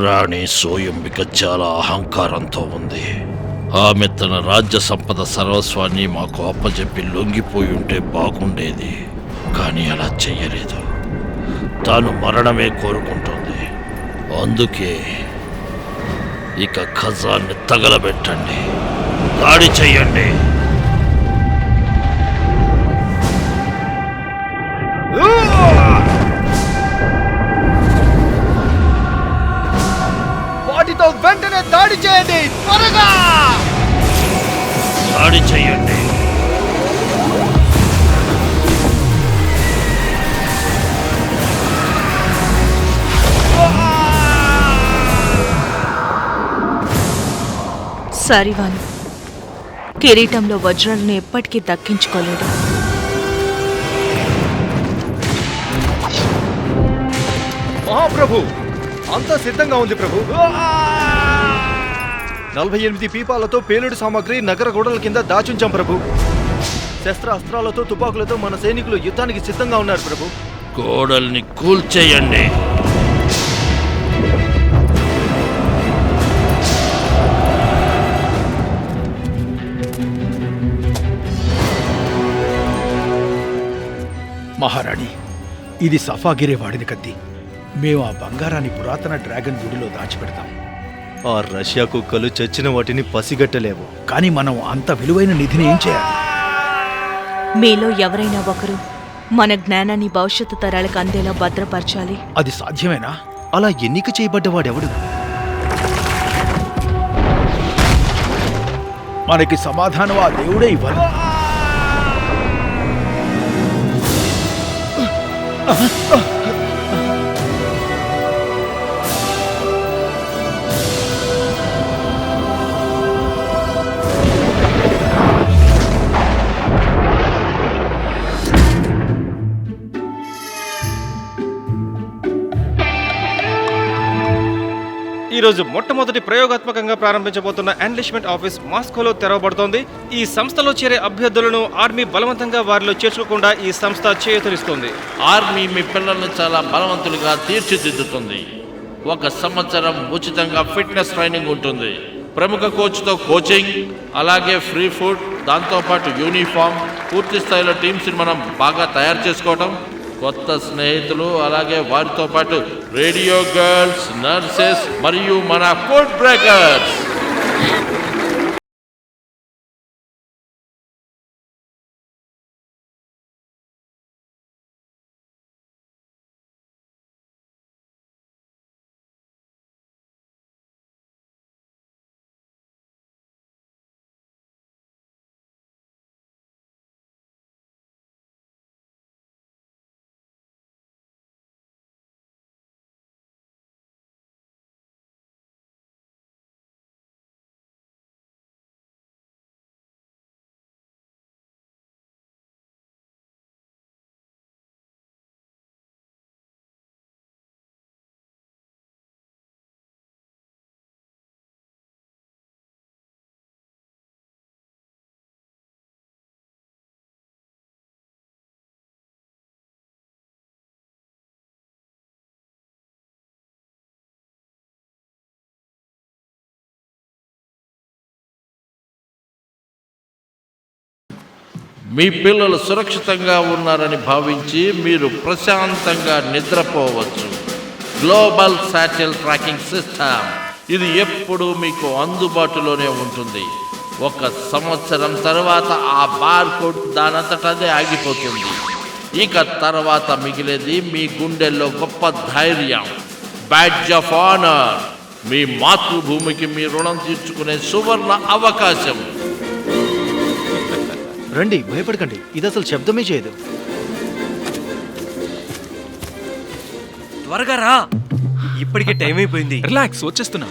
రాణి సోయంబిక చాలా అహంకారంతో ఉంది. ఆమె తన రాజ్య సంపద సర్వస్వాన్ని మాకు అప్పచెప్పి లొంగిపోయి ఉంటే బాగుండేది. కానీ అలా చెయ్యలేదు. తాను మరణమే కోరుకుంటుంది. అందుకే ఇక ఖజాన్ని తగలబెట్టండి, దాడి చెయ్యండి. వాటితో వెంటనే దాడి చేయండి, త్వరగా దాడి చెయ్యండి. సారివాన్ కిరీటంలో వజ్రాలను ఎప్పటికీ దక్కించుకోలేడు. మహాప్రభు, అంతా సిద్ధంగా ఉంది ప్రభు. 48 పీపాలతో పేలుడు సామాగ్రి నగర గోడల కింద దాచుంచాం ప్రభు. శస్త్రాస్త్రాలతో తుపాకులతో మన సైనికులు యుద్ధానికి సిద్ధంగా ఉన్నారు ప్రభు. గోడల్ని కూల్చేయండి. మహారాణి, ఇది సఫాగిరే వాడిన కత్తి. మేము ఆ బంగారాన్ని పురాతన డ్రాగన్ గుడిలో దాచిపెడతాం. ఆ రష్యా కుక్కలు చచ్చిన వాటిని పసిగట్టలేవు. కానీ మనం అంత విలువైన నిధిని ఏం చేయాలి? మీలో ఎవరైనా ఒకరు మన జ్ఞానాన్ని భవిష్యత్తు తరాలకు అందేలా భద్రపరచాలి. అది సాధ్యమేనా? అలా ఎన్నిక చేయబడ్డవాడెవడు? మనకి సమాధానం ఆ దేవుడే ఇవ్వాలి. ఈ రోజు మొట్టమొదటి ప్రయోగాత్మకంగా ప్రారంభించబోతున్న ఎన్లిష్మెంట్ ఆఫీస్ మాస్కోలో తెరవబడుతోంది. ఈ సంస్థలో చేరే అభ్యర్థులను ఆర్మీ బలవంతంగా వారిలో చేర్చుకోకుండా ఈ సంస్థ చేయూతనిస్తుంది. ఆర్మీ మీ పిల్లల్ని చాలా బలవంతులుగా తీర్చిదిద్దుతుంది. 1 సంవత్సరం ఉచితంగా ఫిట్నెస్ ట్రైనింగ్ ఉంటుంది. ప్రముఖ కోచ్తో కోచింగ్, అలాగే ఫ్రీ ఫుడ్, దాంతోపాటు యూనిఫామ్, పూర్తి స్థాయిలో టీమ్స్ని మనం బాగా తయారు చేసుకోవటం, కొత్త స్నేహితులు, అలాగే వారితో పాటు రేడియో గర్ల్స్, నర్సెస్ మరియు మన కోడ్ బ్రేకర్స్. మీ పిల్లలు సురక్షితంగా ఉన్నారని భావించి మీరు ప్రశాంతంగా నిద్రపోవచ్చు. గ్లోబల్ శాటిల్ ట్రాకింగ్ సిస్టమ్, ఇది ఎప్పుడూ మీకు అందుబాటులోనే ఉంటుంది. 1 సంవత్సరం తర్వాత ఆ బార్ కోడ్ దానంతటదే ఆగిపోతుంది. ఇక తర్వాత మిగిలేది మీ గుండెల్లో గొప్ప ధైర్యం, బ్యాడ్జ్ ఆఫ్ ఆనర్, మీ మాతృభూమికి మీ రుణం తీర్చుకునే సువర్ణ అవకాశం. రండి, భయపడకండి. ఇది అసలు శబ్దమే చేయదు. త్వరగా రా, ఇప్పటికే టైం అయిపోయింది. రిలాక్స్, వచ్చేస్తున్నా.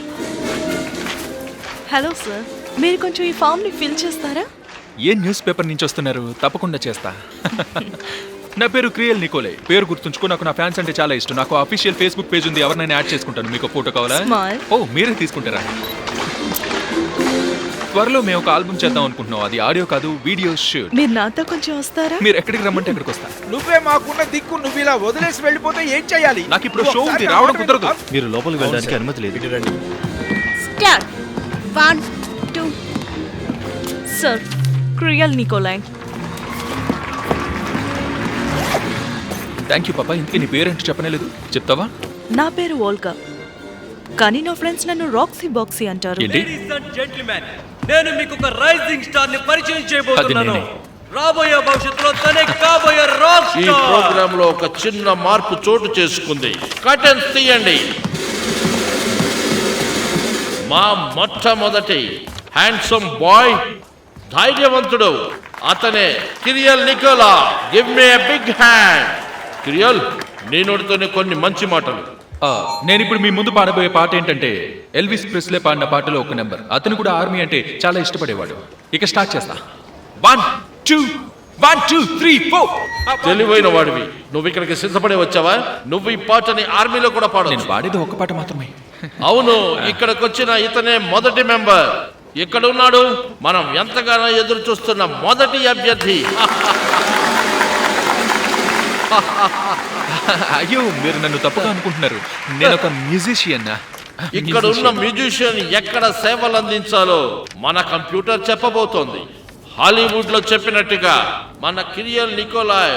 హలో సార్, మీరు కొంచెం ఈ ఫామ్ ని ఫిల్ చేస్తారా? ఏ న్యూస్ పేపర్ నుంచి వస్తున్నారు? తప్పకుండా చేస్తా. నా పేరు క్రియల్ నికోలే. పేరు గుర్తుంచుకో. నాకు నా ఫ్యాన్స్ అంటే చాలా ఇష్టం. నాకు అఫీషియల్ ఫేస్బుక్ పేజ్ ఉంది, ఎవరినైనా యాడ్ చేసుకుంటాను. మీకు ఫోటో కావాలా? ఓ, మీరే తీసుకుంటారా? త్వరలో మేము ఒక ఆల్బమ్ చేద్దాం అనుకుంటున్నాం. అది ఆడియో కాదు, వీడియో షూట్. మీరు నాతో కొంచెం వస్తారా? మీరు ఎక్కడికి రమ్మంటే అక్కడికి వస్తా. నువ్వే మాకున్న దిక్కు, నువ్వు ఇలా వదిలేసి వెళ్ళిపోతే ఏం చేయాలి? నాకు ఇప్పుడు షో ఉంది, రావడం కుదరదు. మీరు లోపలికి వెళ్ళడానికి అనుమతి లేదు. స్టార్ట్ 1 2 సార్, క్రియల్ నికోలాయ్. థ్యాంక్ యూ పాపా. ఇంతకీ నీ పేరేంటో చెప్పనేలేదు, చెప్తావా? నా పేరు వోల్కా, కానీ నా ఫ్రెండ్స్ నన్ను రాక్సీ బాక్సీ అంటారు. ఏంటి? లేడీస్ అండ్ జెంటిల్మెన్, నేను మీకు ఒక రైజింగ్ స్టార్ ని పరిచయం చేయబోతున్నాను. అది నేనే. రాబోయే భవిష్యత్తులో తనే కాబోయే రాక్ ఈ స్టార్. ప్రోగ్రామ్ లో ఒక చిన్న మార్పు చోటు చేసుకుంది. కర్టెన్స్ తీయండి. మా మొట్టమొదటి హ్యాండ్సమ్ బాయ్, ధైర్యవంతుడు, అతనే Kiriel Nikola. Give me a big hand. Kiriel, నీ నోటితోనే కొన్ని మంచి మాటలు. నేను ఇప్పుడు మీ ముందు పాడబోయే పాట ఏంటంటే ఎల్విస్ ప్రెస్లే పాడిన పాటలో ఒక నెంబర్. అతను కూడా ఆర్మీ అంటే చాలా ఇష్టపడేవాడు. ఇక స్టార్ట్ చేస్తా. 1 2 1 2 3 4. తెలివైన వాడివి. నువ్వు ఇక్కడికి సిద్ధపడే వచ్చావా? నువ్వు ఈ పాటని ఆర్మీలో కూడా నేను పాడవచ్చు. పాడేది ఒక్క పాట మాత్రమే. అవును, ఇక్కడికి వచ్చిన ఇతనే మొదటి మెంబర్. ఇక్కడ ఉన్నాడు మనం ఎంతగానో ఎదురు చూస్తున్న మొదటి అభ్యర్థి. అయ్యో, మీరు నన్ను తప్పుగా అనుకుంటున్నారు. నేను ఒక మ్యూజిషియన్. ఇక్కడ ఉన్న మ్యూజిషియన్ ఎక్కడ సేవలు అందించాలో మన కంప్యూటర్ చెప్పబోతోంది. హాలీవుడ్ లో చెప్పినట్టుగా మన కిరియల్ నికోలాయ్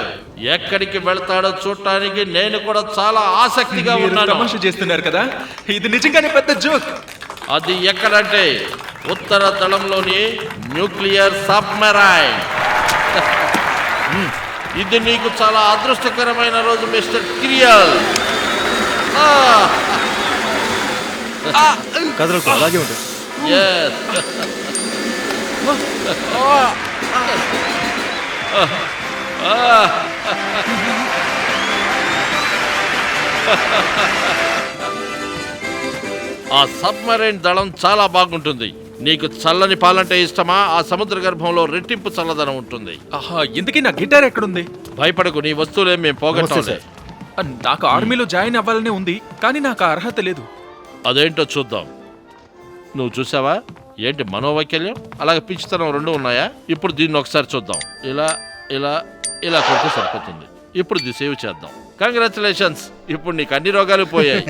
ఎక్కడికి వెళ్తాడో చూడటానికి నేను కూడా చాలా ఆసక్తిగా ఉన్నాను. తమాషా చేస్తున్నారు కదా, ఇది నిజంగానే పెద్ద జోక్. అది ఎక్కడంటే ఉత్తర తలంలోని న్యూక్లియర్ సబ్మెరైన్. ఇది నీకు చాలా అదృష్టకరమైన రోజు మిస్టర్ కిరియల్. కథలకు అలాగే ఉంటుంది. Yes. ఆ సబ్మరైన్ దళం చాలా బాగుంటుంది. నీకు చల్లని పాలంటే ఇష్టమా? ఆ సముద్ర గర్భంలో రెట్టింపు చల్లదనం ఉంటుంది. ఇంతకీ నా గిటార్ ఎక్కడుంది? భయపడకు, నీ వస్తువులే మేము పోగొట్టాలి. నాకు ఆర్మీలో జాయిన్ అవ్వాలనే ఉంది, కానీ నాకు ఆ అర్హత లేదు. అదేంటో చూద్దాం. నువ్వు చూసావా? ఏంటి మనోవైకల్యం అలాగే పిచ్చితనం రెండు ఉన్నాయా? ఇప్పుడు దీన్ని ఒకసారి చూద్దాం. ఇలా ఇలా ఇలా కొడితే సరిపోతుంది. ఇప్పుడు ఇది సేవ్ చేద్దాం. కంగ్రాచులేషన్స్, ఇప్పుడు నీకు అన్ని రోగాలు పోయాయి.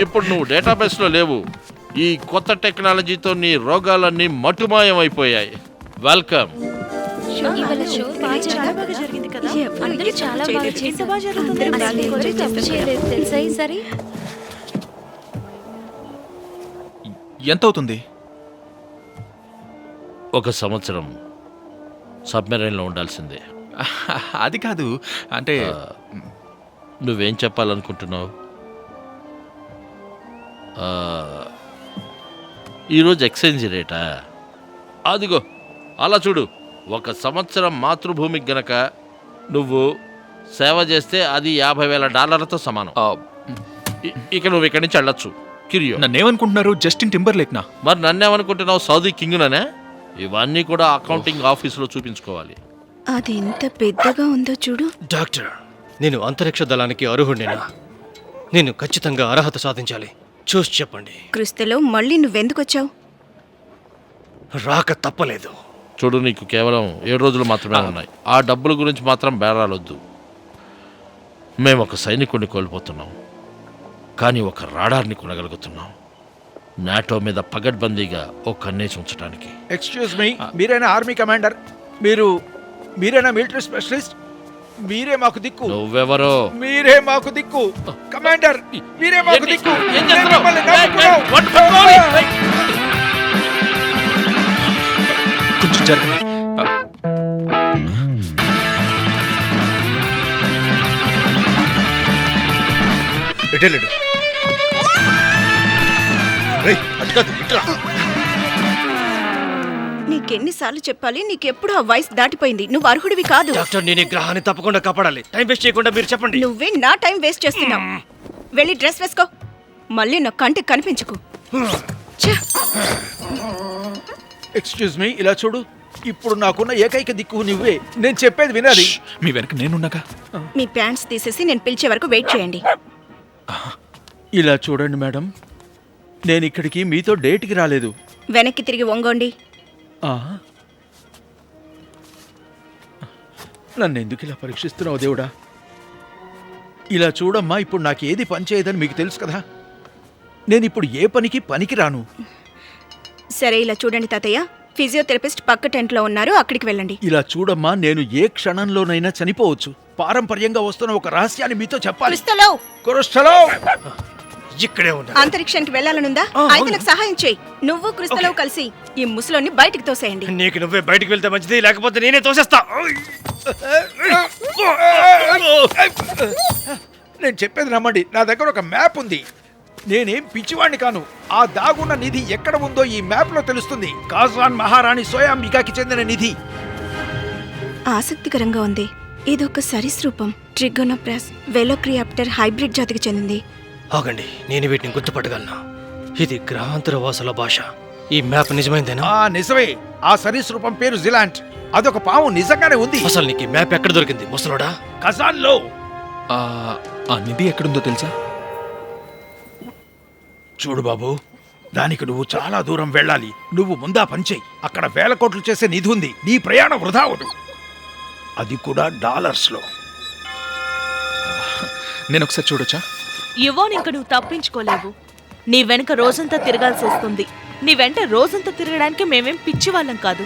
ఇప్పుడు నువ్వు డేటాబేస్ లో లేవు. ఈ కొత్త టెక్నాలజీతో నీ రోగాలన్నీ మటుమాయం అయిపోయాయి. వెల్కమ్. ఇవాళ షో చాలా బాగా జరిగింది కదా. అందరూ చాలా బాగా ఎంత చేశారు. బాగా జరుగుతుంది. అందరూ బాగా ఎంజాయ్ చేస్తారు. చేయలేదు తెలుసా ఈసారి? ఎంత అవుతుంది? 1 సంవత్సరం సబ్మెరైన్ లో ఉండాల్సిందే. అది కాదు, అంటే నువ్వేం చెప్పాలనుకుంటున్నావు? ఈరోజు ఎక్స్చేంజ్ రేటా? అదిగో అలా చూడు. 1 సంవత్సరం మాతృభూమికి గనక నువ్వు సేవ చేస్తే అది $50,000 సమానం. ఇక నువ్వు ఇక్కడి నుంచి వెళ్ళొచ్చు. కిరియో, నన్నేమనుకుంటున్నారు? జస్టిన్ టింబర్లేక్ నా? మరి నన్నేమనుకుంటున్నావు? సౌదీ కింగ్ననే? ఇవన్నీ కూడా అకౌంటింగ్ ఆఫీసులో చూపించుకోవాలి. అది ఎంత పెద్దగా ఉందో చూడు. డాక్టర్, నేను అంతరిక్ష దళానికి అర్హుడినేనా? నేను ఖచ్చితంగా అర్హత సాధించాలి. చూసి చెప్పండి. క్రిస్తులో మళ్ళీ నువ్వెందుకు వచ్చావు? రాక తప్పలేదు. చూడు, నీకు కేవలం 7 రోజులు మాత్రమే ఉన్నాయి. ఆ డబ్బుల గురించి మాత్రం బేరాలొద్దు. మేము ఒక సైనికుడిని కోల్పోతున్నాం, కానీ ఒక రాడార్ని కొనగలుగుతున్నాం. నాటో మీద పగడ్బందీగా ఒక కన్నేసి ఉంచడానికి. ఎక్స్క్యూజ్ మీ, మీరేనా ఆర్మీ కమాండర్? మీరేనా మిలిటరీ స్పెషలిస్ట్? మీరే మాకు దిక్కు. నువ్వెవరో? మీరే మాకు దిక్కు కమాండర్. మీరే మాకు దిక్కు. ఏం చేస్తున్నావు? మిమ్మల్ని నమ్ముకున్నాం. కొంచెం జరగండి. ఎటెళ్ళడు. అటు కాదు, ఇట్రా. నీకెన్నిసార్లు చెప్పాలి? నీకెప్పుడు ఆ వయసు దాటిపోయింది. నువ్వు అర్హుడివి కాదు. డాక్టర్, నేను ఈ గ్రహాన్ని తప్పకుండా కాపాడాలి. టైం వేస్ట్ చేయకుండా మీరు చెప్పండి. నువ్వే నా టైం వేస్ట్ చేస్తున్నావు. వెళ్ళి డ్రెస్ వేసుకో. మళ్ళీ నా కంటికి కనిపించకు. ఛ! ఎక్స్క్యూజ్ మీ, ఇలా చూడు. ఇప్పుడు నాకున్న ఏకైక దిక్కు నువ్వే. నేను చెప్పేది వినాలి. మీ వెనక నేనున్నాగా. మీ ప్యాంట్స్ తీసేసి నేను పిలిచే వరకు వెయిట్ చేయండి. ఇలా చూడండి మేడం, నేను ఇక్కడికి మీతో డేట్కి రాలేదు. వెనక్కి తిరిగి వంగోండి. నన్ను ఎందుకు ఇలా పరీక్షిస్తున్నావు దేవుడా? ఇలా చూడమ్మా, ఇప్పుడు నాకేది పని చేయదని మీకు తెలుసు కదా. నేను ఇప్పుడు ఏ పనికి పనికిరాను. సరే ఇలా చూడండి తాతయ్య, ఫిజియోథెరపిస్ట్ పక్క టెంట్లో ఉన్నారు, అక్కడికి వెళ్ళండి. ఇలా చూడమ్మా, నేను ఏ క్షణంలోనైనా చనిపోవచ్చు. పారంపర్యంగా వస్తున్న ఒక రహస్యాన్ని మీతో చెప్పాలి. క్రిస్టలో కురుష్టలో ఇక్కడే ఉన్నా. అంతరిక్షానికి వెళ్ళాలనుందా? అయితే నాకు సహాయం చేయి. నువ్వు క్రిస్తలో కలిసి ఈ ముసలోని బయటికి తోసేయండి. నీకు నువ్వే బయటికి వెళ్తే మంచిది, లేకపోతే నేనే తోసేస్తా. నేను చెప్పేది నమ్మండి, నా దగ్గర ఒక మ్యాప్ ఉంది. నేనేం పిచ్చివాణ్ణి కాను. ఆ దాగున్న నిధి ఎక్కడ ఉందో ఈ మ్యాప్ లో తెలుస్తుంది. కాజాన్ మహారాణి సోయాంబికాకి చెందిన నిధి. ఆసక్తికరంగా ఉంది. ఇదొక సరీసృపం, ట్రిగోనోప్రాస్ వెలోక్రియాప్టర్ హైబ్రిడ్ జాతికి చెందింది. ఆగండి, నేను వీటిని గుర్తుపట్టగలను. ఇది గ్రహాంతర వాసుల భాష. ఈ మ్యాప్ నిజమైందేనా? నిజమే. ఆ సరీసృపం పేరు జిలాంట్. అదొక పాము నిజంగానే ఉంది. అసలు నీకు ఈ మ్యాప్ ఎక్కడ దొరికింది ముసలోడా? కజాన్ లో. ఆ నిధి ఎక్కడుందో తెలుసా? చూడు బాబు, దానికి నువ్వు చాలా దూరం వెళ్ళాలి. నువ్వు ముందా పనిచేయి. అక్కడ వేల కోట్లు చేసే నిధి ఉంది. నీ ప్రయాణం వృధా అవదు. అది కూడా డాలర్స్ లో. నేను ఒకసారి చూడొచ్చా? యువోన్, ఇంక నువ్వు తప్పించుకోలేవు. నీ వెనక రోజంతా తిరగాల్సి వస్తుంది. నీ వెంట రోజంతా తిరగడానికి మేమేం పిచ్చివాళ్ళం కాదు.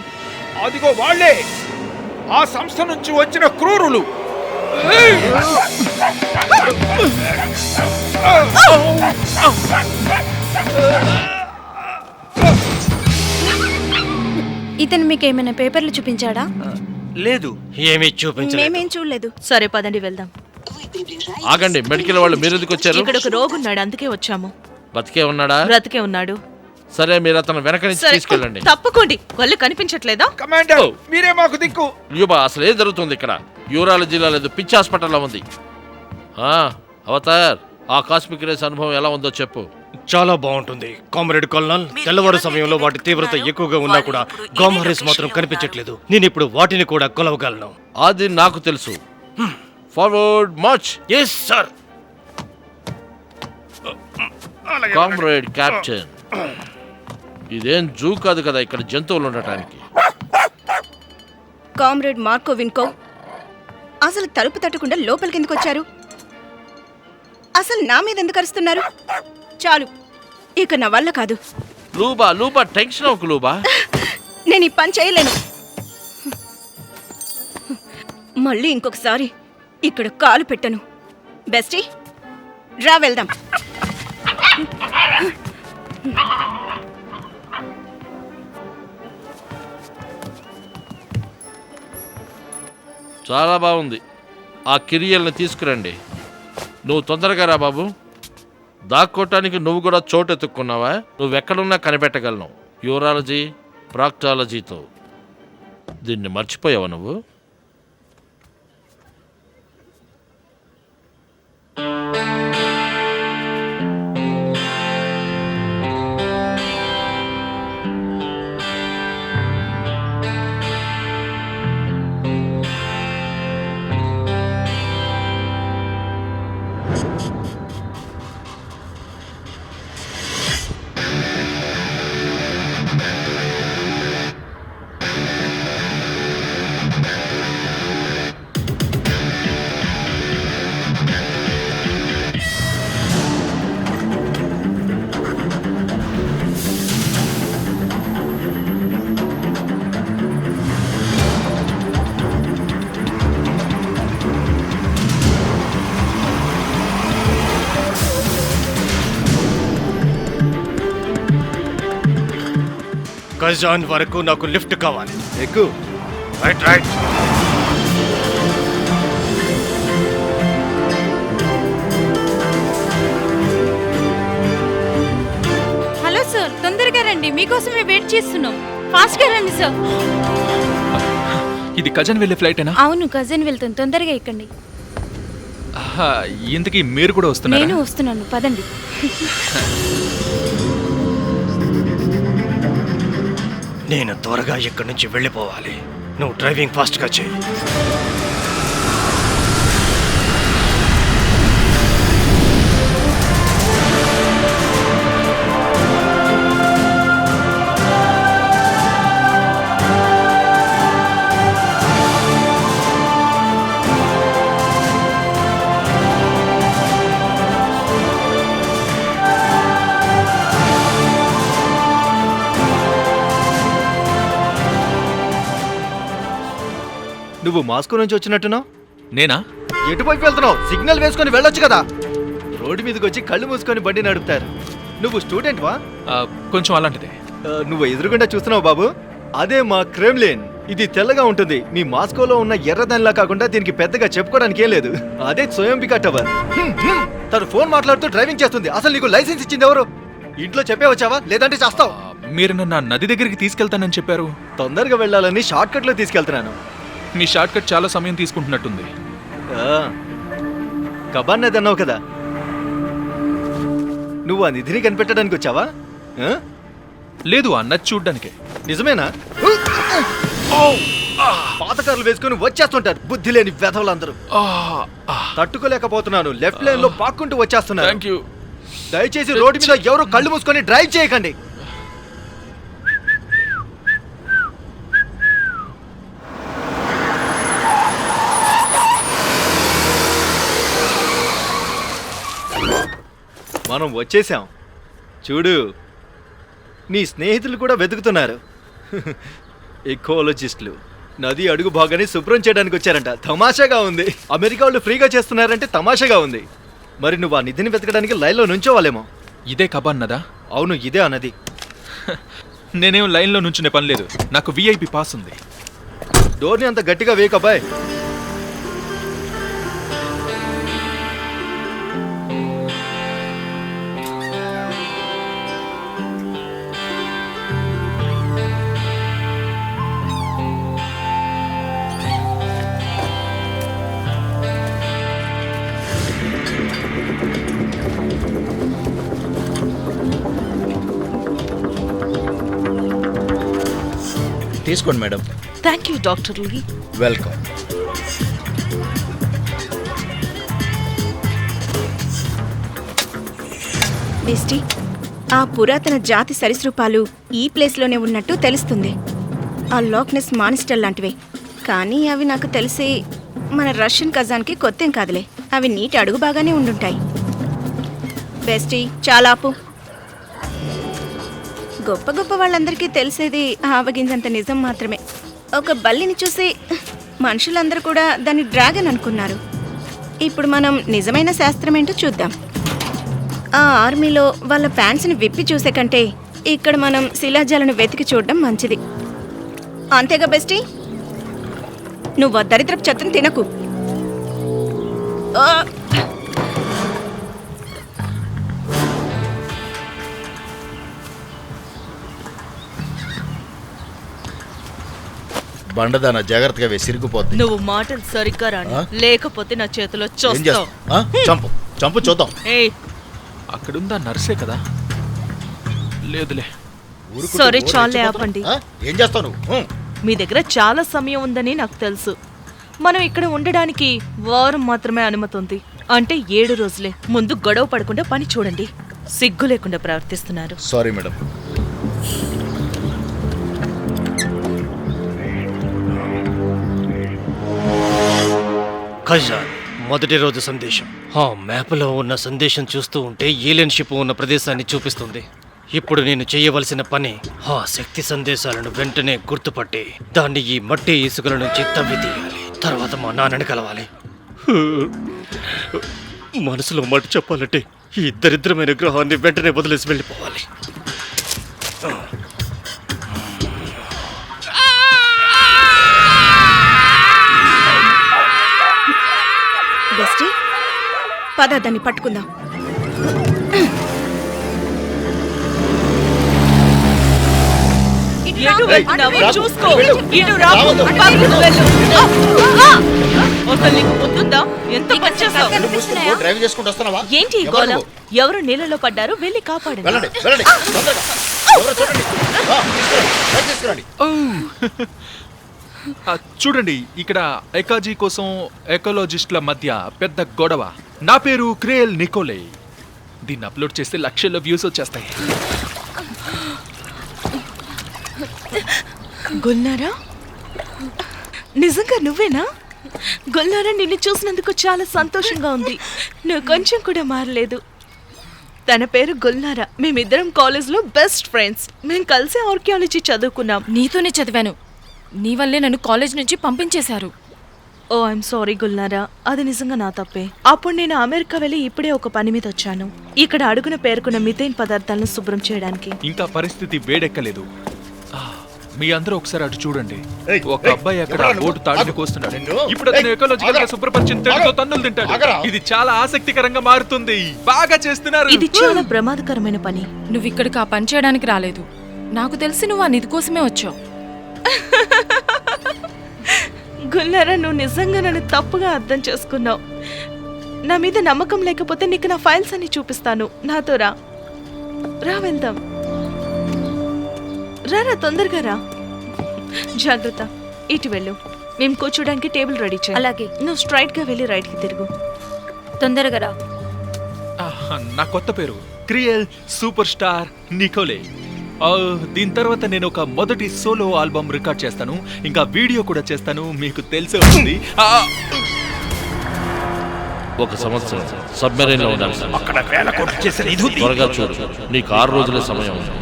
అదిగో వాళ్ళే, ఆ సంస్థ నుంచి వచ్చిన క్రూరులు. ఇతను మీకేమైనా పేపర్లు చూపించాడా? లేదు, ఏమీ చూపించలేదు. మేమేం చూడలేదు. సరే పదండి వెళ్దాం. ఆగండి, మెడికల్ వాళ్ళు మీరు ఎందుకు వచ్చారు? ఇక్కడ ఒక రోగున్నాడు, అందుకే వచ్చాము. బతికే ఉన్నాడా? బ్రతికే ఉన్నాడు. సరే, మీరు అతను వెనక నుంచి సరే, తీసుకెళ్ళండి. తప్పుకోండి. కళ్ళు కనిపించట్లేదా? కమాండర్, మీరే మాకు దిక్కు. యూబా, అసలు ఏం జరుగుతుంది ఇక్కడ? యూరాలజీలో లేదు, పిచ్చి హాస్పిటల్లో ఉంది. అవతార్, ఆ కాస్మిక్ రేస్ అనుభవం ఎలా ఉందో చెప్పు. చాలా బాగుంటుంది కామ్రేడ్ కల్నల్. తెల్లవారు సమయంలో వాటి తీవ్రత ఎక్కువగా ఉన్నా కూడా గామా రేస్ మాత్రం కనిపించట్లేదు. నేను ఇప్పుడు వాటిని కూడా కొలవగలను. అది నాకు తెలుసు. Forward march. Yes sir. Comrade captain, ఇదేం జూ కాదు కదా ఇక్కడ జంతువులు ఉండటానికి. కామ్రేడ్ మార్కో విన్కో, అసలు తలుపు తట్టకుండా లోపలికి ఎందుకు వచ్చారు? అసలు నా మీద ఎందుకు అరుస్తున్నారు? చాలు, ఇక నా వల్ల కాదు. లూబా టెన్షన్ అవ్వకు లూబా. నేను ఈ పని చేయలేను. మళ్ళీ ఇంకొకసారి ఇక్కడ కాలు పెట్టను. బెస్టీ, రా వెళ్దాం. చాలా బాగుంది. ఆ కిరియల్ని తీసుకురండి. నువ్వు తొందరగా రా బాబు. దాక్కోటానికి నువ్వు కూడా చోటు ఎత్తుక్కున్నావా? నువ్వెక్కడున్నా కనిపెట్టగలను. యూరాలజీ, ప్రాక్టాలజీతో. దీన్ని మర్చిపోయావా నువ్వు? కజాన్ వరకు నాకు లిఫ్ట్ కావాలి. ఎక్కు. రైట్. హలో సార్, తొందరగా రండి, మీకోసమే వెయిట్ చేస్తున్నాం. ఫాస్ట్గా రండి సార్. ఇది కజన్ వెళ్ళే ఫ్లైటేనా? అవును, కజిన్ వెళ్తుంది, తొందరగా ఎక్కండి. ఇంతకీ మీరు కూడా వస్తున్నారా? నేను వస్తున్నాను, పదండి. నేను త్వరగా ఇక్కడి నుంచి వెళ్ళిపోవాలి. నువ్వు డ్రైవింగ్ ఫాస్ట్గా చేయి. నువ్వు మాస్కో నుంచి వచ్చినట్టున్నావు. నేనా? ఎటువైపు వెళ్తున్నావు? సిగ్నల్ వేసుకొని వెళ్ళొచ్చు కదా. రోడ్డు మీదకి వచ్చి కళ్ళు మూసుకొని బండి నడుపుతారు. నువ్వు స్టూడెంట్వా? కొంచెం అలాంటిదే. నువ్వు ఎదురుగుండా చూస్తున్నావు బాబు, అదే మా క్రెమ్లిన్. ఇది తెల్లగా ఉంటుంది. మీ మాస్కోలో ఉన్న ఎర్రదానిలా కాకుండా దీనికి పెద్దగా చెప్పుకోవడానికి ఏం లేదు. అదే స్వయంబికా టవర్. తను ఫోన్ మాట్లాడుతూ డ్రైవింగ్ చేస్తుంది. అసలు నీకు లైసెన్స్ ఇచ్చింది ఎవరు? ఇంట్లో చెప్పే వచ్చావా, లేదంటే చేస్తావు? మీరు నన్ను నది దగ్గరికి తీసుకెళ్తానని చెప్పారు. తొందరగా వెళ్ళాలని షార్ట్ కట్ లో తీసుకెళ్తున్నాను. మీ షార్ట్ కట్ చాలా సమయం తీసుకుంటున్నట్టుంది. కబాన్ నది అన్నావు కదా, నువ్వు ఆ నిధిని కనిపెట్టడానికి వచ్చావా? లేదు, అన్నది చూడ్డానికే. నిజమేనా? పాతకారులు వేసుకుని వచ్చేస్తుంటారు బుద్ధి లేని వెధవులందరూ. తట్టుకోలేకపోతున్నాను. లెఫ్ట్ లైన్ లో పాక్కుంటూ వచ్చేస్తున్నారు. Thank you. దయచేసి రోడ్డు మీద ఎవరు కళ్ళు మూసుకొని డ్రైవ్ చేయకండి. మనం వచ్చేసాం. చూడు, నీ స్నేహితులు కూడా వెతుకుతున్నారు. ఎకోలజిస్టులు నది అడుగు భాగాన్ని శుభ్రం చేయడానికి వచ్చారంట. తమాషాగా ఉంది. అమెరికా వాళ్ళు ఫ్రీగా చేస్తున్నారంటే తమాషాగా ఉంది. మరి నువ్వు ఆ నిధిని వెతకడానికి లైన్లో నుంచోవాలేమో. ఇదే కబాన్ నదా? అవును, ఇదే ఆ నది. నేనేం లైన్లో నుంచునే పని లేదు. నాకు విఐపి పాస్ ఉంది. డోర్ని అంత గట్టిగా వేయకబాయ్. తీసుకోండి madam. Thank you doctor Lee. Welcome. Bestie, ఆ పురాతన జాతి సరీసృపాలు ఈ ప్లేస్లోనే ఉన్నట్టు తెలుస్తుంది. ఆ లాక్నెస్ మానిస్టర్ లాంటివే, కానీ అవి నాకు తెలిసి మన రష్యన్ కజాన్కి కొత్తేం కాదులే. అవి నీటి అడుగు బాగానే ఉండుంటాయి. బెస్టీ, చాలా ఆపు. గొప్ప గొప్ప వాళ్ళందరికీ తెలిసేది ఆవగింజంత నిజం మాత్రమే. ఒక బల్లిని చూసి మనుషులందరూ కూడా దాన్ని డ్రాగన్ అనుకున్నారు. ఇప్పుడు మనం నిజమైన శాస్త్రం ఏంటో చూద్దాం. ఆ ఆర్మీలో వాళ్ళ ప్యాంట్స్ని విప్పి చూసే కంటే ఇక్కడ మనం శిలాజాలను వెతికి చూడడం మంచిది. అంతేగా బెస్టీ? నువ్వు దరిద్రపు చెత్తను తినకు. బండదాన జాగ్రత్తగా వేసి సిరిగిపోద్ది. నువ్వు మాటలు సరిగ్గా రాను, లేకపోతే నా చేతిలో చూస్తావు. చంపు చంపు చూద్దాం. అక్కడుందా నర్సే కదా? లేదులే. సరే, చాలే ఆపండి. ఏం చేస్తావు నువ్వు? మీ దగ్గర చాలా సమయం ఉందని నాకు తెలుసు. మనం ఇక్కడ ఉండడానికి వారం మాత్రమే అనుమతి ఉంది. అంటే 7 రోజులే. ముందు గొడవ పడకుండా పని చూడండి. సిగ్గు లేకుండా ప్రవర్తిస్తున్నారు. Sorry madam. ఖజాన్ మొదటి రోజు సందేశం. ఆ మ్యాప్లో ఉన్న సందేశం చూస్తూ ఉంటే ఏలియన్ షిప్ ఉన్న ప్రదేశాన్ని చూపిస్తుంది. ఇప్పుడు నేను చేయవలసిన పని ఆ శక్తి సందేశాలను వెంటనే గుర్తుపట్టి దాన్ని ఈ మట్టి ఇసుకల నుంచి తవ్వి తీయాలి. తర్వాత మా నాన్నని కలవాలి. మనసులో మాట చెప్పాలంటే ఈ దరిద్రమైన గ్రహాన్ని వెంటనే వదిలేసి వెళ్ళిపోవాలి. బెస్టీ, పద దాన్ని పట్టుకుందాం. ఎటు వెళ్తున్నావో చూసుకో. ఇటు రాకు, పక్కకు వెళ్ళు. అసలు నీకు పొద్దుందా? ఎంత పని చేస్తావు? డ్రైవ్ చేసుకుంటూ వస్తున్నావా? ఏంటి ఈ గోల? ఎవరు నీళ్ళలో పడ్డారు? వెళ్ళి కాపాడండి. వెళ్ళండి వెళ్ళండి తొందరగా. ఎవరో చూడండి. తీసుకురండి. చూడండి, ఇక్కడ ఎకాజీ కోసం ఎకాలజిస్టుల మధ్య పెద్ద గొడవ. నా పేరు క్రేల్ నికోలే. దీన్ని అప్లోడ్ చేస్తే లక్షల్లో వ్యూస్ వచ్చేస్తాయి. గుల్నారా, నిజంగా నువ్వేనా? గుల్నారా, నిన్ను చూసినందుకు చాలా సంతోషంగా ఉంది. నువ్వు కొంచెం కూడా మారలేదు. తన పేరు గుల్నారా. మేమిద్దరం కాలేజ్లో బెస్ట్ ఫ్రెండ్స్. మేము కలిసి ఆర్కియాలజీ చదువుకున్నాం. నీతోనే చదివాను. నీ వల్లే నన్ను కాలేజ్ నుంచి పంపించేశారు. ఓ ఐఎమ్ సారీ గుల్నారా, అది నిజంగా నా తప్పే. అప్పుడు నేను అమెరికా వెళ్ళి ఇప్పుడే ఒక పని మీద వచ్చాను. ఇక్కడ అడుగున పేర్కొన్న మిథైన్ పదార్థాలను శుభ్రం చేయడానికి. ఇంకా పరిస్థితి వేడెక్కలేదు. మీ అందరూ ఒకసారి అటు చూడండి. ఏయ్, ఒక ఏయ్, అబ్బాయి అక్కడ ఎవరా నువ్వు? బోటు తాడుని ఆగు. కోస్తున్నాడు. నిన్ను? ఇప్పుడు అతను ఏయ్, ఎకాలజికల్ గా ఆగరా. శుభ్రపరిచిన తేలుతో ఆగరా. తన్నులు తింటాడు. ఆగరా. ఇది చాలా ఆసక్తికరంగా మారుతుంది. బాగా చేస్తున్నారు. ఇది చాలా ప్రమాదకరమైన పని. నువ్వు ఇక్కడికి ఆ పని చేయడానికి రాలేదు. నాకు తెలిసి నువ్వు ఆ నిధి కోసమే వచ్చావు. గుల్నారా, నువ్వు నిజంగా నన్ను తప్పుగా అర్థం చేసుకున్నావు. నా మీద నమ్మకం లేకపోతే నీకు నా ఫైల్స్ అన్ని చూపిస్తాను. నాతో రా. రా వెళ్దాం. రా తొందరగా రా. జాగ్రత్త. ఇటు వెళ్ళు. మేము కూర్చోడానికి టేబుల్ రెడీ చేయి. అలాగే. నువ్వు స్ట్రైట్ గా వెళ్ళి రైట్ కి తిరుగు. తొందరగా రా. నా కొత్త పేరు క్రియల్ సూపర్ స్టార్ నికోలే. దీని తర్వాత నేను ఒక మొదటి సోలో ఆల్బమ్ రికార్డ్ చేస్తాను. ఇంకా వీడియో కూడా చేస్తాను. మీకు తెలిసే ఉంటుంది. ఒక సంవత్సరం సబ్మెరైన్ లో ఉండాలి సార్. అక్కడ వేల కోట్లు చేసే నిధి ఉంది. త్వరగా చూడు, నీకు 6 రోజుల సమయం ఉంది.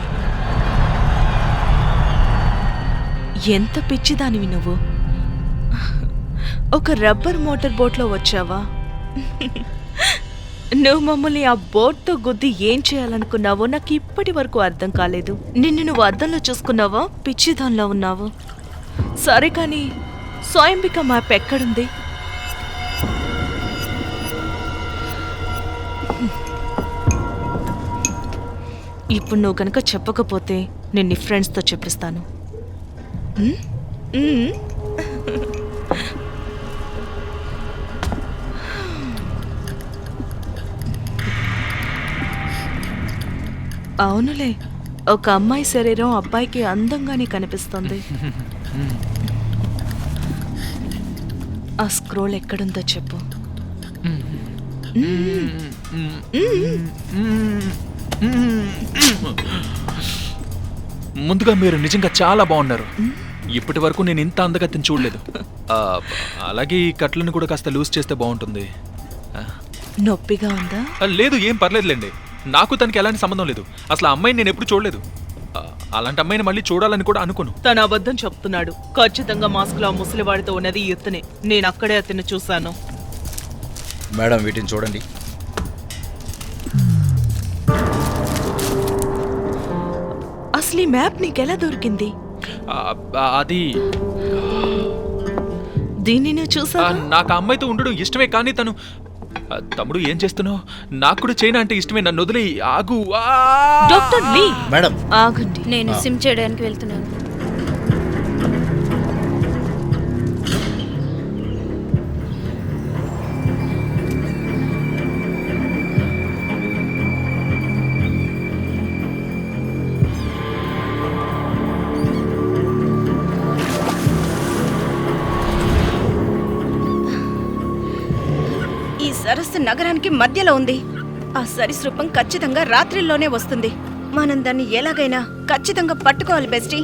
ఎంత పిచ్చిదానివి నువ్వు. ఒక రబ్బర్ మోటార్ బోట్లో వచ్చావా? నువ్వు మమ్మల్ని ఆ బోట్తో గుద్ది ఏం చేయాలనుకున్నావో నాకు ఇప్పటి వరకు అర్థం కాలేదు. నిన్ను నువ్వు అద్దంలో చూసుకున్నావా? పిచ్చిదానిలో ఉన్నావు. సరే కానీ స్వయంబిక మ్యాప్ ఎక్కడుంది? ఇప్పుడు నువ్వు గనక చెప్పకపోతే నేను నీ ఫ్రెండ్స్తో చెప్పిస్తాను. అవునులే, ఒక అమ్మాయి శరీరం అబ్బాయికి అందంగానే కనిపిస్తుంది. ఆ స్క్రోల్ ఎక్కడుందో చెప్పు. ముందుగా మీరు నిజంగా చాలా బాగున్నారు. ఇప్పటి వరకు నేను ఇంత అందగతిని చూడలేదు. అలాగే ఈ కట్లను కూడా కాస్త లూజ్ చేస్తే బాగుంటుంది. నొప్పిగా ఉందా? లేదు, ఏం పర్లేదులేండి. నాకు తనకి ఎలాంటి సంబంధం లేదు. అసలు ఆ అమ్మాయిని నేను ఎప్పుడు చూడలేదు. అలాంటి అమ్మాయిని మళ్ళీ చూడాలని కూడా అనుకోను. తన అబద్ధం చెప్తున్నాడు. ఖచ్చితంగా మాస్కులో ఆ ముసలివాడితో ఉన్నది ఇతనే. నేను అక్కడే అతన్ని చూశాను. మేడం వీటిని చూడండి. అసలు ఈ మ్యాప్ నీకెలా దొరికింది? అది దీన్ని నువ్వు చూసా? నాకు ఆ అమ్మాయితో ఉండడం ఇష్టమే, కానీ తను తమ్ముడు ఏం చేస్తున్నావు? నాకు కూడా చైనా అంటే ఇష్టమే. నన్ను వదిలి ఆగు. డాక్టర్ లీ, మేడం ఆగండి. నేను సిమ్ చేయడానికి వెళ్తున్నాను. సరస్సు నగరానికి మధ్యలో ఉంది. ఆ సరీసృపం ఖచ్చితంగా రాత్రిలోనే వస్తుంది. మనం దాన్ని ఎలాగైనా ఖచ్చితంగా పట్టుకోవాలి బెస్టీ.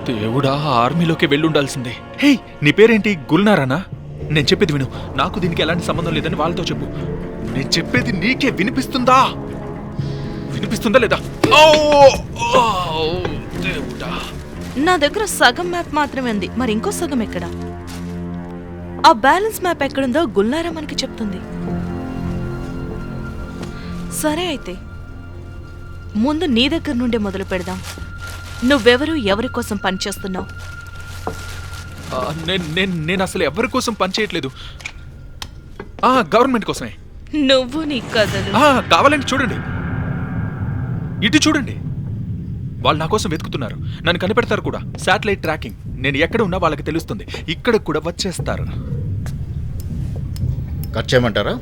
దేవుడా, ఆర్మీలోకి వెళ్ళుండాల్సిందే. హే, నీ పేరేంటి? గుల్నారానా? నేను చెప్పేది విను. నాకు దీనికి ఎలాంటి సంబంధం లేదని వాళ్ళతో చెప్పు. నేను చెప్పేది నీకే వినిపిస్తుందా? వినిపిస్తుందా లేదా? దేవుడా, నా దగ్గర సగం మ్యాప్ మాత్రమే ఉంది. మరి ఇంకో సగం ఎక్కడ? ఆ బ్యాలెన్స్ మ్యాప్ ఎక్కడుందో గుల్నారా మనకి చెప్తుంది. సరే అయితే ముందు నీ దగ్గర నుండే మొదలు పెడదాం. నువ్వెవరు, ఎవరి కోసం పనిచేస్తున్నావు? నేను అసలు ఎవరి కోసం పనిచేయట్లేదు. గవర్నమెంట్ కోసమే. నువ్వు నీ కథలు. కావాలంటే చూడండి, ఇటు చూడండి. వాళ్ళు నా కోసం వెతుకుతున్నారు. నన్ను కనిపెడతారు కూడా. Satellite tracking. నేను ఎక్కడ ఉన్నా వాళ్ళకి తెలుస్తుంది. ఇక్కడ కూడా వచ్చేస్తారు. కట్ చేయమంటారా?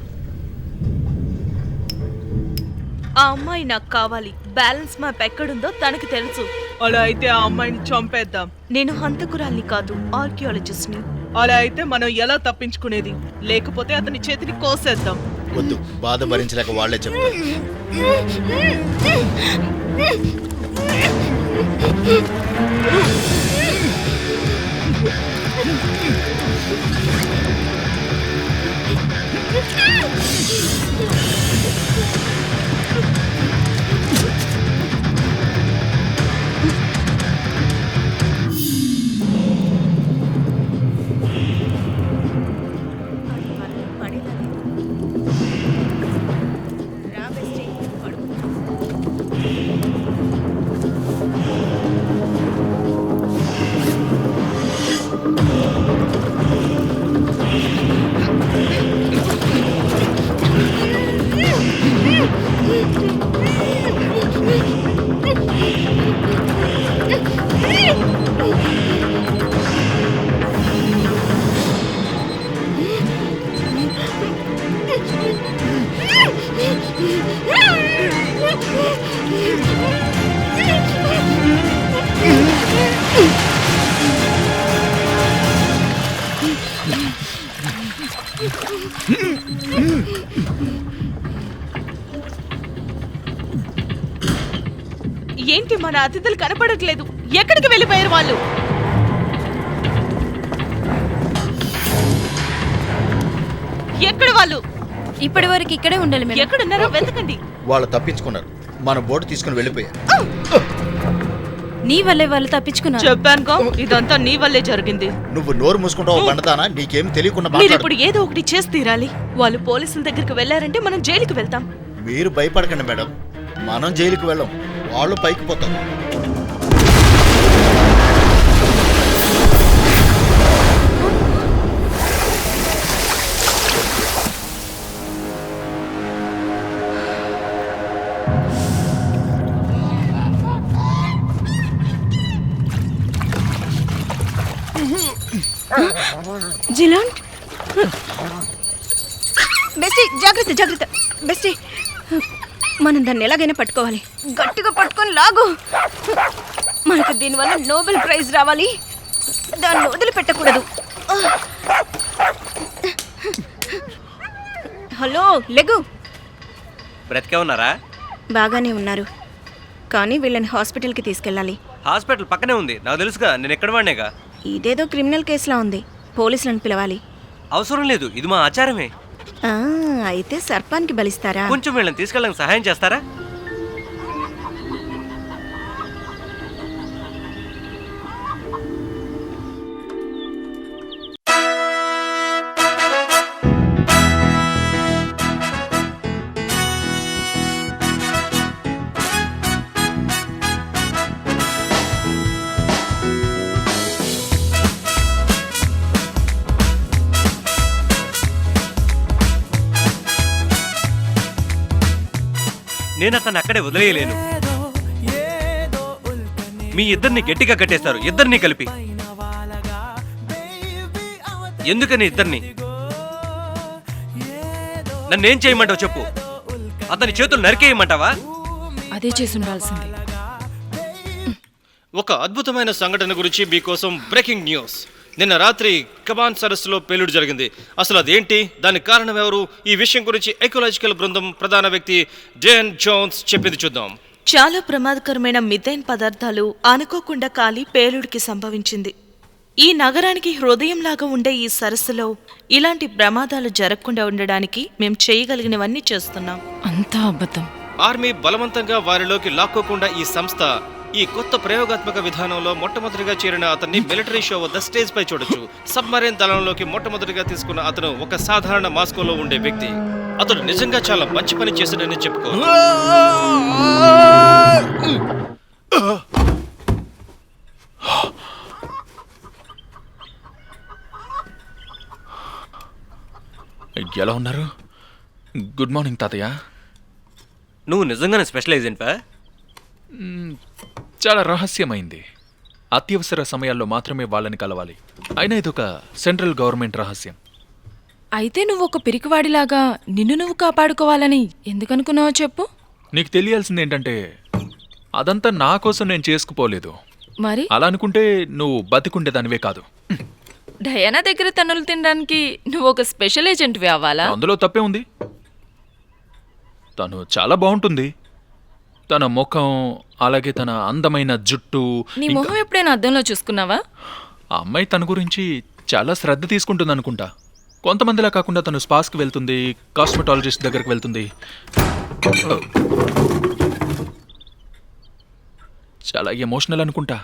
ఆ అమ్మాయి నాకు కావాలి. బ్యాలెన్స్ మ్యాప్ ఎక్కడుందో తనకి తెలుసు. అలా అయితే ఆ అమ్మాయిని చంపేద్దాం. నేను హంతకురాల్ని కాదు, ఆర్కియాలజిస్ట్ ని. అలా అయితే మనం ఎలా తప్పించుకునేది? లేకపోతే అతని చేతిని కోసేద్దాం. వద్దు, బాధ భరించలేక వాళ్ళే చెప్తారు. ఏంటి మన అతిథులు కనపడట్లేదు? ఎక్కడికి వెళ్ళిపోయారు వాళ్ళు? ఎక్కడ వాళ్ళు? ఇప్పటి వరకు ఇక్కడే ఉండాలి మేడం. ఎక్కడున్నారో వెతకండి. వాళ్ళు తప్పించుకున్నారు. మన బోటు తీసుకుని వెళ్ళిపోయారు. నీ వల్లే వాళ్ళు తప్పించుకున్నారు. చెప్పానుకో, ఇదంతా నీ వల్లే జరిగింది. నువ్వు నోరు మూసుకుంటావు బండతానా? నీకేం తెలియకుండా మీరు మాట్లాడు. ఇప్పుడు ఏదో ఒకటి చేసి తీరాలి. వాళ్ళు పోలీసుల దగ్గరికి వెళ్ళారంటే మనం జైలుకి వెళ్తాం. మీరు భయపడకండి మేడం, మనం జైలుకి వెళ్ళం, వాళ్ళు పైకి పోతారు. జిలాన్, బెస్టీ జాగ్రత్త జాగ్రత్త. బెస్టీ, మనం దాన్ని ఎలాగైనా పట్టుకోవాలి. గట్టిగా పట్టుకొని లాగు. మనకు దీనివల్ల నోబెల్ ప్రైజ్ రావాలి. దాన్ని వదిలిపెట్టకూడదు. హలో, లెగు. బ్రతికే ఉన్నారా? బాగానే ఉన్నారు, కానీ వీళ్ళని హాస్పిటల్కి తీసుకెళ్ళాలి. హాస్పిటల్ పక్కనే ఉంది, నాకు తెలుసుగా, నేను ఎక్కడ వాడినేగా. ఇదేదో క్రిమినల్ కేసులా ఉంది. పోలీసులను పిలవాలి. అవసరం లేదు, ఇది మా ఆచారమే. అయితే సర్పానికి బలిస్తారా? కొంచెం వీళ్ళని తీసుకెళ్ళడానికి సహాయం చేస్తారా? నేను అతన్ని అక్కడే వదిలేయలేను. మీ ఇద్దరిని గట్టిగా కట్టేస్తారు, ఇద్దరిని కలిపి. ఎందుకని ఇద్దరిని? నన్నేం చేయమంటావు చెప్పు? అతని చేతులు నరికేయమంటావా? అదే చేసి ఉండాల్సింది. ఒక అద్భుతమైన సంఘటన గురించి మీకోసం బ్రేకింగ్ న్యూస్. నిన్న రాత్రి కబాన్ సరస్సులో పేలుడు జరిగింది. అసలు అదేంటి, దానికి కారణం ఎవరు? ఈ విషయం గురించి ఎకోలాజికల్ బృందం ప్రధాన వ్యక్తి డేన్ జోన్స్ చెప్పింది చూద్దాం. చాలా ప్రమాదకరమైన మిథైన్ పదార్థాలు అనుకోకుండా కాలి పేలుడికి సంభవించింది. ఈ నగరానికి హృదయంలాగా ఉండే ఈ సరస్సులో ఇలాంటి ప్రమాదాలు జరగకుండా ఉండడానికి మేం చేయగలిగినవన్నీ చేస్తున్నాం. అంతా అబద్ధం. ఆర్మీ బలవంతంగా వారిలోకి లాక్కోకుండా ఈ సంస్థ ఈ కొత్త ప్రయోగాత్మక విధానంలో మొట్టమొదటిగా చేరిన అతన్ని మిలిటరీ షో వద్ద స్టేజ్ పై చూడొచ్చు. సబ్మరైన్ దళంలోకి మొట్టమొదటిగా తీసుకున్న అతను ఒక సాధారణ మాస్కోలో ఉండే వ్యక్తి. అతడు నిజంగా చాలా మంచి పని చేశాడని చెప్పుకో. ఎలా ఉన్నారు? గుడ్ మార్నింగ్ తాతయ్య. నువ్వు నిజంగానే స్పెషల్ ఏజెంట్వా? చాలా రహస్యమైంది. అత్యవసర సమయాల్లో మాత్రమే వాళ్ళని కలవాలి. అయినా ఇదొక సెంట్రల్ గవర్నమెంట్ రహస్యం. అయితే నువ్వు ఒక పిరికివాడిలాగా నిన్ను నువ్వు కాపాడుకోవాలని ఎందుకనుకున్నావో చెప్పు. నీకు తెలియాల్సింది ఏంటంటే, అదంతా నా కోసం నేను చేసుకుపోలేదు. మరి అలా అనుకుంటే నువ్వు బతికుండేదానివే కాదు. డయానా దగ్గర తన్నులు తినడానికి నువ్వు ఒక స్పెషల్ ఏజెంట్వి అవ్వాలా? అందులో తప్పే ఉంది. తను చాలా బాగుంటుంది. తన ముఖం, అలాగే తన అందమైన జుట్టు. నీ ఇంకా మొహం ఎప్పుడైనా అద్దంలో చూసుకున్నావా? ఆ అమ్మాయి తన గురించి చాలా శ్రద్ధ తీసుకుంటుంది అనుకుంటా. కొంతమందిలా కాకుండా తను స్పాస్కి వెళ్తుంది, కాస్మెటాలజిస్ట్ దగ్గరికి వెళ్తుంది. చాలా ఎమోషనల్ అనుకుంటా.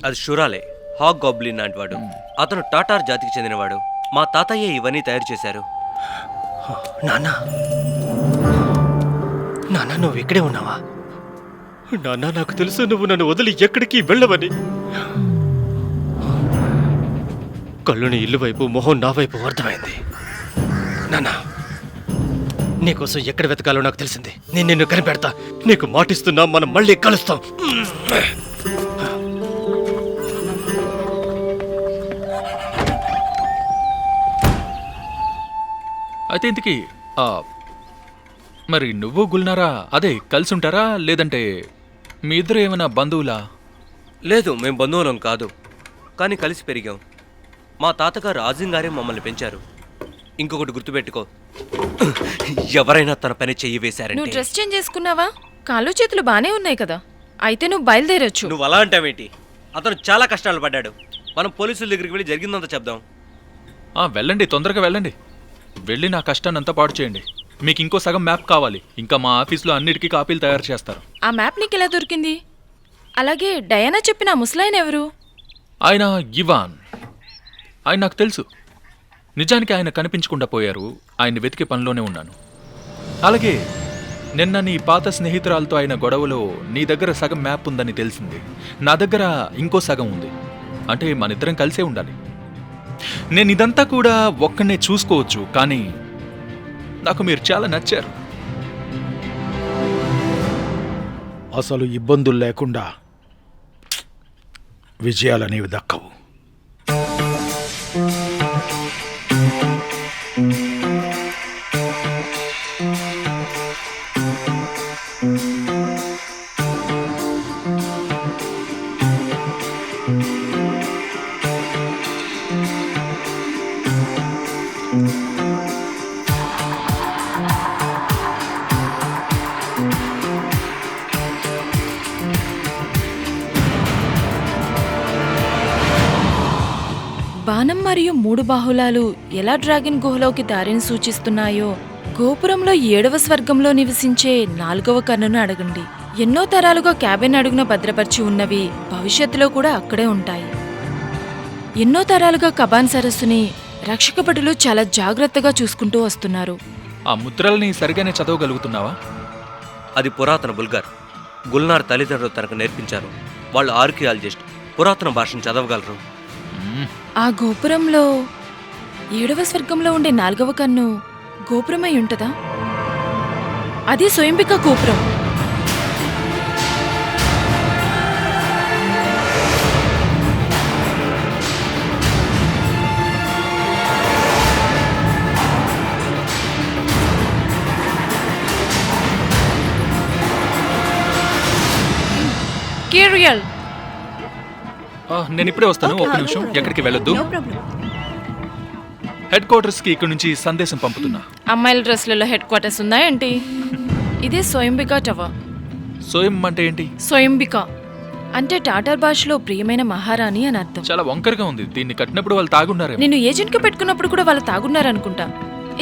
అది షురాలే, హాగ్ గాబ్లిన్ లాంటివాడు. అతను టాటార్ జాతికి చెందినవాడు. మా తాతయ్య ఇవన్నీ తయారు చేశారు. నాన్న, నాన్న నువ్వు ఇక్కడే ఉన్నావా? నాన్న, నాకు తెలుసు నువ్వు నన్ను వదిలి ఎక్కడికి వెళ్ళవని. కళ్ళుని ఇల్లు వైపు, మొహం నా వైపు అర్థమైంది. నాన్న, నీకోసం ఎక్కడ వెతకాలో నాకు తెలిసింది. నేను నిన్ను కనిపెడతా. నీకు మాటిస్తున్నా, మనం మళ్ళీ కలుస్తాం. అయితే ఇంతకీ మరి నువ్వు గుల్నారా అదే కలిసి ఉంటారా, లేదంటే మీ ఇద్దరు ఏమైనా బంధువులా? లేదు, మేం బంధువులం కాదు, కానీ కలిసి పెరిగాం. మా తాతగారు ఆజింగారే మమ్మల్ని పెంచారు. ఇంకొకటి గుర్తుపెట్టుకో, ఎవరైనా తన పని చెయ్యి నువ్వు వేశారంటే. డ్రెస్ చేంజ్ చేసుకున్నావా? కాళ్ళు చేతులు బానే ఉన్నాయి కదా. అయితే నువ్వు బయలుదేరొచ్చు. నువ్వు అలా అంటావేంటి? అతను చాలా కష్టాలు పడ్డాడు. మనం పోలీసుల దగ్గరికి వెళ్ళి జరిగిందంతా చెప్దాం. వెళ్ళండి, తొందరగా వెళ్ళండి. వెళ్ళి నా కష్టాన్నంతా పాడు చేయండి. మీకు ఇంకో సగం మ్యాప్ కావాలి. ఇంకా మా ఆఫీస్లో అన్నిటికీ కాపీలు తయారు చేస్తారు. ఆ మ్యాప్ నీకు ఎలా దొరికింది? అలాగే డయానా చెప్పిన ఆ ముసలాయన ఎవరు? ఆయన ఇవాన్. ఆయన నాకు తెలుసు. నిజానికి ఆయన కనిపించకుండా పోయారు. ఆయన్ని వెతికే పనిలోనే ఉన్నాను. అలాగే నిన్న నీ పాత స్నేహితురాలతో అయిన గొడవలో నీ దగ్గర సగం మ్యాప్ ఉందని తెలిసింది. నా దగ్గర ఇంకో సగం ఉంది. అంటే మనిద్దరం కలిసే ఉండాలి. నేను ఇదంతా కూడా ఒక్కనే చూసుకోవచ్చు, కానీ నాకు మీరు చాలా నచ్చారు. అసలు ఇబ్బందులు లేకుండా విజయాలనేవి దక్కవు. బాణం మరియు 3 బాహులాలు ఎలా డ్రాగన్ గుహలోకి దారిని సూచిస్తున్నాయో, గోపురంలో 7వ స్వర్గంలో నివసించే 4వ కన్నును అడగండి. ఎన్నో తరాలుగా క్యాబిన్ అడుగున భద్రపరిచి ఉన్నవి భవిష్యత్తులో కూడా అక్కడే ఉంటాయి. ఎన్నో తరాలుగా కబాన్ సరస్సుని రక్షక భటులు చాలా జాగ్రత్తగా చూసుకుంటూ వస్తున్నారు. ఆ ముద్రల్ని సరిగానే చదవగలుగుతున్నావా? అది పురాతన బుల్గార్. గుల్నార్ తల్లిదండ్రులు తనకు నేర్పించారు. వాళ్ళు ఆర్కియాలజిస్ట్, పురాతన భాషను చదవగలరు. ఆ గోపురంలో 7వ స్వర్గంలో ఉండే 4వ కన్ను గోపురమై ఉంటదా? అది స్వయంబిక గోపురం. కేరియల్, నేను ఇప్పుడే వస్తాను. ఒక్క నిమిషం, ఎక్కడికి వెళ్ళొద్దు. No problem. హెడ్ క్వార్టర్స్ కి ఇక్కడ నుంచి సందేశం పంపుతున్నా. అమ్మాయిల డ్రెస్లలో హెడ్ క్వార్టర్స్ ఉన్నాయేంటి? ఇదే స్వయంబిక టవర్. సోయం అంటే ఏంటి? స్వయంబిక అంటే టాటార్ భాషలో ప్రియమైన మహారాణి అని అర్థం. చాలా వంకరగా ఉంది. దీన్ని కట్టినప్పుడు వాళ్ళు తాగున్నారే. నేను ఏజెంట్ గా పెట్టుకున్నప్పుడు కూడా వాళ్ళు తాగున్నారనుకుంటా.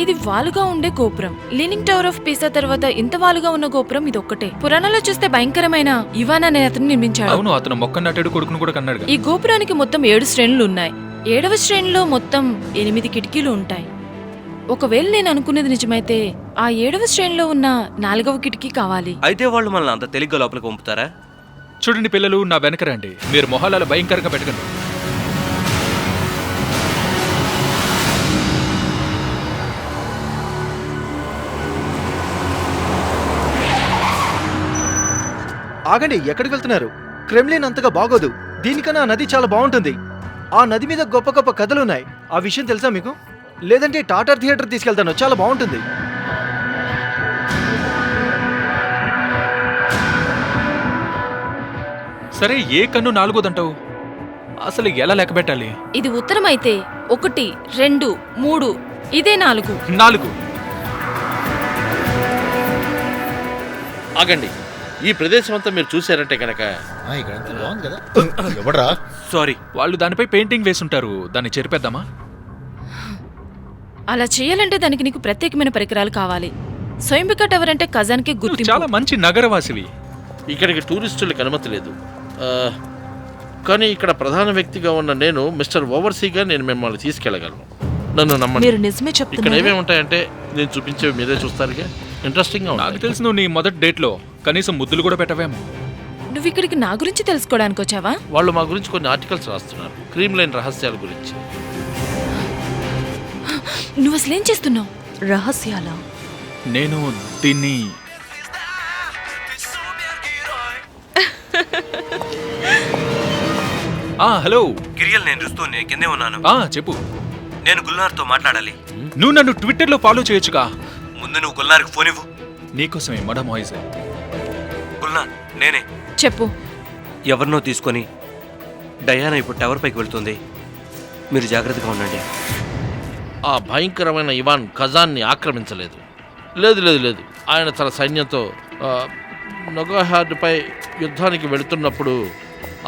ఇది వాలుగా ఉండే గోపురం. లీనింగ్ టవర్ ఆఫ్ పీసా తర్వాత ఇంత వాలుగా ఉన్న గోపురం ఇదొక్కటే. పురాణాల్లో చూస్తే భయంకరమైన ఇవాన్ అనే అతను నిర్మించాడు. అవును, అతను మొక్క నాటాడు, కొడుకును కూడా కన్నాడు. ఈ గోపురానికి మొత్తం 7 శ్రేణులు ఉన్నాయి. 7వ శ్రేణిలో మొత్తం 8 కిటికీలు ఉంటాయి. ఒకవేళ నేను అనుకునేది నిజమైతే ఆ 7వ శ్రేణిలో ఉన్న 4వ కిటికీ కావాలి. అయితే వాళ్ళు మనల్ని అంత తేలిగ్గా లోపలికి పంపుతారా? చూడండి పిల్లలు, నా వెనక రండి. మీరు మొహాలలో భయంకరంగా పెట్టకండి. ఆగండి, ఎక్కడికి వెళ్తున్నారు? క్రెమ్లిన్ అంతగా బాగోదు. దీనికన్నా ఆ నది చాలా బాగుంటుంది. ఆ నది మీద గొప్ప గొప్ప కథలున్నాయి. ఆ విషయం తెలుసా మీకు? లేదంటే టాటర్ థియేటర్ తీసుకెళ్తాను, చాలా బాగుంటుంది. సరే, ఏ కన్ను 4దంటావు? అసలు ఎలా లెక్క పెట్టాలి? ఇది ఉత్తరం అయితే 1, 2, 3, ఇదే 4. 4. ఆగండి, ఈ ప్రదేశం అంతా మీరు చూశారంటే కనుక ఇక్కడంతా బాగుంది కదా. ఎవడ్రా? సారీ. వాళ్ళు దానిపై పెయింటింగ్ వేసుంటారు. దాన్ని చెరిపేద్దామా? అలా చేయాలంటే దానికి నీకు ప్రత్యేకమైన పరికరాలు కావాలి. స్వయంభిక టవర్ అంటే ఖజాన్కి నువ్వు గుర్తింపు. చాలా మంచి నగరవాసివి. ఇక్కడికి టూరిస్టులకు అనుమతి లేదు. కానీ ఇక్కడ ప్రధాన వ్యక్తిగా ఉన్న నేను మిస్టర్ ఓవర్సీగా నేను మిమ్మల్ని తీసుకెళ్ళగలను. నన్ను నమ్మండి. మీరు నిజమే ఇక్కడ చెప్తున్నారు. ఏమేమి ఉంటాయంటే నేను చూపించేవి మీరే చూస్తారుగా. ఇంట్రెస్టింగ్గా నాకు ఉంటుంది. తెలుసు నువ్వు నీ మొదటి డేట్లో కనీసం ముద్దులు కూడా పెట్టవేమో. నువ్వు ఇక్కడికి నా గురించి తెలుసుకోవడానికి వచ్చావా? వాళ్ళు మా గురించి కొన్ని ఆర్టికల్స్ రాస్తున్నారు, క్రీమ్ లైన్ రహస్యాల గురించి. నువ్వు అసలేం చేస్తున్నావు? రహస్యాల నేను దీన్ని హలో. కిరియల్, నేను చూస్తూ నేను కిందే ఉన్నాను. చెప్పు. నేను గుల్నార్తో మాట్లాడాలి. నువ్వు నన్ను ట్విట్టర్లో ఫాలో చేయొచ్చుగా. ముందు నువ్వు గుల్నార్కి ఫోన్ ఇవ్వు. నీకోసమే మడా మాయిజ్. గుల్నార్, నేనే. చెప్పు. ఎవరినో తీసుకొని డయానా ఇప్పుడు టవర్ పైకి వెళ్తుంది. మీరు జాగ్రత్తగా ఉండండి. ఆ భయంకరమైన ఇవాన్ ఖజాన్ని ఆక్రమించలేదు. లేదు లేదు లేదు, ఆయన తన సైన్యంతో నొగహార్డ్పై యుద్ధానికి వెళుతున్నప్పుడు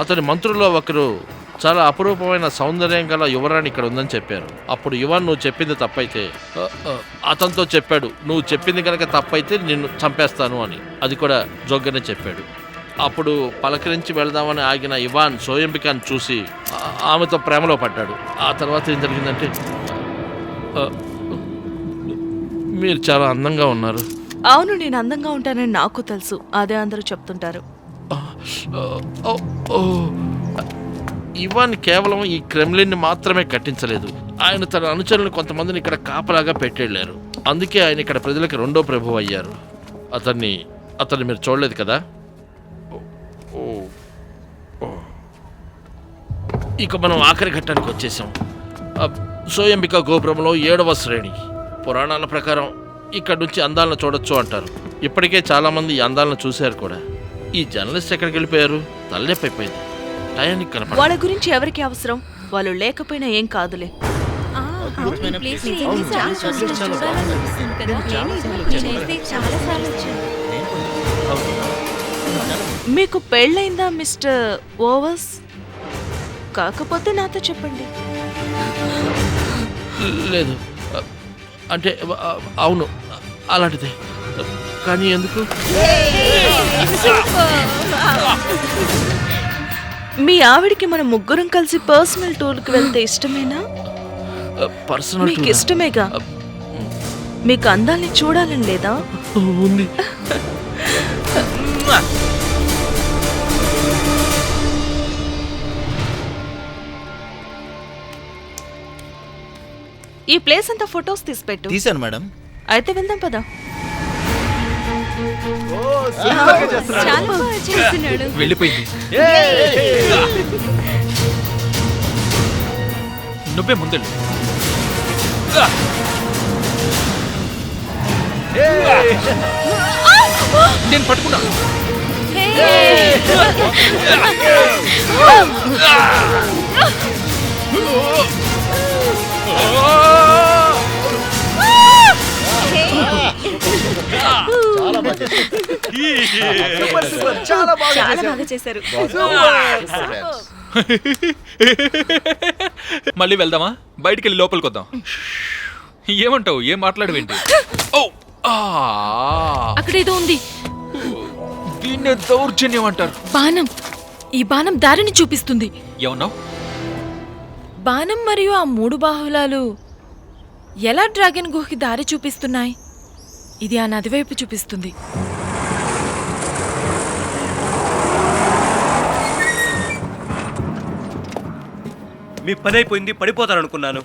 అతని మంత్రుల్లో ఒకరు చాలా అపురూపమైన సౌందర్యం గల యువరాణి ఇక్కడ ఉందని చెప్పారు. అప్పుడు ఇవాన్ నువ్వు చెప్పింది తప్పైతే అతనితో చెప్పాడు, నువ్వు చెప్పింది కనుక తప్పైతే నిన్ను చంపేస్తాను అని. అది కూడా జోగ్గానే చెప్పాడు. అప్పుడు పలకరించి వెళదామని ఆగిన ఇవాన్ సోయంబికాను చూసి ఆమెతో ప్రేమలో పడ్డాడు. ఆ తర్వాత ఏం జరిగిందంటే మీరు చాలా అందంగా ఉన్నారు. అవును, నేను అందంగా ఉంటానని నాకు తెలుసు. అదే అందరూ చెప్తుంటారు. ఇవాన్ కేవలం ఈ క్రెమ్లిన్ని మాత్రమే కట్టించలేదు, ఆయన తన అనుచరులను కొంతమందిని ఇక్కడ కాపలాగా పెట్టేళ్ళారు. అందుకే ఆయన ఇక్కడ ప్రజలకు రెండో ప్రభువు అయ్యారు. అతన్ని మీరు చూడలేదు కదా. ఇక మనం ఆఖరి ఘట్టానికి వచ్చేసాం. సోయంబిక గోపురంలో 7వ శ్రేణి. పురాణాల ప్రకారం ఇక్కడ నుంచి అందాలను చూడొచ్చు అంటారు. ఇప్పటికే చాలామంది ఈ అందాలను చూశారు కూడా. ఈ జర్నలిస్ట్ ఎక్కడికి వెళ్ళిపోయారు? తల్లెప్పైపోయింది. టయానికి కనపడ. వాళ్ళ గురించి ఎవరికి అవసరం? వాళ్ళు లేకపోయినా ఏం కాదులే. మీకు పెళ్ళైందా మిస్టర్ ఓవర్స్? కాకపోతే నాతో చెప్పండి. లేదు, అంటే అవును, అలాంటిదే. కానీ ఎందుకు? మీ ఆవిడికి మన ముగ్గురం కలిసి పర్సనల్ టూర్కి వెళ్తే ఇష్టమేనా? పర్సనల్ మీకు ఇష్టమేగా. మీకు అందాల్ని చూడాలని లేదా? ఉంది. ఈ ప్లేస్ అంతా ఫొటోస్ తీసిపెట్టు. తీశాను మేడం. అయితే వెళ్దాం పదా. వెళ్ళిపోయింది. నువ్వే ముందెళ్ళు. నేను పట్టుకున్నా. చాలా బాగా చేశారు. మళ్ళీ వెళ్దామా? బయటికి వెళ్ళి లోపలికి వద్దాం. ఏమంటావు? ఏం మాట్లాడవేంటి? అక్కడ ఏదో ఉంది. దీన్నే దౌర్జన్యం అంటారు. బాణం. ఈ బాణం దారిని చూపిస్తుంది. ఏమన్నావు? బాణం మరియు ఆ 3 బాహులాలు ఎలా డ్రాగన్ గుహకి దారి చూపిస్తున్నాయి? ఇది ఆ నది వైపు చూపిస్తుంది. మీ పని అయిపోయింది, పడిపోతారనుకున్నాను.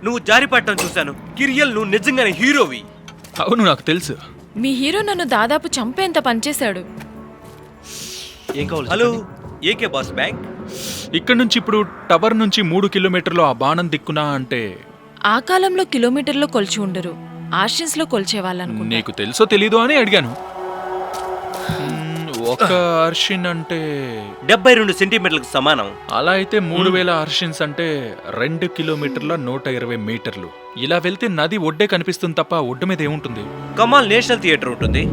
నువ్వు జారిపడటం చూశాను. కిరియల్, నువ్వు నిజంగానే హీరోవి. అవును, నాకు తెలుసు. మీ హీరో నన్ను దాదాపు చంపేంత పనిచేశాడు. ఏం కావాలి? Hello, AK boss bank. ఇక్కడ నుంచి ఇప్పుడు టవర్ నుంచి 3 కిలోమీటర్లు ఆ బాణం దిక్కునా అంటే ఆ కాలంలో కిలోమీటర్లో కొలిచి ఉండరు, ఆర్షన్స్ లో కొలిచేవాళ్ళనుకుంటా. నీకు తెలుసో తెలీదో అని అడిగాను. ఒక అర్షిన్ అంటే 72 సెంటీమీటర్లకు సమానం. అలా అయితే 3000 అర్షిన్స్ అంటే 2 కిలోమీటర్ల 120 మీటర్లు. ఇలా వెళ్తే నది ఒడ్డే కనిపిస్తుంది తప్ప ఒడ్డు మీద ఏముంటుంది? కమాల్ నేషనల్ థియేటర్ ఉంటుంది.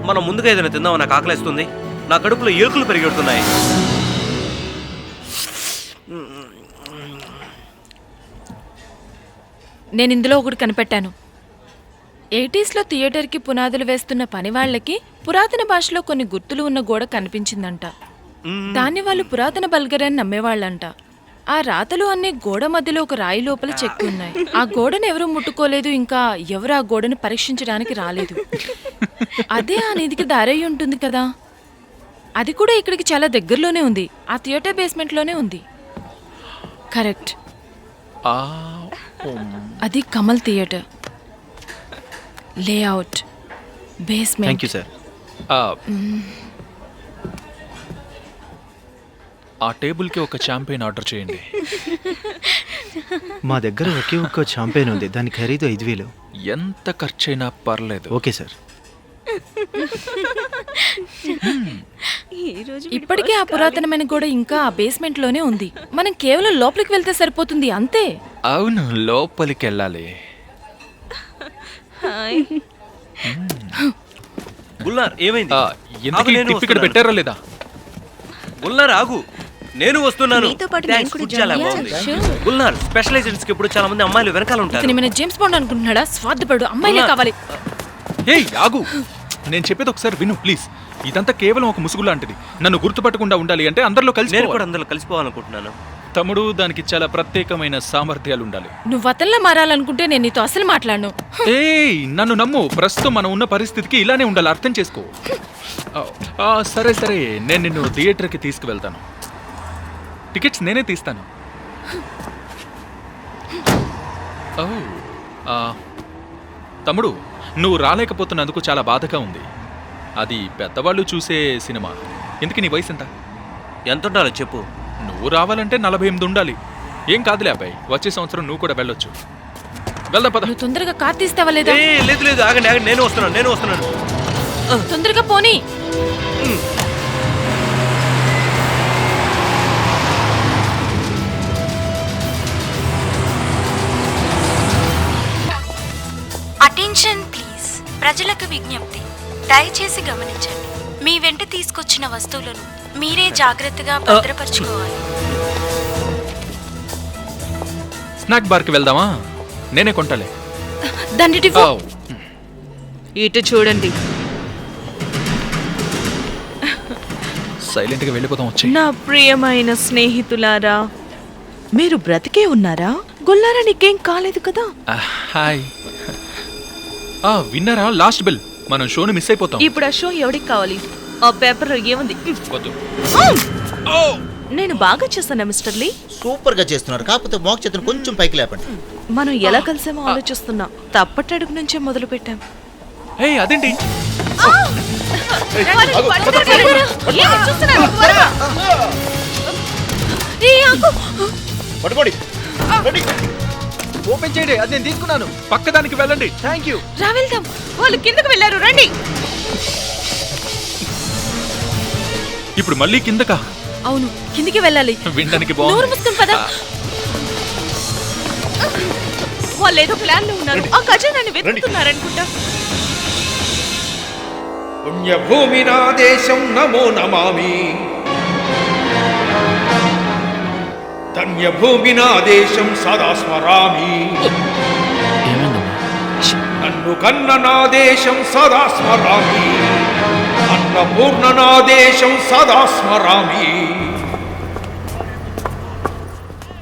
మనం ముందుగా ఏదైనా తిందామని నాకు ఆకలిస్తుంది. నా కడుపులో ఎలుకలు పెరిగెడుతున్నాయి. నేను ఇందులో ఒకటి కనిపెట్టాను. 80s థియేటర్కి పునాదులు వేస్తున్న పనివాళ్లకి పురాతన భాషలో కొన్ని గుర్తులు ఉన్న గోడ కనిపించిందంట. దాన్ని వాళ్ళు పురాతన బల్గర్ అని నమ్మేవాళ్ళంట. ఆ రాతలు అనే గోడ మధ్యలో ఒక రాయి లోపల చెక్కి ఉన్నాయి. ఆ గోడను ఎవరూ ముట్టుకోలేదు, ఇంకా ఎవరు ఆ గోడను పరీక్షించడానికి రాలేదు. అదే ఆ నిధికి దారై ఉంటుంది కదా. అది కూడా ఇక్కడికి చాలా దగ్గరలోనే ఉంది. ఆ థియేటర్ బేస్మెంట్లోనే ఉంది. కరెక్ట్, అది Kamal theatre. Layout, basement. Thank you sir. ఆ టేబుల్కి ఒక చాంపియన్ ఆర్డర్ చేయండి. మా దగ్గర ఒకే ఒక్క చాంపియన్ ఉంది, దాని ఖరీదు 5000. ఎంత ఖర్చైనా పర్లేదు. Okay sir. ఇప్పటికే ఆ పురాతనమైన గోడ ఇంకా ఆ బేస్మెంట్ లోనే ఉంది. మనం కేవలం లోపలికి వెళ్తే సరిపోతుంది, అంతే. అవును, లోపలికి వెళ్ళాలి. గుల్నార్ ఏమైంది? ఎందుకు ఇక్కడ పెట్టారా లేదా? గుల్నార్ ఆగు, నేను వస్తున్నాను. నీతో పాటు Thanks, నేను కూడా food చాలా join బాగుంది. చేస్తాను. గుల్నార్ స్పెషల్ ఏజెంట్స్ కి ఇప్పుడు చాలా మంది అమ్మాయిలు వెనకాల ఉంటారు. ఇతను ఏమైనా జేమ్స్ బాండ్ అనుకుంటున్నాడా? స్వార్థపడు, అమ్మాయిలే కావాలి. ఏయ్ ఆగు, నేను చెప్పేది ఒకసారి విను ప్లీజ్. ఇదంతా కేవలం ఒక ముసుగు లాంటిది. నన్ను గుర్తుపట్టకుండా ఉండాలి అంటే అందరిలో కలిసి నేను కూడా అందులో కలిసిపోవాలనుకుంటున్నాను. తమ్ముడు, దానికి చాలా ప్రత్యేకమైన సామర్థ్యాలు ఉండాలి. నువ్వు అతనిలా మారాలనుకుంటే నేను నీతో అసలు మాట్లాడను. ఏయ్ నన్ను నమ్ము, ప్రస్తుతం మనం ఉన్న పరిస్థితికి ఇలానే ఉండాలి, అర్థం చేసుకో. సరే సరే, నేను నిన్ను థియేటర్కి తీసుకువెళ్తాను. టికెట్స్ నేనే తీస్తాను. తమ్ముడు, నువ్వు రాలేకపోతున్నందుకు చాలా బాధగా ఉంది. అది పెద్దవాళ్ళు చూసే సినిమా. ఎందుకు నీ వయసు ఎంత? ఎంత ఉండాలో చెప్పు. నువ్వు రావాలంటే 48 ఉండాలి. ఏం కాదులే అబ్బాయి, వచ్చే సంవత్సరం నువ్వు కూడా వెళ్ళొచ్చు. వెళ్దాం పద. నువ్వు తొందరగా కార్ తీస్తావా లేదా? లేదు లేదు, ఆగండి ఆగండి, నేను వస్తున్నాను. తొందరగా పోనీ. Attention please. ప్రజలకు విజ్ఞప్తి, దయచేసి గమనించండి. మీ వెంట తీసుకొచ్చిన వస్తువులను మీరే జాగ్రత్తగా భద్రపరచుకోవాలి. స్నాక్ బార్కి వెళ్దామా? నేనే కొంటాలే. దండిటి ఇటు చూడండి. సైలెంట్గా వెళ్ళిపోతాం. వచ్చి నా ప్రియమైన స్నేహితులారా, మీరు బ్రతికే ఉన్నారా? గుల్లారా, నీకేం కాలేదు కదా? హాయ్. విన్నారా? Last bell. మనం షోని మిస్ అయిపోతాం. ఇప్పుడు ఆ షో ఎవడికి కావాలి? ఆ పేపర్ ఏముంది? నేను బాగా చేశానా మిస్టర్ లీ? సూపర్ గా చేస్తున్నారు, కాకపోతే మోక చేతులు కొంచెం పైకి లేపండి. మనం ఎలా కలిసామో ఆలోచిస్తున్నా. తప్పటడుగు నుంచే మొదలు పెట్టాం. అదేంటి? పట్టుకోండి. ఓపెన్ చేయండి, అది నేను తీసుకున్నాను. పక్కదానికి వెళ్ళండి. Thank you. రా వెళ్దాం. వాళ్ళు కిందకు వెళ్ళారు, రండి. ఇప్పుడు మళ్ళీ కిందకా? అవును, కిందికి వెళ్ళాలి. వినడానికి నోరు బాగుంది. మూసుకుని పద. వాళ్ళు ఏదో ప్లాన్ లో ఉన్నారు. ఆ ఖజానాన్ని వెతుకుతున్నారనుకుంటా. పుణ్యభూమి నా దేశం నమో నమామి. ధన్యభూమి నా దేశం సదా స్మరామి. నన్ను కన్న నా దేశం సదా స్మరామి. అన్నపూర్ణ నా దేశం సదా స్మరామి.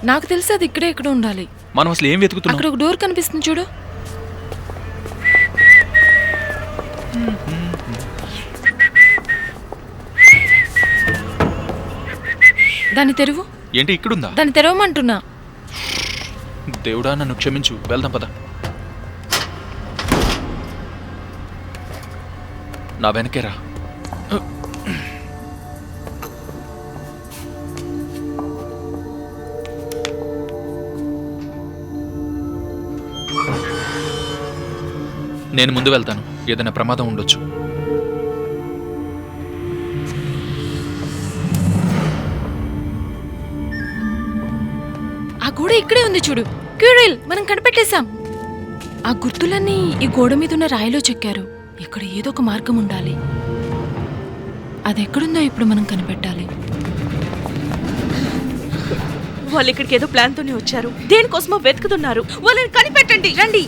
నాకు తెలిసి అది ఇక్కడే ఇక్కడ ఉండాలి. మనం అసలు ఏం వెతుకుతున్నాం? అక్కడ ఒక డోర్ కనిపిస్తుంది చూడు. దాన్ని తెరువు. ఏంటి ఇక్కడుందా? దాన్ని తెరవమంటున్నా. దేవుడా, నన్ను క్షమించు. వెళ్దాం పద. నా వెనకేరా. నేను ముందు వెళ్తాను, ఏదైనా ప్రమాదం ఉండొచ్చు. ఆ గోడ ఇక్కడే ఉంది చూడు. క్యూరిల్, మనం కనిపెట్టేశాం. ఆ గుర్తులన్నీ ఈ గోడ మీద ఉన్న రాయిలో చెక్కారు. ఇక్కడ ఏదో ఒక మార్గం ఉండాలి. అది ఎక్కడుందో ఇప్పుడు మనం కనిపెట్టాలి. వాళ్ళు ఇక్కడికి ఏదో ప్లాన్ తోనే వచ్చారు. దేనికోసమో వెతుకుతున్నారు. వాళ్ళని కనిపెట్టండి. రండి.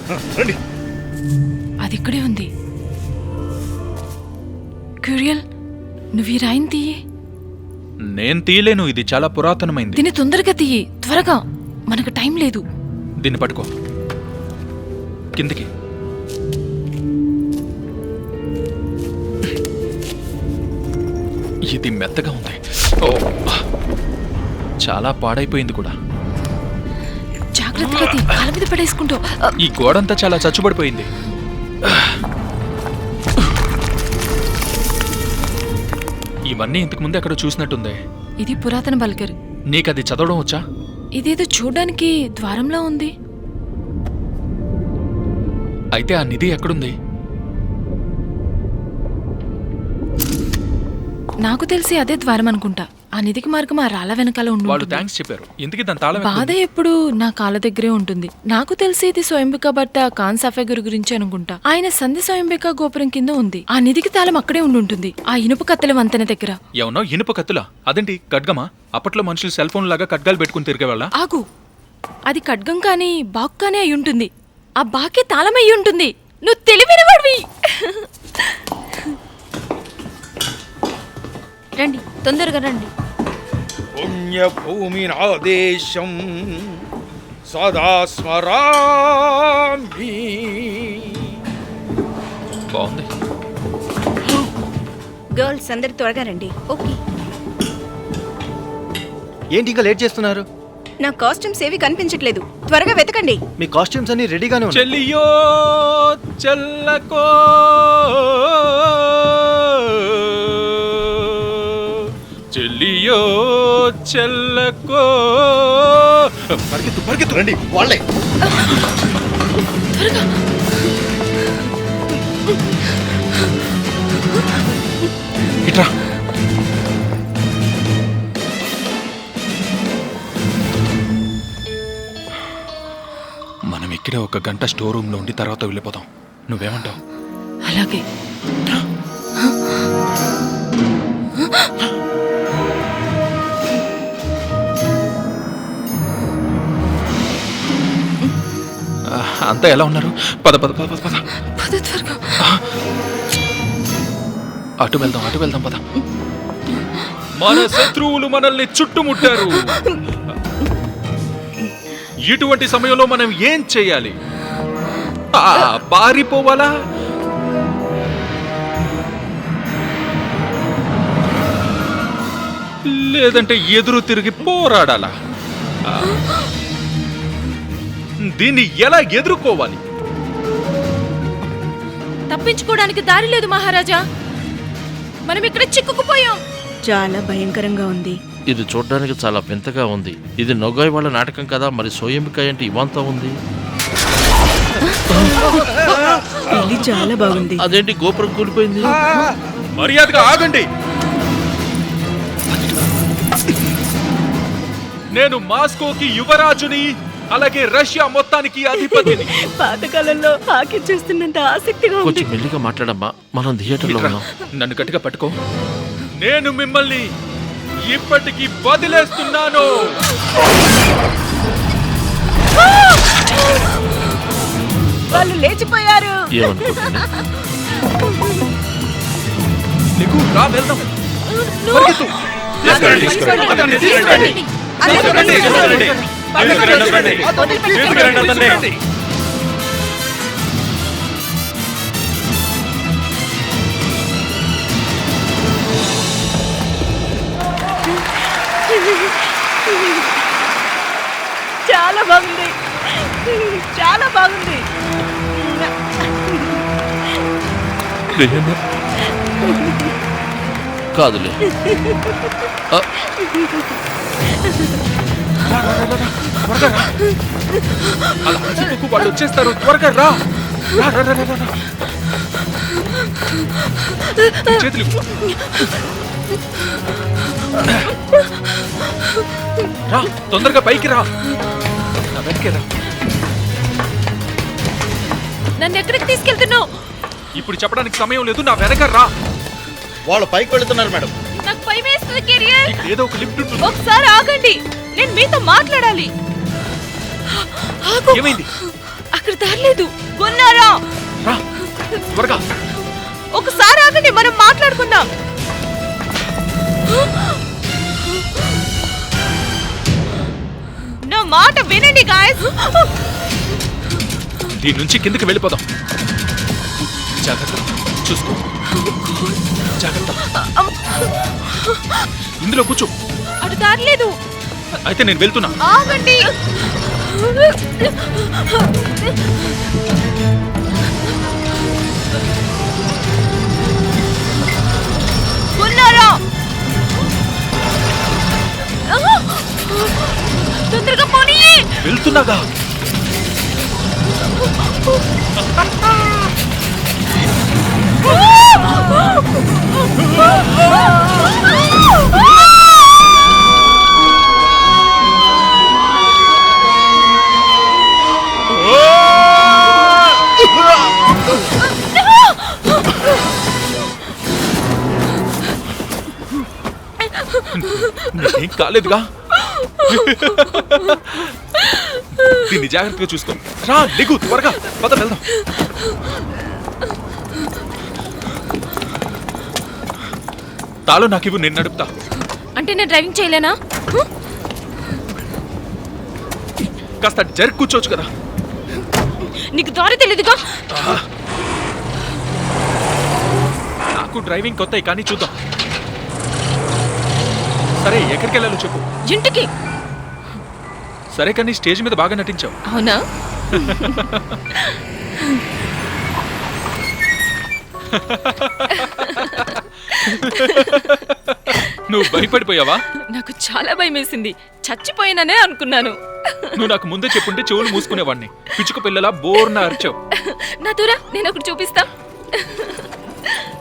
అది ఇక్కడే ఉంది. క్యూరియల్, నువ్వు ఈ రాయిని తీయి. నేను తీయలేను, ఇది చాలా పురాతనమైంది. దీన్ని తొందరగా తీయి, త్వరగా, మనకు టైం లేదు. దీన్ని పట్టుకో, కిందికి. ఇది మెత్తగా ఉంది. ఓ, చాలా పాడైపోయింది కూడా. జాగ్రత్తగా తీ, కాళ్ళ మీద పడేసుకుంటూ. ఈ గోడంతా చాలా చచ్చుబడిపోయింది. ఇవన్నీ ఇంతకు ముందు ఎక్కడ చూసినట్టుంది. ఇది పురాతన బల్గర్. నీకది చదవడం వచ్చా? ఇదేదో చూడ్డానికి ద్వారంలా ఉంది. అయితే ఆ నిధి ఎక్కడుంది? నాకు తెలిసి అదే ద్వారం అనుకుంటా. ఆ నిధికి మార్గం ఆ రాళ్ళ వెనకాల వాళ్ళు ఉంటుంది. థ్యాంక్స్ చెప్పారు. ఎందుకు దాని తాళం బాధ ఎక్కడుంది? ఎప్పుడు నా కాళ్ళ దగ్గరే ఉంటుంది. నాకు తెలిసి ఇది స్వయంబిక భర్త ఖాన్ సఫేగర్ గురించి అనుకుంటా. ఆయన సంధి స్వయంబిక గోపురం కింద ఉంది. ఆ నిధికి తాళం అక్కడే ఉండుంటుంది, ఆ ఇనుప కత్తెల వంతెన దగ్గర. ఏమన్నా ఇనుప కత్తులా? అదేంటి ఖడ్గమా? అప్పట్లో మనుషులు సెల్ ఫోన్ లాగా ఖడ్గాలు పెట్టుకుని తిరిగేవాళ్ళ? ఆగు, అది ఖడ్గం కానీ బాక్ కానీ అయి ఉంటుంది. ఆ బాకే తాళం అయి ఉంటుంది. నువ్వు తెలివినవాడివి. రండి, తొందరగా రండి. పుణ్యభూమినాదేశం సదా స్మరామి. బాగుంది. గర్ల్స్ అందరు త్వరగా రండి. ఓకే, ఏంటి ఇంకా లేట్ చేస్తున్నారు? నా కాస్ట్యూమ్స్ ఏవి కనిపించట్లేదు. త్వరగా వెతకండి. మీ కాస్ట్యూమ్స్ అన్ని రెడీగానే ఉన్నాయి. చెల్లియో చెల్లకో చెల్లియో చెల్లకో. పరిగెత్తు పరిగెత్తు, రండి వాళ్ళే. త్వరగా. ఇట్రా. మనం ఇక్కడే ఒక గంట స్టోర్ రూమ్ లో ఉండి తర్వాత వెళ్ళిపోతాం. నువ్వేమంటావు? అలాగే. అంతా ఎలా ఉన్నారు? పద పద పద పద. పద త్వరగా. అటు వెళ్దాం పద. మన శత్రువులు మనల్ని చుట్టుముట్టారు. ఇటువంటి సమయంలో మనం ఏం చేయాలి? పారిపోవాలా? లేదంటే ఎదురు తిరిగి పోరాడాలా? దీన్ని ఎలా ఎదుర్కోవాలి? తప్పించుకోవడానికి దారి లేదు మహారాజా. మనం ఇక్కడ చిక్కుకుపోయాం. చాలా భయంకరంగా ఉంది. ఇది చూడడానికి చాలా వింతగా ఉంది. ఇది నొగాయ్ వాళ్ళ నాటకం కదా. మరి సోయంబిక ఏంటి ఇవంతా ఉంది? ఇది చాలా బాగుంది. అదేంటి గోపురం కూలిపోయింది? మర్యాదగా ఆగండి. నేను మాస్కోకి యువరాజుని, అలాగే రష్యా మొత్తానికి అధిపతిని. పాతకాలంలో హాకీ చూస్తున్నంత ఆసక్తిగా ఉంది. కొంచెం మెల్లిగా మాట్లాడమ్మా, మనం థియేటర్లో ఇట్రా, ఉన్నాం. నన్ను గట్టిగా పట్టుకో. నేను మిమ్మల్ని ఇప్పటికి వదిలేస్తున్నాను. వాళ్ళు లేచిపోయారు. ఏమనుకుంటున్నా? నీకు రా, వెళ్దాం. పరిగెత్తు. తీసుకురండి. అతన్ని తీసుకురండి. తీసుకురండి. తీసుకురండి. తీసుకురండి అతన్ని. చాలా బాగుంది, చాలా బాగుంది. కాదులే. వాళ్ళు వచ్చేస్తారు. త్వరగా రా. చేతులు రా, తొందరగా పైకి రా. వెనకే రా. నన్ను ఎక్కడికి తీసుకెళ్తున్నావు? ఇప్పుడు చెప్పడానికి సమయం లేదు, నా వెనక రా. వాళ్ళు పైకి వెళుతున్నారు మేడం. నాకు భయం వేస్తుంది కెరియర్. ఇక్కడ ఏదో ఒక లిఫ్ట్ ఉంటుంది. ఒకసారి ఆగండి, నేను మీతో మాట్లాడాలి. ఏమైంది? అక్కడ దారిలేదు. ఉన్నారా? రా త్వరగా. ఒకసారి ఆగండి, మనం మాట్లాడుకుందాం. నా మాట వినండి గాయస్. దీని నుంచి కిందకి వెళ్ళిపోదాం. జాగ్రత్త, చూసుకో. జాగ్రత్త. ఇందులో కూర్చో. అటు దారిలేదు. అయితే నేను వెళ్తున్నా. ఆగండి. ఉన్నారా? తొందరగా పోనీ. వెళ్తున్నాగా. నీకేం కాలేదుగా. దీన్ని జాగ్రత్తగా చూసుకో. రా దిగు త్వరగా, పద వెళ్దాం. తాళం నాకు ఇవ్వు, నేను నడుపుతా. అంటే నేను డ్రైవింగ్ చేయలేనా? కాస్త జరుగు కూర్చోవచ్చు కదా. నీకు దారి తెలీదుగా. నాకు డ్రైవింగ్ కొత్త, కానీ చూద్దాం. సరే ఎక్కడికి వెళ్ళాలో చెప్పు. ఇంటికి. సరే కానీ స్టేజ్ మీద బాగా నటించావు. అవునా? నువ్వు భయపడిపోయావా? నాకు చాలా భయం వేసింది. చచ్చిపోయిననే అనుకున్నాను. నువ్వు నాకు ముందే చెప్పుంటే చెవులు మూసుకునేవాడిని. పిచ్చుక పిల్లలా బోర్న అరిచావు. నా దూరా, నేను ఒకటి చూపిస్తా.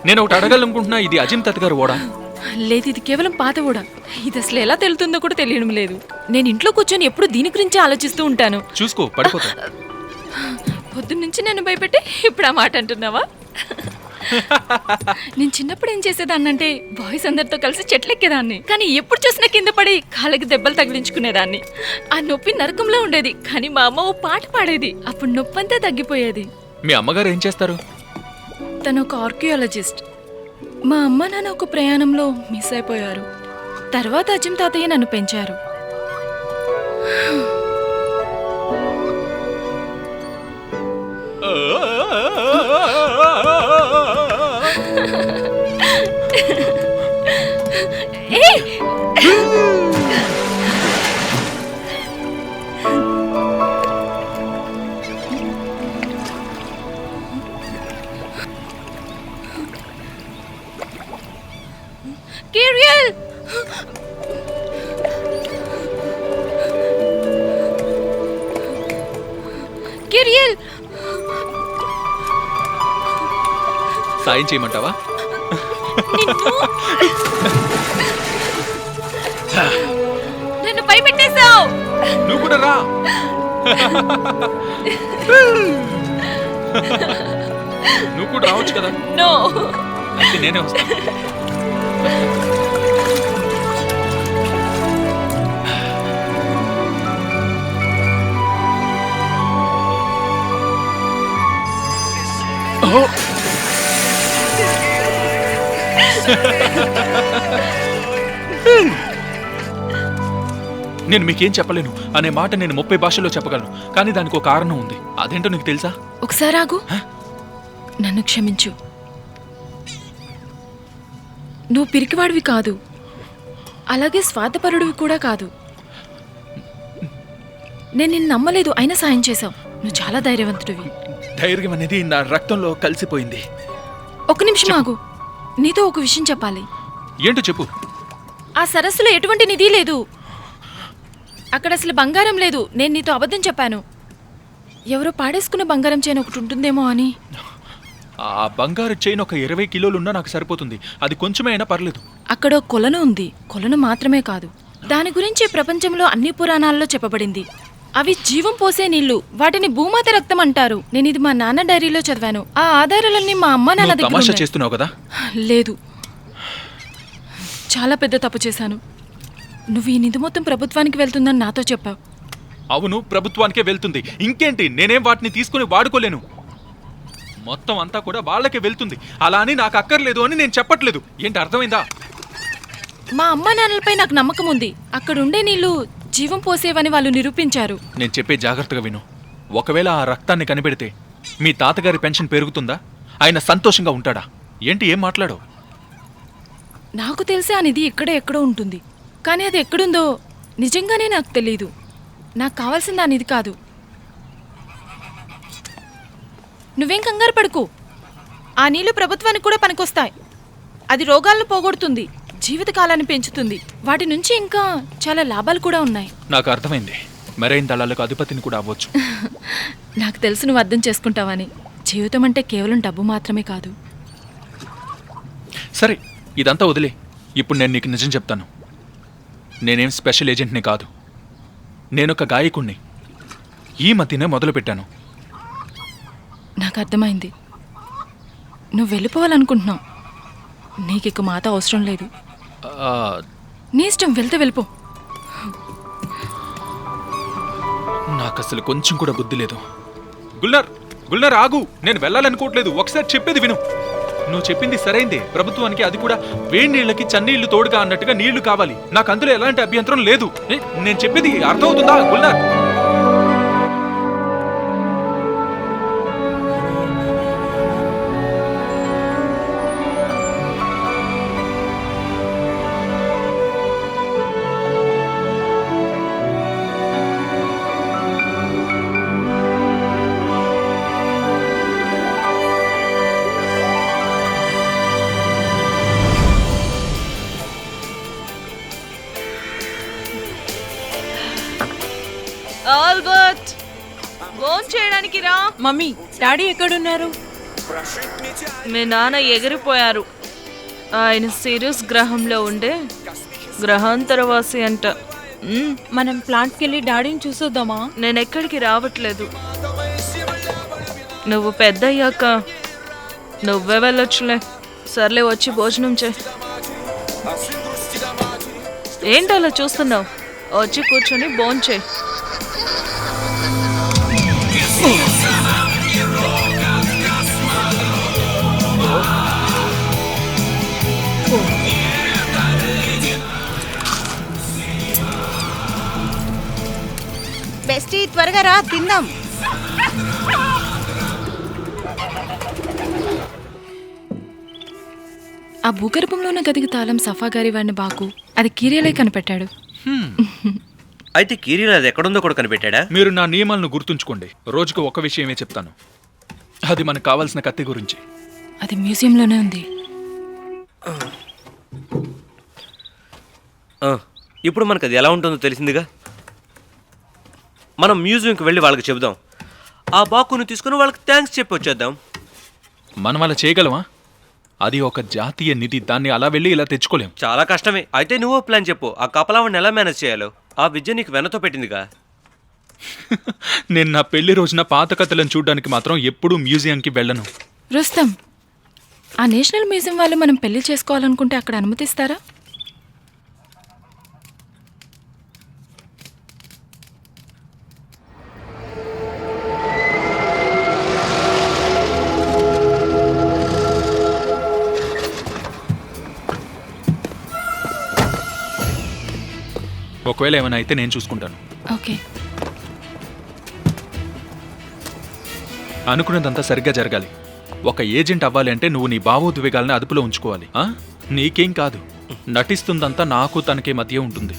నేను ఒకటి అడగాలనుకుంటున్నా, ఇది అజిమ్ తాత గారు ఓడా? లేదు, ఇది కేవలం పాత ఓడ. ఇది అసలు ఎలా తెలుతుందో కూడా తెలియడం లేదు. నేను ఇంట్లో కూర్చొని ఎప్పుడు దీని గురించి ఆలోచిస్తూ ఉంటాను. చూసుకో, పడిపోతా. పొద్దున్నుంచి నన్ను భయపెట్టి ఇప్పుడు ఆ మాట అంటున్నావా? నేను చిన్నప్పుడు ఏం చేసేదాన్నంటే బాయ్స్ అందరితో కలిసి చెట్లెక్కేదాన్ని. కానీ ఎప్పుడు చూసినా కింద పడి కాళ్ళకి దెబ్బలు తగిలించుకునేదాన్ని. ఆ నొప్పి నరకంలో ఉండేది. కానీ మా అమ్మ ఓ పాట పాడేది, అప్పుడు నొప్పి అంతా తగ్గిపోయేది. మీ అమ్మగారు ఏం చేస్తారు? తను ఒక ఆర్కియాలజిస్ట్. మా అమ్మ నాన్న ఒక ప్రయాణంలో మిస్ అయిపోయారు. తర్వాత అజిమ్ తాతయ్య నన్ను పెంచారు. Gabriel! Gabriel! సాయం చేయమంటావా? నన్ను భయపెట్టేశావు. నువ్వు కూడా రా. నువ్వు కూడా రావచ్చు కదా. నో, అయితే నేనే వస్తాను. నేను మీకేం చెప్పలేను అనే మాట నేను 30 భాషల్లో చెప్పగలను. కానీ దానికి ఒక కారణం ఉంది. అదేంటో నీకు తెలుసా? ఒకసారి ఆగు. నన్ను క్షమించు. నువ్వు పిరికివాడివి కాదు, అలాగే స్వార్థపరుడివి కూడా కాదు. నేను నిన్ను నమ్మలేదు, అయినా సాయం చేశావు. నువ్వు చాలా ధైర్యవంతుడివి. ధైర్యం అనేది నా రక్తంలో కలిసిపోయింది. ఒక నిమిషం ఆగు. నీతో ఒక విషయం చెప్పాలి. ఏంటో చెప్పు. ఆ సరస్సులో ఎటువంటి నిధి లేదు. అక్కడ అసలు బంగారం లేదు. నేను నీతో అబద్ధం చెప్పాను. ఎవరో పాడేసుకున్న బంగారం చైన్ ఒకటి ఉంటుందేమో అని. ఆ బంగారు చైన్ ఒక 20 కిలోలున్నా నాకు సరిపోతుంది. అది కొంచెమైనా పర్లేదు. అక్కడ కొలను ఉంది. కొలను మాత్రమే కాదు, దాని గురించి ప్రపంచంలో అన్ని పురాణాల్లో చెప్పబడింది. అవి జీవం పోసే నీళ్లు. వాటిని భూమాత రక్తం అంటారు. నేను ఇది మా నాన్న డైరీలో చదివాను. ఆ ఆధారాలన్నీ మా అమ్మ నాన్న దగ్గర తమాషా ఉన్నాయి. చేస్తున్నావు కదా? లేదు, చాలా పెద్ద తప్పు చేశాను. నువ్వు ఈ నిధి మొత్తం ప్రభుత్వానికి వెళ్తుందని నాతో చెప్పావు. అవును, ప్రభుత్వానికే వెళ్తుంది. ఇంకేంటి, నేనేం వాటిని తీసుకుని వాడుకోలేను. మొత్తం అంతా కూడా వాళ్ళకే వెళ్తుంది. అలా అని నాకు అక్కర్లేదు అని నేను చెప్పట్లేదు. ఏంటి, అర్థమైందా? మా అమ్మ నాన్నలపై నాకు నమ్మకం ఉంది. అక్కడుండే నీళ్లు జీవం పోసేవని వాళ్ళు నిరూపించారు. నేను చెప్పే జాగ్రత్తగా విను. ఒకవేళ ఆ రక్తాన్ని కనిపెడితే మీ తాతగారి పెన్షన్ పెరుగుతుందా? ఆయన సంతోషంగా ఉంటాడా? ఏంటి, ఏం మాట్లాడవు? నాకు తెలిసి ఆ నిధి ఎక్కడో ఉంటుంది. కానీ అది ఎక్కడుందో నిజంగానే నాకు తెలీదు. నాకు కావాల్సింది ఆ నిధి కాదు. నువ్వేం కంగారు పడుకు. ఆ నీళ్లు ప్రభుత్వానికి కూడా పనికొస్తాయి. అది రోగాలను పోగొడుతుంది, జీవితకాలాన్ని పెంచుతుంది. వాటి నుంచి ఇంకా చాలా లాభాలు కూడా ఉన్నాయి. నాకు అర్థమైంది. మెరైన్ దళాలకు అధిపతిని కూడా అవ్వచ్చు. నాకు తెలుసు నువ్వు అర్థం చేసుకుంటావని. జీవితం అంటే కేవలం డబ్బు మాత్రమే కాదు. సరే, ఇదంతా వదిలే. ఇప్పుడు నేను నీకు నిజం చెప్తాను. నేనేం స్పెషల్ ఏజెంట్ని కాదు. నేనొక గాయకుణ్ణి. ఈ మధ్యనే మొదలుపెట్టాను. నాకు అర్థమైంది. నువ్వు వెళ్ళిపోవాలనుకుంటున్నావు. నీకు మాత అవసరం లేదు. నీ ఇష్టం, వెళ్తే వెళ్ళిపో. నాకు అసలు కొంచెం కూడా బుద్ధి లేదు. గుల్నర్ ఆగు. నేను వెళ్ళాలనుకోవట్లేదు. ఒకసారి చెప్పేది విను. నువ్వు చెప్పింది సరైందే. ప్రభుత్వానికి అది కూడా వేడి నీళ్ళకి చన్నీళ్లు తోడుగా అన్నట్టుగా నీళ్లు కావాలి. నాకు అందులో ఎలాంటి అభ్యంతరం లేదు. నేను చెప్పేది అర్థమవుతుందా గుల్నర్? ఆల్బర్ట్, ఫోన్ చేయడానికి రా. మమ్మీ, డాడీ ఎక్కడున్నారు? మీ నాన్న ఎగిరిపోయారు. ఆయన సిరస్ గ్రహంలో ఉండే గ్రహాంతరవాసి అంట. మనం ప్లాంట్కి వెళ్ళి డాడీని చూసొద్దామా? నేను ఎక్కడికి రావట్లేదు. నువ్వు పెద్దయ్యాక నువ్వే వెళ్ళొచ్చులే. సర్లే, వచ్చి భోజనం చే. ఏంటి అలా చూస్తున్నావు? వచ్చి కూర్చొని భోంచే. బెస్టీ, త్వరగా రా, తిందాం. ఆ భూగర్భంలో ఉన్న గదికి తాళం సఫా గారి వాడిని బాకు అది కీరియలే కనిపెట్టాడు. అయితే కీరియల్ అది ఎక్కడుందో కూడా కనిపెట్టాడా? మీరు నా నియమాలను గుర్తుంచుకోండి. రోజుకు ఒక విషయమే చెప్తాను. అది మనకు కావాల్సిన కత్తి గురించి. అది మ్యూజియంలోనే ఉంది. ఇప్పుడు మనకు అది ఎలా ఉంటుందో తెలిసిందిగా. మనం మ్యూజియంకి వెళ్ళి వాళ్ళకి చెబుదాం. ఆ బాకుని తీసుకుని వాళ్ళకి థ్యాంక్స్ చెప్పి వచ్చేద్దాం. మనం అలా చేయగలమా? అది ఒక జాతీయ నిధి. దాన్ని అలా వెళ్ళి ఇలా తెచ్చుకోలేం. చాలా కష్టమే. అయితే నువ్వో ప్లాన్ చెప్పు. ఆ కపలావణ్ణి ఎలా మేనేజ్ చేయాలో. ఆ విద్య నీకు వెనతో పెట్టిందిగా. నేను నా పెళ్లి రోజున పాత కథలను చూడడానికి మాత్రం ఎప్పుడూ మ్యూజియంకి వెళ్ళను. రుస్తం, ఆ నేషనల్ మ్యూజియం వాళ్ళు మనం పెళ్లి చేసుకోవాలనుకుంటే అక్కడ అనుమతిస్తారా? ఒకవేళ ఏమైనా అయితే నేను చూసుకుంటాను. ఓకే. అనుకున్నదంతా సరిగ్గా జరగాలి. ఒక ఏజెంట్ అవ్వాలి అంటే నువ్వు నీ భావోద్వేగాలను అదుపులో ఉంచుకోవాలి. నీకేం కాదు, నటిస్తుందంతా నాకు తనకే మధ్య ఉంటుంది.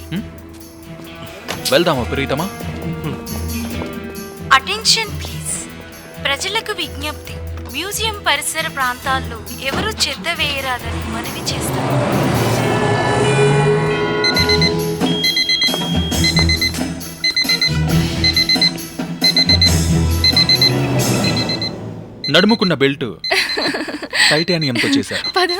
వెళ్దామా ప్రీతమా? Attention please. ప్రజలకు విజ్ఞప్తి. మ్యూజియం పరిసర ప్రాంతాల్లో ఎవరు చెత్త వేయరాదని మనవి చేస్తారు. నడుముకున్న బెల్ట్ టైటానియంతో చేశారు. పద.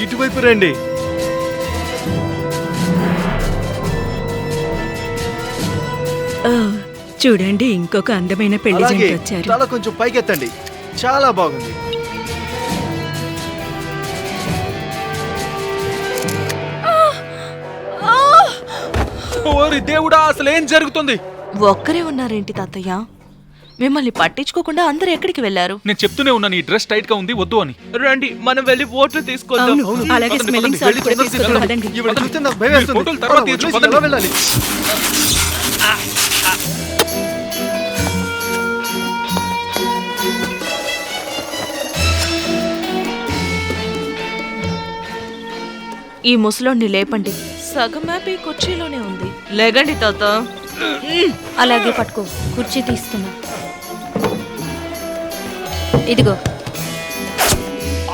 ఇటువైపు రండి. చూడండి, ఇంకొక అందమైన పెళ్లి అలాగే జంట వచ్చారు. తల కొంచెం పైకెత్తండి. చాలా బాగుంది. ఓరి దేవుడా, అసలు ఏం జరుగుతుంది? ఒక్కరే ఉన్నారేంటి తాతయ్య? మిమ్మల్ని పట్టించుకోకుండా అందరూ ఎక్కడికి వెళ్ళారు? నేను చెప్తూనే ఉన్నాను ఈ డ్రెస్ టైట్ గా ఉంది, వద్దు అని. రండి మనం వెళ్ళి ఓట్లు తీసుకుందాం. అవును, అలాగే స్మెల్లింగ్ సాల్ట్ కూడా తీసుకొద్దాం, పదండి. ఈవిడ చూస్తే నాకు భయం వేస్తుంది. ఫోటోలు తర్వాత పద, తీయొచ్చు, వదిలేసి పదండి. ఎలా వెళ్ళాలి? ఈ ముసలోడిని లేపండి. సగం మ్యాప్ ఈ కుర్చీలోనే ఉంది. లేగండి తాత. అలాగే పట్టుకో, కుర్చీ తీస్తున్నా. ఇదిగో.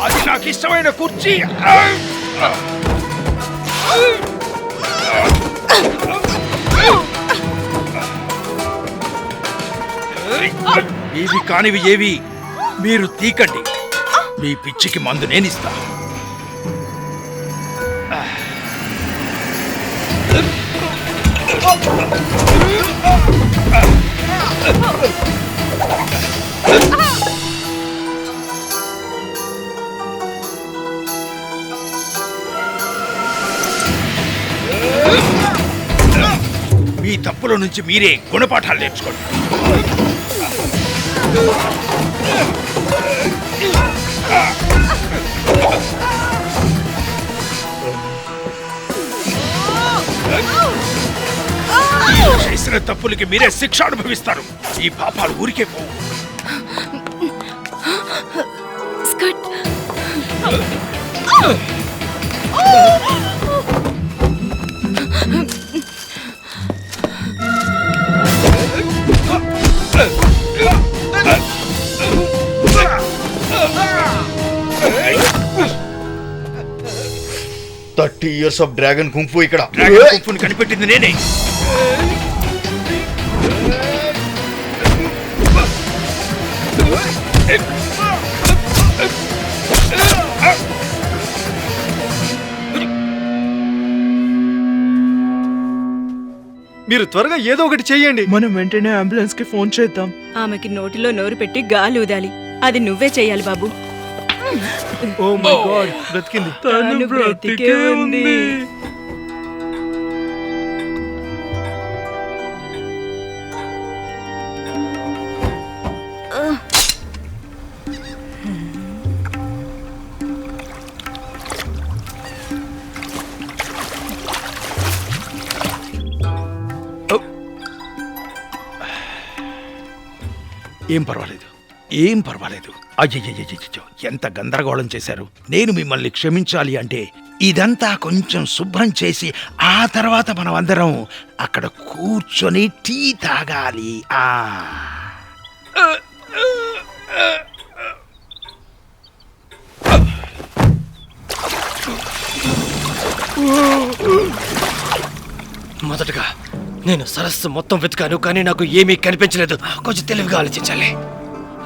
అది నాకు ఇష్టమైన కుర్చీ. ఏవి కానివి ఏవి మీరు తీకండి. మీ పిచ్చికి మందు నేనిస్తా. మీ తప్పుల నుంచి మీరే గుణపాఠాలు నేర్చుకోండి. చేసిన తప్పులకి మీరే శిక్ష అనుభవిస్తారు. ఈ పాపాలు ఊరికే పోవు. Skirt. years of dragon kung fu ఇక్కడ. డ్రాగన్ కుంఫుని కనిపెట్టింది నేనే. మీరు త్వరగా ఏదో ఒకటి చెయ్యండి. మనం వెంటనే అంబులెన్స్ కి ఫోన్ చేద్దాం. ఆమెకి నోటిలో నోరు పెట్టి గాలి ఊదాలి. అది నువ్వే చెయ్యాలి బాబు. Oh my God, బ్రతికింది. తను బ్రతికే ఉంది. ఏం పర్వాలేదు. అయ్యయ్యో, ఎంత గందరగోళం చేశారు. నేను మిమ్మల్ని క్షమించాలి అంటే ఇదంతా కొంచెం శుభ్రం చేసి ఆ తర్వాత మనం అందరం అక్కడ కూర్చొని టీ తాగాలి. మొదటగా నేను సరస్సు మొత్తం వెతికాను, కానీ నాకు ఏమీ కనిపించలేదు. కొంచెం తెలివిగా ఆలోచించాలి.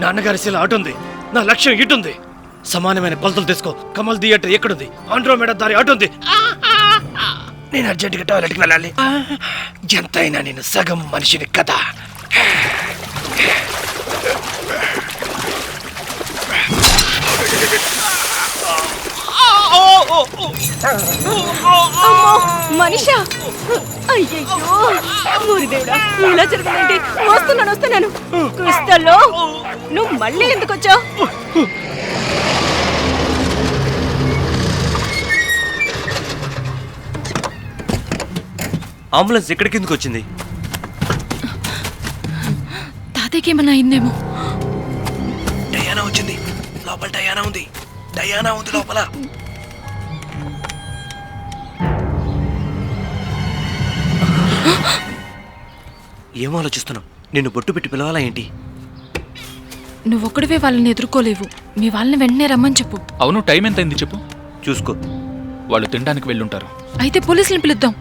నాన్నగారి శిల అటుంది, నా లక్ష్యం ఇటుంది. సమానమైన కొలతలు తీసుకో. కమల్ థియేటర్ ఎక్కడుంది? ఆండ్రోమేడా దారి అటుంది. నేను అర్జెంటుగా టాయిలెట్కి వెళ్ళాలి. ఎంతైనా నేను సగం మనిషిని కదా. మనిషా, అయ్యయ్యో, ఊరిదేవుడా, ఇలా జరుగుతుందంటే వస్తున్నాను. క్రిస్టల్లో నువ్వు మళ్ళీ ఎందుకు వచ్చావు? అంబులెన్స్ ఎక్కడికి ఎందుకు వచ్చింది? తాతయ్యకి ఏమన్నా అయిందేమో. డయానా వచ్చింది లోపల. డయానా ఉంది లోపల. ఏం ఆలోచిస్తున్నావు? నిన్ను బొట్టు పెట్టి పిలవాలా ఏంటి? నువ్వొక్కడివే వాళ్ళని ఎదుర్కోలేవు. మీ వాళ్ళని వెంటనే రమ్మని చెప్పు. అవును, టైం ఎంత అయింది చెప్పు. చూసుకో. వాళ్ళు తినడానికి వెళ్ళుంటారు. అయితే పోలీసులను పిలుద్దాం.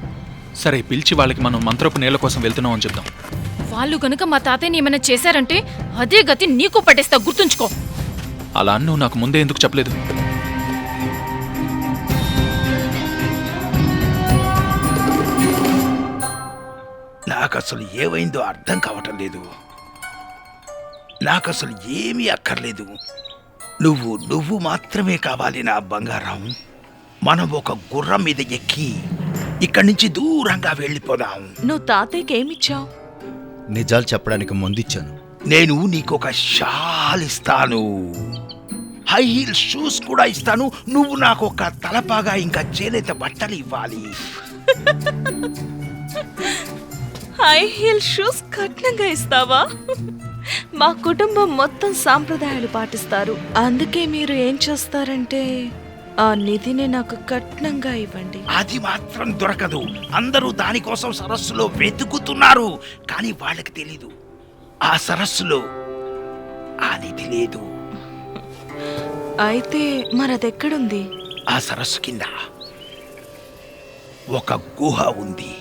సరే, పిలిచి వాళ్ళకి మనం మంత్రపు నేల కోసం వెళ్తున్నాం అని చెప్దాం. వాళ్ళు గనుక మా తాతయ్యని ఏమైనా చేశారంటే అదే గతి నీకు పట్టేస్తా, గుర్తుంచుకో. అలా నువ్వు నాకు ముందే ఎందుకు చెప్పలేదు? నాకసలు ఏమైందో అర్థం కావటం లేదు. నాకసలు ఏమీ అక్కర్లేదు. నువ్వు మాత్రమే కావాలి నా బంగారం. మనం ఒక గుర్రం మీద ఎక్కి ఇక్కడి నుంచి దూరంగా వెళ్ళిపోదాం. నువ్వు తాతయ్యకి ఏమిచ్చావు? నిజాలు చెప్పడానికి ముందిచ్చాను. నేను నీకొక షాల్ ఇస్తాను, హై హీల్ షూస్ కూడా ఇస్తాను. నువ్వు నాకు ఒక తలపాగా ఇంకా చేనేత బట్టలు ఇవ్వాలి. హై హీల్ షూస్ కట్నంగా ఇస్తావా? మా కుటుంబం మొత్తం సాంప్రదాయాలు పాటిస్తారు. అందుకే మీరు ఏం చేస్తారంటే ఆ నిధిని నాకు కట్నంగా ఇవ్వండి. అది మాత్రం దొరకదు. అందరూ దానికోసం సరస్సులో వెతుకుతున్నారు, కానీ వాళ్ళకి తెలీదు ఆ సరస్సులో ఆ నిధి లేదు. అయితే మరదెక్కడుంది? ఆ సరస్సు కింద ఒక గుహ ఉంది.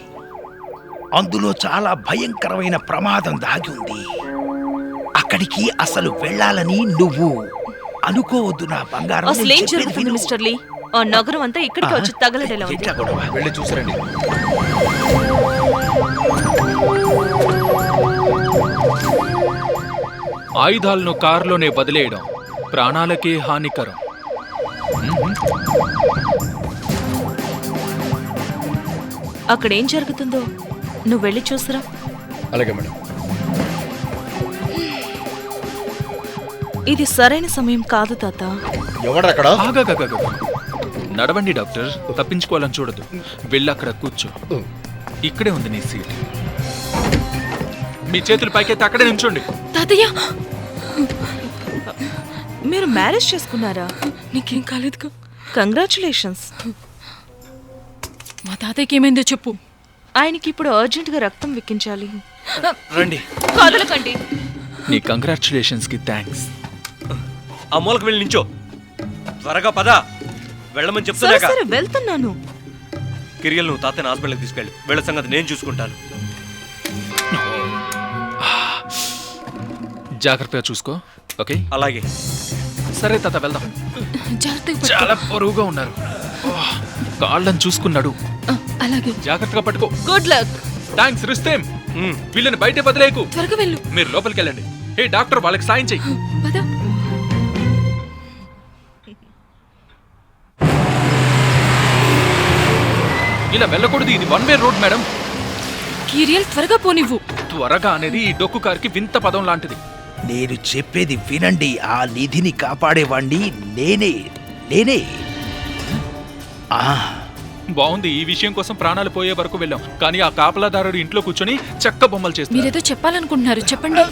అందులో చాలా భయంకరమైన ప్రమాదం దాగి ఉంది. అక్కడికి అసలు వెళ్ళాలని నువ్వు అనుకోవద్దు నా బంగారం. అసలు ఏం జరుగుతుంది మిస్టర్ లీ? ఆ నగరం అంతా ఇక్కడికి వచ్చి తగలడేలా ఉంది. ఎట్లా గొడవ? వెళ్ళి చూసారండి. ఆయుధాలను కారులోనే వదిలేయడం ప్రాణాలకే హానికరం. అక్కడ ఏం జరుగుతుందో నువ్వు వెళ్ళి చూసురా. అలాగే మేడం. ఇది సరైన సమయం కాదు తాత. ఎవడక్కడ? ఆగాగాగాగా. నడవండి డాక్టర్, తప్పించుకోవాలని చూడదు. వెళ్ళి అక్కడ కూర్చో. ఇక్కడే ఉంది నీ సీట్. మీ చేతులు పైకెత్తి అక్కడే నించోండి. తాతయ్య, మీరు మ్యారేజ్ చేసుకున్నారా? నీకేం కాలేదుగా? కంగ్రాచులేషన్స్. మా తాతయ్యకి ఏమైందో చెప్పు. ఆయనకి ఇప్పుడు అర్జెంటుగా రక్తం వెక్కించాలి. రండి. కదలకండి. నీ కంగ్రాచులేషన్స్ కి థ్యాంక్స్. ఆ మూలకు వెళ్ళి నించో. త్వరగా పద. వెళ్ళమని సరే చెప్తున్నాక. సరే వెళ్తున్నాను. కిరియల్ నువ్వు తాతని హాస్పిటల్కి తీసుకెళ్ళి వీళ్ళ సంగతి నేను చూసుకుంటాను. జాగ్రత్తగా చూసుకో. ఓకే అలాగే. సరే తాత, వెళ్దాం. జాగ్రత్తగా చాలా పొరుగుగా ఉన్నారు. కాళ్ళని చూసుకున్నాడు. అలాగే. జాగ్రత్తగా పట్టుకో. Good luck. థ్యాంక్స్ రిస్తేం. వీళ్ళని బయటే వదిలేకు. త్వరగా వెళ్ళు. మీరు లోపలికి వెళ్ళండి. హే డాక్టర్, వాళ్ళకి సాయం చెయ్యి. పద. ఇలా వెళ్ళకూడదు. ఇది వన్ వే రోడ్ మేడం. కిరియల్, త్వరగా పోనివ్వు. త్వరగా అనేది ఈ డొక్కు కారుకి వింత పదం లాంటిది. నేను చెప్పేది వినండి. ఆ నిధిని కాపాడేవాణ్ణి నేనే. బాగుంది. ఈ విషయం కోసం ప్రాణాలు పోయే వరకు వెళ్ళాం, కానీ ఆ కాపలాదారుడు ఇంట్లో కూర్చొని చెక్క బొమ్మలు చేస్తారు. మీరేదో చెప్పాలనుకుంటున్నారు, చెప్పండి.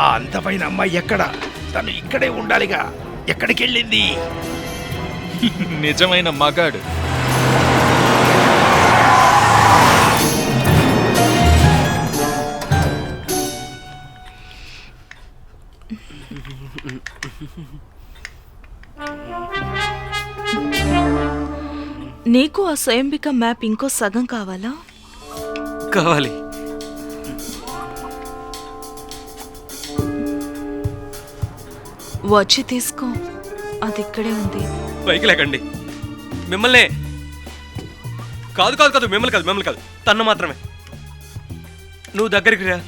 ఆ అందమైన అమ్మాయి ఎక్కడ? తను ఇక్కడే ఉండాలిగా. ఎక్కడికి వెళ్ళింది? నిజమైన మగాడు. నీకు ఆ స్వయంబిక మ్యాప్ ఇంకో సగం కావాలా? కావాలి. వచ్చి తీసుకో. అది ఇక్కడే ఉంది. పైకి లేకండి. మిమ్మల్నే కాదు మిమ్మల్ని కాదు తన్ను మాత్రమే. నువ్వు దగ్గరికి రా.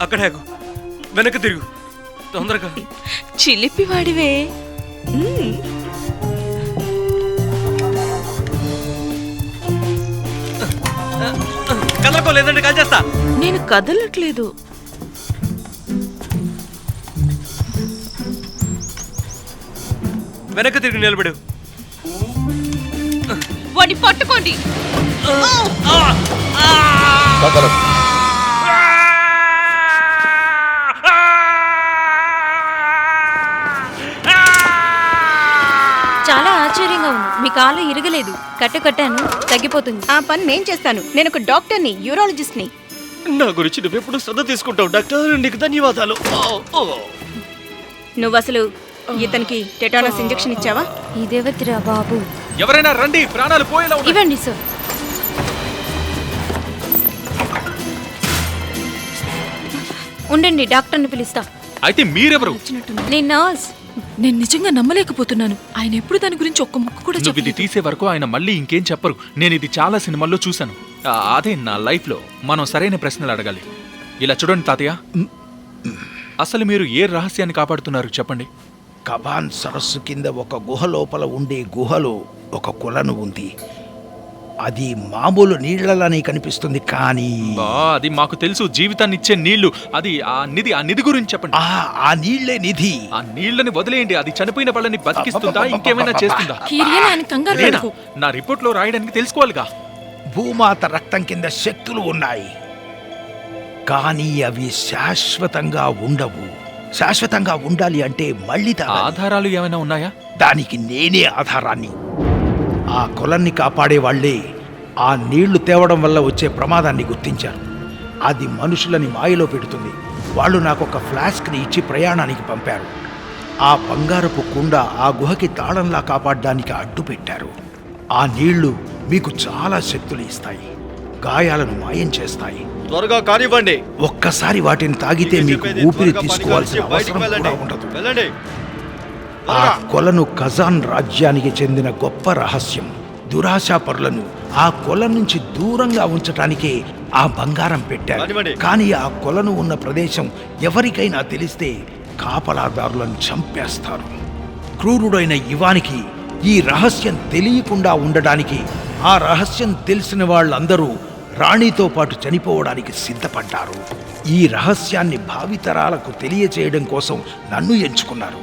అక్కడే ఆగు. వెనక్కి తిరుగు తొందరగా. చిలిపివాడివే. కదలకో, లేదంటే కాల్ చేస్తా. నేను కదలట్లేదు. వెనక్కి తిరిగి నిలబడు. వాడిని పట్టుకోండి. చాలా ఆశ్చర్యంగా ఉంది. మీ కాలు ఇరగలేదు. కట్టాను, తగ్గిపోతుంది. ఆ పని నేను చేస్తాను. నేను ఒక డాక్టర్ని, యూరాలజిస్ట్ని. నా గురించి నువ్వెప్పుడు శ్రద్ధ తీసుకుంటావు డాక్టర్. నీకు ధన్యవాదాలు. నువ్వు అసలు ఇతనికి టెటానస్ ఇంజెక్షన్ ఇచ్చావా? ఇదేవతిరా బాబు. ఎవరైనా రండి, ప్రాణాలు పోయేలా ఉన్నాయి. ఇవ్వండి సార్. ఉండండి, డాక్టర్ని పిలుస్తా. అయితే మీరెవరు? నేను నర్స్. నేను నిజంగా నమ్మలేకపోతున్నాను. ఆయన ఎప్పుడు దాని గురించి ఒక్క ముక్క కూడా నువ్వు ఇది చెప్పలేదు. తీసే వరకు ఆయన మళ్ళీ ఇంకేం చెప్పరు. నేను ఇది చాలా సినిమాల్లో చూశాను. అదే నా లైఫ్లో మనం సరైన ప్రశ్నలు అడగాలి. ఇలా చూడండి తాతయ్య, అసలు మీరు ఏ రహస్యాన్ని కాపాడుతున్నారు చెప్పండి. కబాన్ సరస్సు కింద ఒక గుహ లోపల ఉండే గుహలో ఒక కొలను ఉంది. అది మామూలు నీళ్లలానే కనిపిస్తుంది, కానీ అది మాకు తెలుసు, జీవితాన్ని ఇచ్చే నీళ్లు. అది ఆ నిధి గురించి చెప్పండి. ఆ నీళ్లే నిధి. ఆ నీళ్లని వదిలేయండి. అది చనిపోయిన వాళ్ళని బతికిస్తుందా, ఇంకేమైనా చేస్తుందా? కిరియన్, ఆయన కంగారు నేనా? పడకు. నా రిపోర్ట్ లో రాయడానికి తెలుసుకోవాలిగా. భూమాత రక్తం కింద శక్తులు ఉన్నాయి, కానీ అవి శాశ్వతంగా ఉండవు. శాశ్వతంగా ఉండాలి అంటే మళ్ళీ ఆధారాలు ఏమైనా ఉన్నాయా? దానికి నేనే ఆధారాన్ని. ఆ కొలన్ని కాపాడే వాళ్లే ఆ నీళ్లు తేవడం వల్ల వచ్చే ప్రమాదాన్ని గుర్తించారు. అది మనుషులని మాయలో పెడుతుంది. వాళ్ళు నాకు ఒక ఫ్లాస్క్ని ఇచ్చి ప్రయాణానికి పంపారు. ఆ బంగారపు కుండ ఆ గుహకి తాళంలా కాపాడడానికి అడ్డు పెట్టారు. ఆ నీళ్లు మీకు చాలా శక్తులు ఇస్తాయి, గాయాలను మాయం చేస్తాయి. త్వరగా కానివ్వండి. ఒక్కసారి వాటిని తాగితే మీకు ఊపిరి తీసుకోవాల్సిన అవసరం కూడా ఉండదు. ఆ కొలను ఖజాన్ రాజ్యానికి చెందిన గొప్ప రహస్యం. దురాశాపరులను ఆ కొల నుంచి దూరంగా ఉంచటానికే ఆ బంగారం పెట్టారు. కానీ ఆ కొలను ఉన్న ప్రదేశం ఎవరికైనా తెలిస్తే కాపలాదారులను చంపేస్తారు. క్రూరుడైన ఇవానికి ఈ రహస్యం తెలియకుండా ఉండడానికి ఆ రహస్యం తెలిసిన వాళ్ళందరూ రాణితో పాటు చనిపోవడానికి సిద్ధపడ్డారు. ఈ రహస్యాన్ని భావితరాలకు తెలియచేయడం కోసం నన్ను ఎంచుకున్నారు.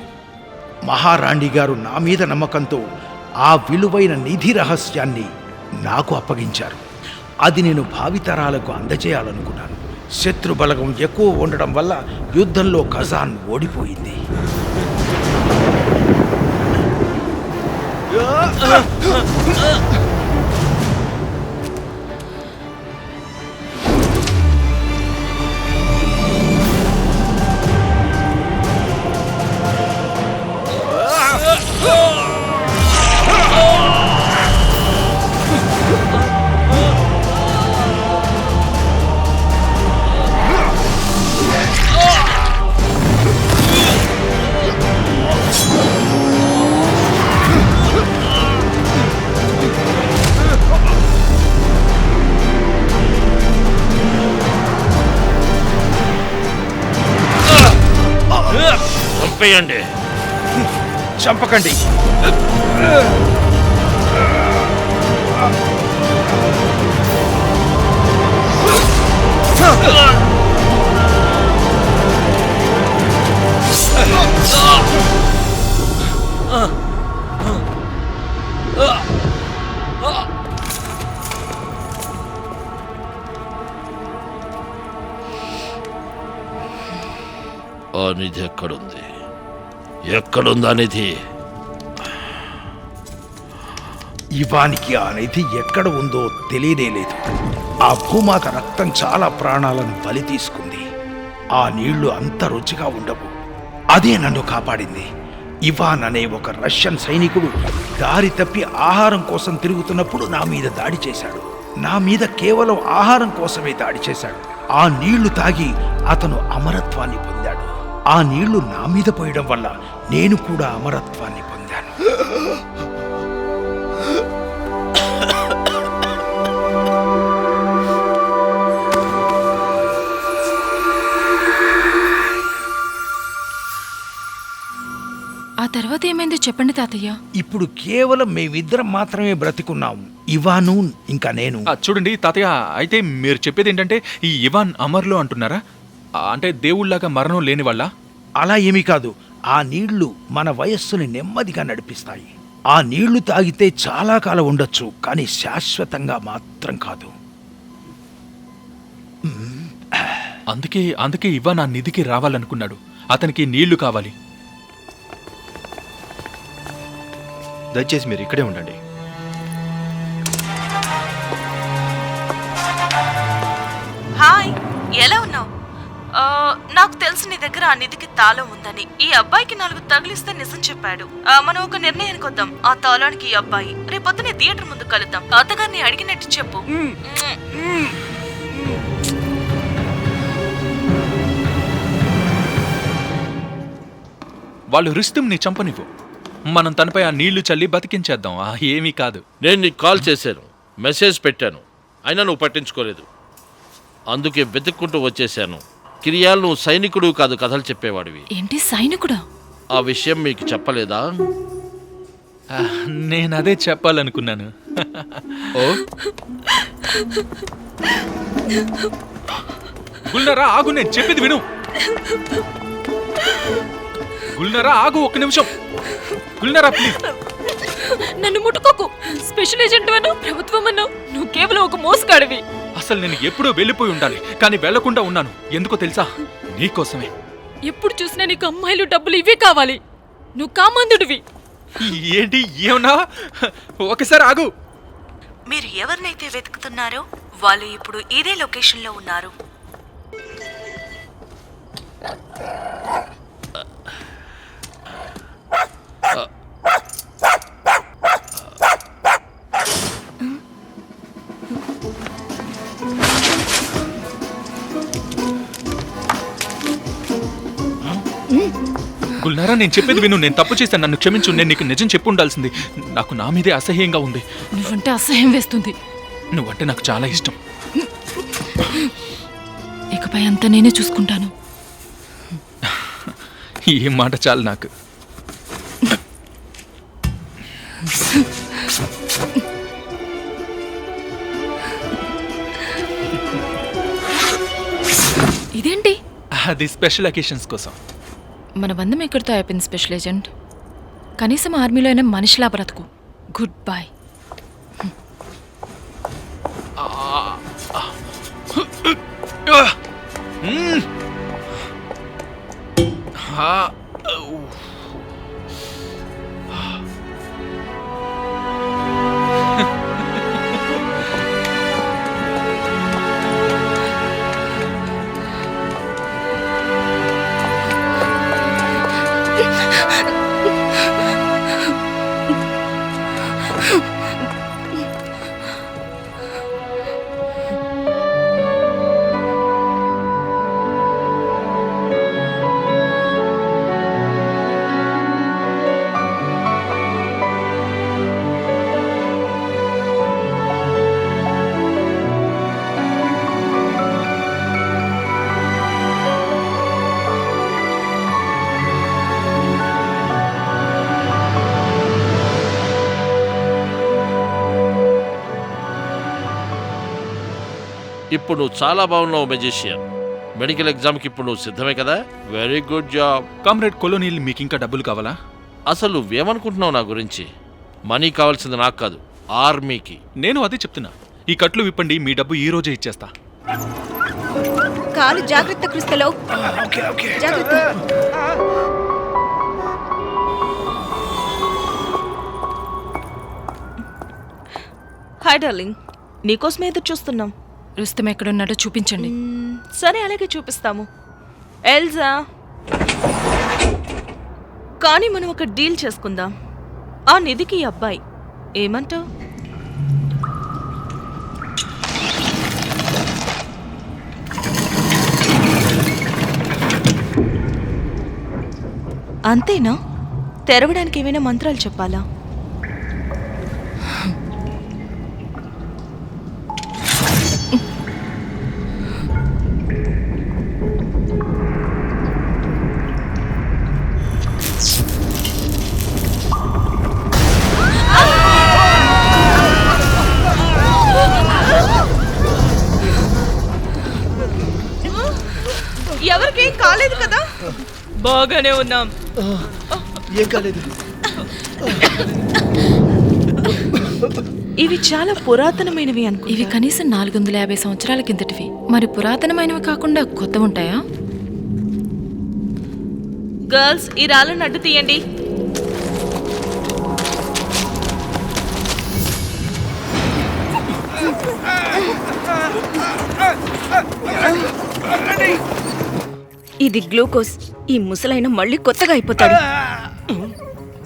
మహారాణి గారు నా మీద నమ్మకంతో ఆ విలువైన నిధి రహస్యాన్ని నాకు అప్పగించారు. అది నేను భావితరాలకు అందజేయాలనుకున్నాను. శత్రు బలగం ఎక్కువ ఉండడం వల్ల యుద్ధంలో ఖజాన్ ఓడిపోయింది. చంపేయండి. చంపకండి. ఆ నిధి ఎక్కడుంది? ఎక్కడుందా నిధి? ఇవానికి ఆ నిధి ఎక్కడ ఉందో తెలియనేలేదు. ఆ భూమాత రక్తం చాలా ప్రాణాలను బలి తీసుకుంది. ఆ నీళ్లు అంత రుచిగా ఉండవు. అదే నన్ను కాపాడింది. ఇవాన్ అనే ఒక రష్యన్ సైనికుడు దారి తప్పి ఆహారం కోసం తిరుగుతున్నప్పుడు నా మీద దాడి చేశాడు. నా మీద కేవలం ఆహారం కోసమే దాడి చేశాడు. ఆ నీళ్లు తాగి అతను అమరత్వాన్ని పొందాడు. ఆ నీళ్లు నా మీద పోయడం వల్ల నేను కూడా అమరత్వాన్ని పొందాను. ఆ తర్వాత ఏమైందో చెప్పండి తాతయ్య. ఇప్పుడు కేవలం మేమిద్దరం మాత్రమే బ్రతికున్నాము, ఇవాను ఇంకా నేను. చూడండి తాతయ్య, అయితే మీరు చెప్పేది ఏంటంటే ఈ ఇవాన్ అమర్లో అంటున్నారా? అంటే దేవుళ్లాగా మరణం లేని వాళ్ళ? అలా ఏమీ కాదు. ఆ నీళ్లు మన వయస్సుని నెమ్మదిగా నడిపిస్తాయి. ఆ నీళ్లు తాగితే చాలా కాలం ఉండొచ్చు, కానీ శాశ్వతంగా మాత్రం కాదు. అందుకే ఇవాన్ ఆ నిధికి రావాలనుకున్నాడు. అతనికి నీళ్లు కావాలి. దయచేసి మీరు ఇక్కడే ఉండండి. హాయ్, ఎలా ఉన్నావు? నాకు తెలుసు నీ దగ్గర ఆ నిధికి తాళం ఉందని. ఈ అబ్బాయికి 4 తగిలిస్తే నిజం చెప్పాడు. మనం ఒక నిర్ణయానికి వద్దాం. ఆ తాళానికి ఈ అబ్బాయి రేపొద్దునే థియేటర్ ముందు కలుద్దాం. తాతగారిని అడిగినట్టు చెప్పు. వాళ్ళు రిస్తుమ్ని చంపనివ్వు. మనం తనపై ఆ నీళ్లు చల్లి బతికించేద్దాం. ఏమీ కాదు. నేను నీకు కాల్ చేశాను, మెసేజ్ పెట్టాను, అయినా నువ్వు పట్టించుకోలేదు. అందుకే వెతుక్కుంటూ వచ్చేసాను. కిరియాల్, నువ్వు సైనికుడు కాదు, కథలు చెప్పేవాడివి. ఏంటి సైనికుడా? ఆ విషయం మీకు చెప్పలేదా? నేను అదే చెప్పాలనుకున్నాను. ఓ గుల్నరా ఆగు, నేను చెప్పేది విను. గుల్నరా ఆగు, ఒక్క నిమిషం. గుల్నరా ప్లీజ్. నన్ను ముట్టుకోకు. స్పెషల్ ఏజెంట్ అను, ప్రభుత్వం అను, నువ్వు కేవలం ఒక మోసగాడివి. అసలు నేను ఎప్పుడో వెళ్ళిపోయి ఉండాలి, కానీ వెళ్లకుండా ఉన్నాను. ఎందుకో తెలుసా? నీకోసమే. ఎప్పుడు చూసినా నీకు అమ్మాయిలు, డబ్బులు ఇవే కావాలి. నువ్వు కామందుడివి. ఏంటి ఏమన్నా? ఒకసారి ఆగు. మీరు ఎవరినైతే వెతుకుతున్నారో వాళ్ళు ఇప్పుడు ఇదే లొకేషన్లో ఉన్నారు. గుల్నారా, నేను చెప్పేది విను. నేను తప్పు చేశాను, నన్ను క్షమించు. నేను నీకు నిజం చెప్పు ఉండాల్సింది. నాకు నా మీదే అసహ్యంగా ఉంది. నువ్వంటే అసహ్యం వేస్తుంది. నువ్వంటే నాకు చాలా ఇష్టం. ఇకపై అంతా నేనే చూసుకుంటాను. ఈ మాట చాలు నాకు. ఇదేంటి? అది స్పెషల్ అకేషన్స్ కోసం. మన బంధం ఎక్కడితో అయిపోయింది స్పెషల్ ఏజెంట్. కనీసం ఆర్మీలో అయినా మనిషిలా బ్రతుకు. Good bye. ఇప్పుడు నువ్వు చాలా బాగున్నావు మెజిషియన్. మెడికల్ ఎగ్జామ్కి ఇప్పుడు నువ్వు సిద్ధమే కదా? Very good job. కామ్రేడ్ కొలోనిల్, మీకు ఇంకా డబ్బులు కావాలా? అసలు నువ్వేమనుకుంటున్నావు నా గురించి? మనీ కావాల్సింది నాకు కాదు, ఆర్మీకి. నేను అదే చెప్తున్నా. ఈ కట్లు విప్పండి, మీ డబ్బు ఈ రోజే ఇచ్చేస్తా. కాలు జాగ్రత్త క్రిస్తలో. జాగ్రత్త. హాయ్ డార్లింగ్, నీకోసమే ఎదురు చూస్తున్నాం. రుస్తం ఎక్కడున్నాడో చూపించండి. సరే, అలాగే చూపిస్తాము. ఎల్జా, కానీ మనం ఒక డీల్ చేసుకుందాం. ఆ నిధికి ఈ అబ్బాయి ఏమంటావు? అంతేనా? తెరవడానికి ఏమైనా మంత్రాలు చెప్పాలా? ఎవరికేం కాలేదు కదా? బాగానే ఉన్నాం. ఏం కాలేదు. ఇవి చాలా పురాతనమైనవి అనుకో. ఇవి కనీసం 450 సంవత్సరాల కిందటివి. మరి పురాతనమైనవి కాకుండా కొత్త ఉంటాయా? గర్ల్స్, ఈ రాళ్ళను అడ్డు తీయండి. ఇది గ్లూకోజ్. ఈ ముసలైన మళ్ళీ కొత్తగా అయిపోతాడు.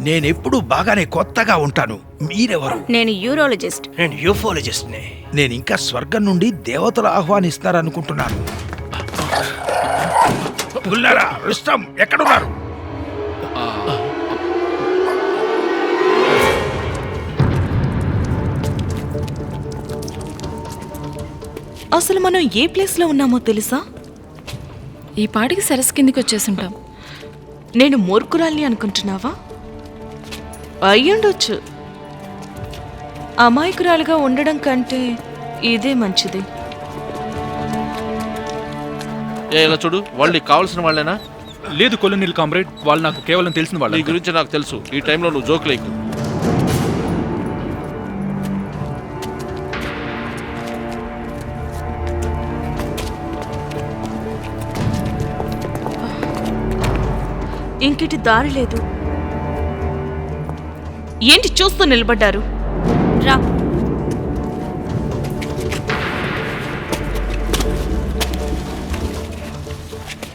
నేనెప్పుడు బాగానే కొత్తగా ఉంటాను. మీరెవరు? నేను యూరాలజిస్ట్. నేను యూఫాలజిస్ట్ని. నేను ఇంకా స్వర్గం నుండి దేవతలు ఆహ్వానిస్తారనుకుంటున్నాను. గుల్లారా, రుస్తం ఎక్కడున్నారు? అసలు మనం ఏ ప్లేస్లో ఉన్నామో తెలుసా? ఈ పాటికి సరస్సు కిందికి వచ్చేసుంటాం. నేను మూర్ఖురాల్ని అనుకుంటున్నావా? అయ్యుండొచ్చు. అమాయకురాలుగా ఉండడం కంటే ఇదే మంచిది. ఇలా చూడు, వాళ్ళు నీకు కావాల్సిన వాళ్ళేనా? లేదు కొలోనిల్ కామ్రేడ్, వాళ్ళు నాకు కేవలం తెలిసిన నీ వాళ్ళు. గురించి నాకు తెలుసు. ఈ టైంలో నువ్వు జోక్ లేకు. ఇంకిటి దారి లేదు. ఏంటి చూస్తూ నిలబడ్డారు? రా.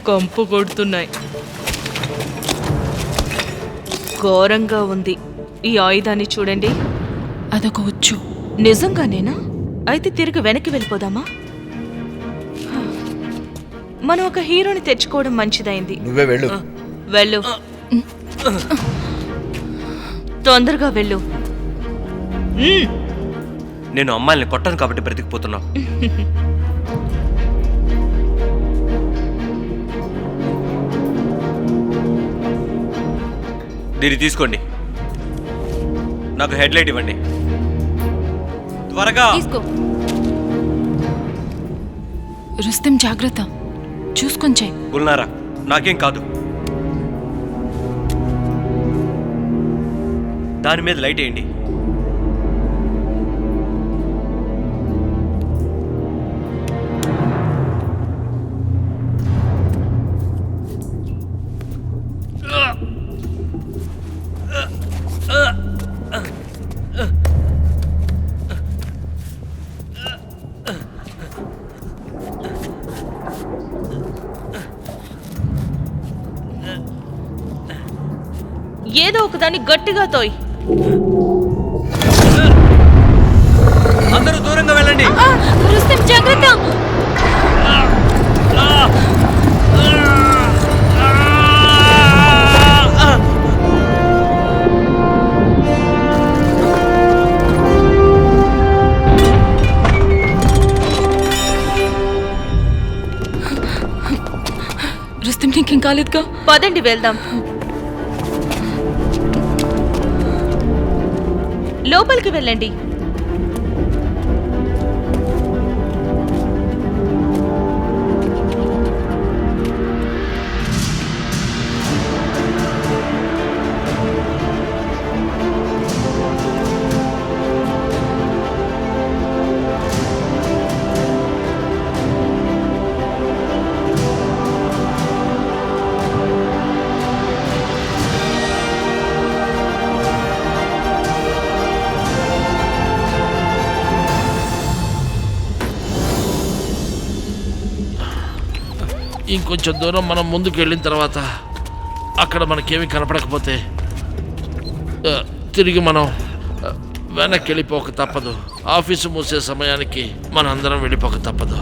కంపు కొడుతున్నాయి. ఘోరంగా ఉంది. ఈ ఆయుధాన్ని చూడండి. అదొక ఉచ్చు. నిజంగానేనా? అయితే తిరిగి వెనక్కి వెళ్ళిపోదామా? మనం ఒక హీరోని తెచ్చుకోవడం మంచిదైంది. నువ్వే వెళ్ళు. వెళ్ళు, తొందరగా వెళ్ళు. నేను అమ్మాయిల్ని కొట్టాను కాబట్టి బ్రతికిపోతున్నా. దీన్ని తీసుకోండి. నాకు హెడ్ లైట్ ఇవ్వండి త్వరగా. రుస్తెం జాగ్రత్త, చూసుకొని చెయ్యి. గుల్నారా, నాకేం కాదు. దాని మీద లైట్ వేయండి. ఏదో ఒకదాన్ని గట్టిగా తోయ్. అందరూ దూరంగా వెళ్ళండి. రుస్తెం జాగ్రత్త. రుస్తెం నీకేం కాలేదుగా? పదండి వెళ్దాం. లోపలికి వెళ్ళండి. ఇంకొంచెం దూరం మనం ముందుకు వెళ్ళిన తర్వాత అక్కడ మనకేమీ కనపడకపోతే తిరిగి మనం వెనక్కి వెళ్ళిపోక తప్పదు. ఆఫీసు మూసే సమయానికి మనం అందరం వెళ్ళిపోక తప్పదు.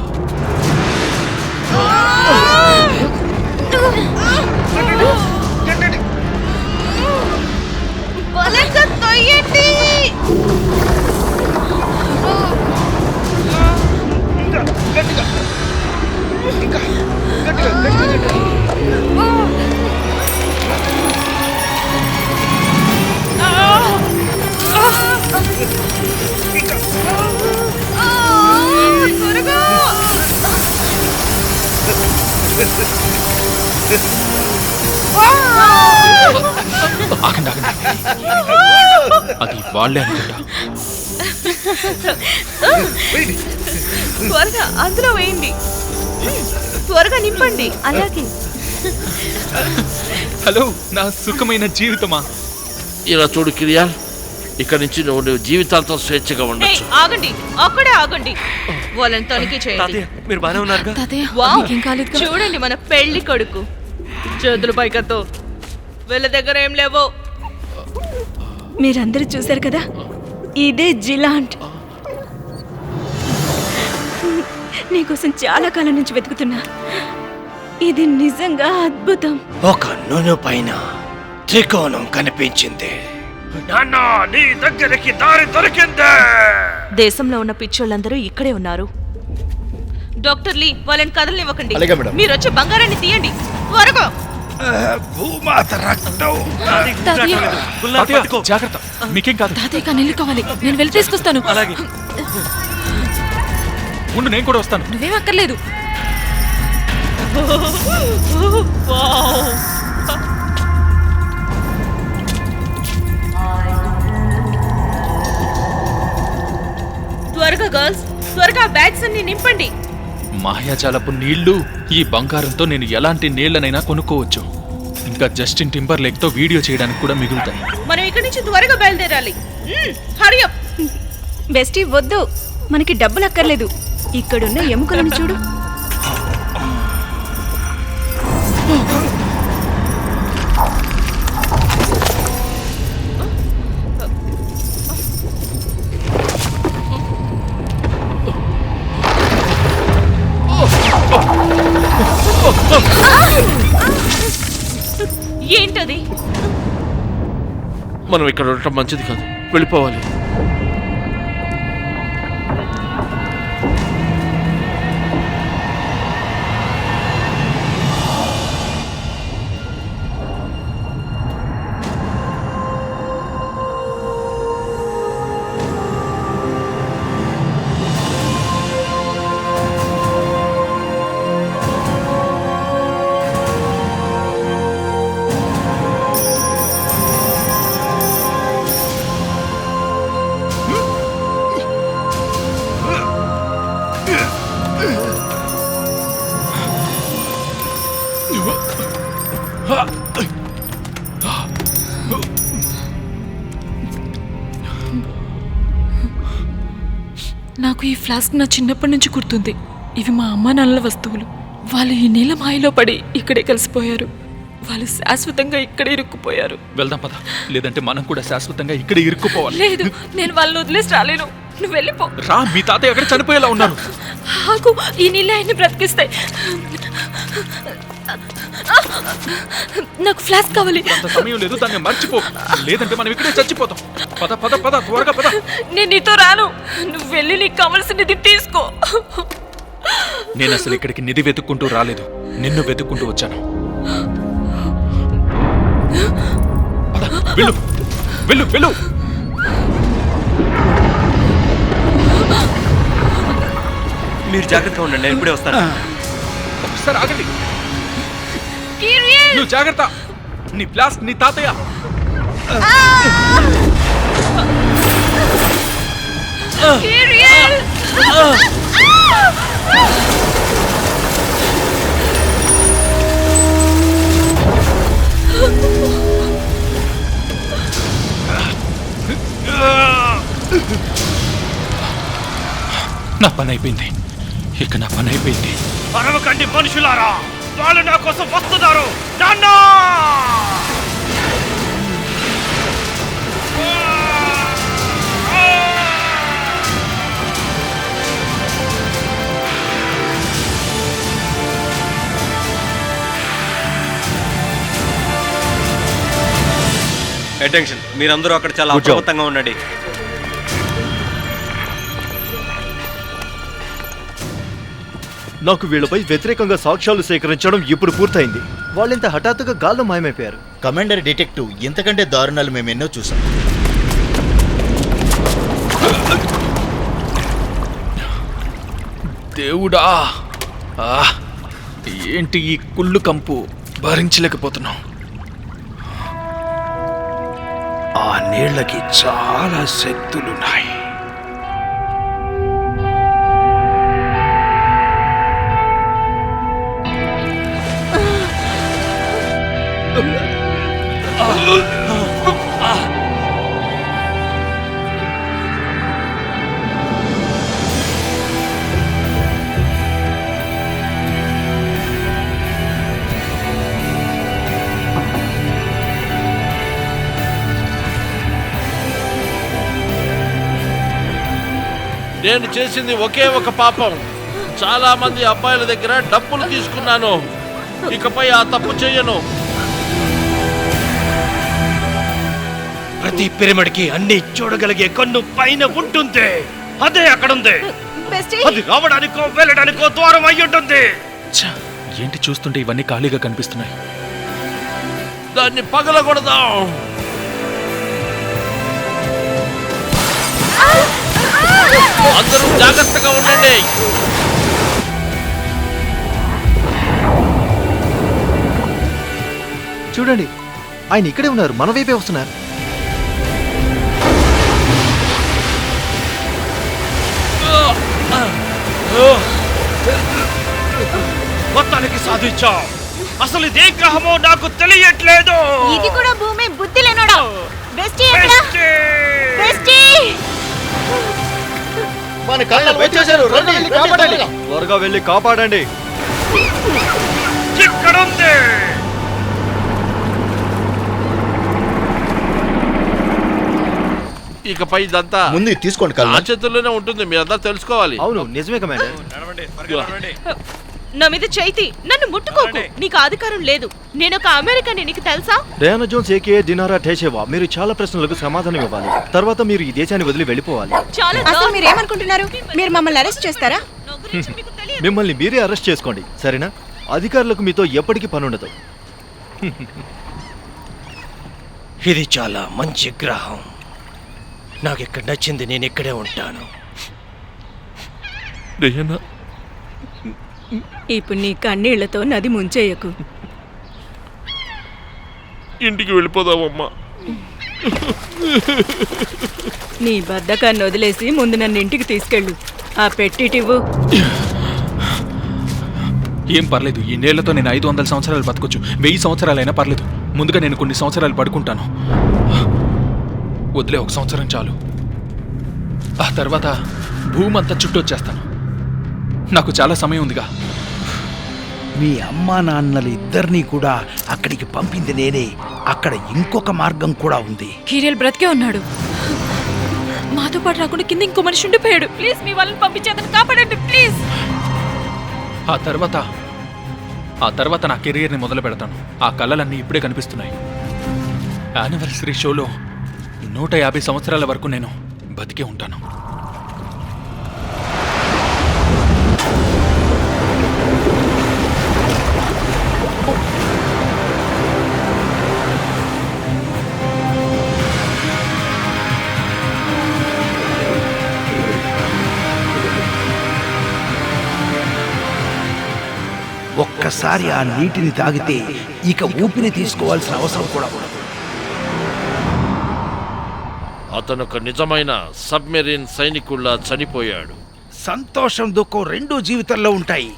ఆగండి, ఆగండి. అది వాళ్ళే అనుకుంటా. త్వరగా అందులో వేయండి. త్వరగా నింపండి. అలాగే. హలో నా సుఖమైన జీవితమా. ఇలా చూడు కిరియాల్, ఇక్కడ నుంచి నువ్వు జీవితాంతం స్వేచ్ఛగా ఉండొచ్చు. ఆగండి, అక్కడే ఆగండి. వాళ్ళని తనిఖీ చేయండి. మీరు బానే ఉన్నారుగా? వావ్, చూడండి మన పెళ్లి కొడుకు. చేతులు పైకతో. వీళ్ళ దగ్గర ఏం లేవో. మీరందరూ చూశారు కదా, ఇదే జిలాంట్. నీకోసం చాలా కాలం నుంచి వెతుకుతున్నా. ఇది నిజంగా అద్భుతం. ఒక నూనె పైన త్రికోణం కనిపించింది. నాన్న, నీ దగ్గరికి దారి దొరికిందే. దేశంలో ఉన్న పిచ్చోళ్ళందరూ ఇక్కడే ఉన్నారు. డాక్టర్ లీ, వాళ్ళని కదలనివ్వకండి. అలాగే మేడం. మీరు వచ్చి బంగారాన్ని తీయండి త్వరగా. భూమాత రక్తం. తాతయ్య, జాగ్రత్త, మీకేం కాదు. తాతయ్య నీళ్ళు కావాలి, నేను వెళ్ళి తీసుకొస్తాను. అలాగే. ఉండు, నేను కూడా వస్తాను. నువ్వేం అక్కర్లేదు. త్వరగా గర్ల్స్, త్వరగా బ్యాగ్స్ అన్ని నింపండి. మాయాజాలపు నీళ్లు, ఈ బంగారంతో నేను ఎలాంటి నీళ్లనైనా కొనుక్కోవచ్చు. ఇంకా జస్టిన్ టింబర్లేక్ తో వీడియో చేయడానికి కూడా మిగులుతాయి. మనం ఇక్కడి నుంచి త్వరగా బయలుదేరాలి. హరి అప్. బెస్టీ వద్దు, మనకి డబ్బులు అక్కర్లేదు. ఇక్కడున్న ఎముకలను చూడు. ఏంటది? మనం ఇక్కడ ఉండటం మంచిది కాదు, వెళ్ళిపోవాలి. నాకు ఈ ఫ్లాస్క్ నా చిన్నప్పటి నుంచి గుర్తుంది. ఇవి మా అమ్మా నాన్నల వస్తువులు. వాళ్ళు ఈ నీళ్ళ మాయలో పడి ఇక్కడే కలిసిపోయారు. వాళ్ళు శాశ్వతంగా ఇక్కడే ఇరుక్కుపోయారు. వెళ్దాం పద, లేదంటే మనం కూడా శాశ్వతంగా ఇక్కడే ఇరుక్కుపోవాలి. లేదు, నేను వాళ్ళని వదిలేసి రాలేను. నువ్వు వెళ్ళిపో. రా, మీ తాతయ్య ఎక్కడ చనిపోయేలా ఉన్నారు. ఆకు, ఈ నీళ్ళే ఆయన్ని బ్రతికిస్తాయి. నాకు ఫ్లాస్క్ కావాలి. అంత సమయం లేదు, దాన్ని మర్చిపో, లేదంటే మనం ఇక్కడే చచ్చిపోతాం. పద పద పద, త్వరగా పద. నేను నీతో రాను. నువ్వు వెళ్ళి నీకు కావలసినది తీసుకో. నేను అసలు ఇక్కడికి నిధి వెతుక్కుంటూ రాలేదు, నిన్ను వెతుక్కుంటూ వచ్చాను. పద, వెళ్ళు వెళ్ళు వెళ్ళు. మీరు జాగ్రత్తగా ఉండండి, నేను ఇప్పుడే వస్తాను. ఒకసారి ఆగండి. నువ్వు జాగ్రత్త. నీ ప్లాస్ట్ నీ తాతయ్య. నా పని అయిపోయింది, ఇక నా పని అయిపోయింది. అరవకండి మనుషులారా, వాళ్ళు నా కోసం వస్తున్నారు. నాన్న! అటెన్షన్, మీరందరూ అక్కడ చాలా Good job. అప్రమత్తంగా ఉండండి. నాకు వీళ్ళపై వ్యతిరేకంగా సాక్ష్యాలు సేకరించడం ఇప్పుడు పూర్తయింది. వాళ్ళింత హఠాత్తుగా గాల్లో మాయమైపోయారు. కమాండర్ డిటెక్టివ్, ఇంతకంటే దారుణాలు మేము ఎన్నో చూసాం. దేవుడా, ఏంటి ఈ కుళ్ళు కంపు, భరించలేకపోతున్నాం. ఆ నీళ్ళకి చాలా శక్తులున్నాయి. నేను చేసింది ఒకే ఒక పాపం. చాలా మంది అబ్బాయిల దగ్గర డబ్బులు తీసుకున్నాను. ఇకపై ఆ తప్పు చెయ్యను. ప్రతి పిరమిడ్కి అన్ని చూడగలిగే కన్ను పైన ఉంటుంది. అదే అక్కడుంది. అది రావడానికో వెళ్ళడానికో ద్వారం అయి ఉంటుంది. ఛ, ఏంటి చూస్తుంటే ఇవన్నీ ఖాళీగా కనిపిస్తున్నాయి. దాన్ని పగలకూడదాం. అందరూ జాగ్రత్తగా ఉండండి. చూడండి, ఆయన ఇక్కడే ఉన్నారు, మన వైపే వస్తున్నారు. మొత్తానికి సాధించాం. అసలు ఇదే గ్రహమో నాకు తెలియట్లేదు. ఇది కూడా భూమి బుద్ధి లేనోడా. బెస్టీ ఎక్కడ? బెస్టీ! మన కళ్ళను వచ్చేసారు. రండి, కాపాడండి. త్వరగా వెళ్ళి కాపాడండి. ఇక్కడుంది. ఇకపై ఇదంతా ముందు తీసుకోండి ఆ కళ్ళ. చేతుల్లోనే ఉంటుంది. మీరంతా తెలుసుకోవాలి. అవును, నిజమే కమాండర్. నా మీద చైతి, నన్ను ముట్టుకోకు. నీకు అధికారం లేదు. నేను ఒక అమెరికన్, నీకు తెలుసా? డయానా జోన్స్ ఏకే డినారా టేషేవా, మీరు చాలా ప్రశ్నలకు సమాధానం ఇవ్వాలి. తర్వాత మీరు ఈ దేశాన్ని వదిలి వెళ్ళిపోవాలి. చాలా అసలు మీరేమనుకుంటున్నారు? మీరు మమ్మల్ని అరెస్ట్ చేస్తారా? నా గురించి మీకు తెలియదు. మిమ్మల్ని మీరే అరెస్ట్ చేసుకోండి, సరేనా? అధికారులకు మీతో ఎప్పటికీ పనుండదు. ఇది చాలా మంచి గ్రహం. నాకు ఇక్కడ నచ్చింది. నేను ఇక్కడే ఉంటాను. ఇప్పుడు నీ కన్నీళ్లతో నది ముంచేయకు. ఇంటికి వెళ్ళిపోదామమ్మా. నీ బద్ధకాన్ని వదిలేసి ముందు నన్ను ఇంటికి తీసుకెళ్ళు. ఆ పెట్టిటివ్వు. ఏం పర్లేదు, ఈ నేళ్లతో నేను 500 సంవత్సరాలు బతకొచ్చు. 1000 సంవత్సరాలైనా పర్లేదు. ముందుగా నేను కొన్ని సంవత్సరాలు పడుకుంటాను. వదిలే 1 సంవత్సరం చాలు. ఆ తర్వాత భూమి అంతా చుట్టూ వచ్చేస్తాను. నాకు చాలా సమయం ఉందిగా. మీ అమ్మా నాన్నలు ఇద్దరినీ కూడా అక్కడికి పంపింది నేనే. అక్కడ ఇంకొక మార్గం కూడా ఉంది. కీరియల్ బ్రతికే ఉన్నాడు. మాతో పాటు రాకుండా కింద ఇంకో మనిషి ఉండిపోయాడు. ప్లీజ్ మీ వాళ్ళని పంపించేతను కాపాడండి ప్లీజ్. ఆ తర్వాత నా కెరీర్ని మొదలు పెడతాను. ఆ కళలన్నీ ఇప్పుడే కనిపిస్తున్నాయి. యానివర్సరీ షోలో 150 సంవత్సరాల వరకు నేను బతికే ఉంటాను. ఒక్కసారి ఆ నీటిని తాగితే ఇక ఊపిరి తీసుకోవాల్సిన అవసరం కూడా ఉండదు. అతను ఒక నిజమైన సబ్మెరీన్ సైనికుల్లా చనిపోయాడు. సంతోషం దుఃఖం రెండూ జీవితంలో ఉంటాయి.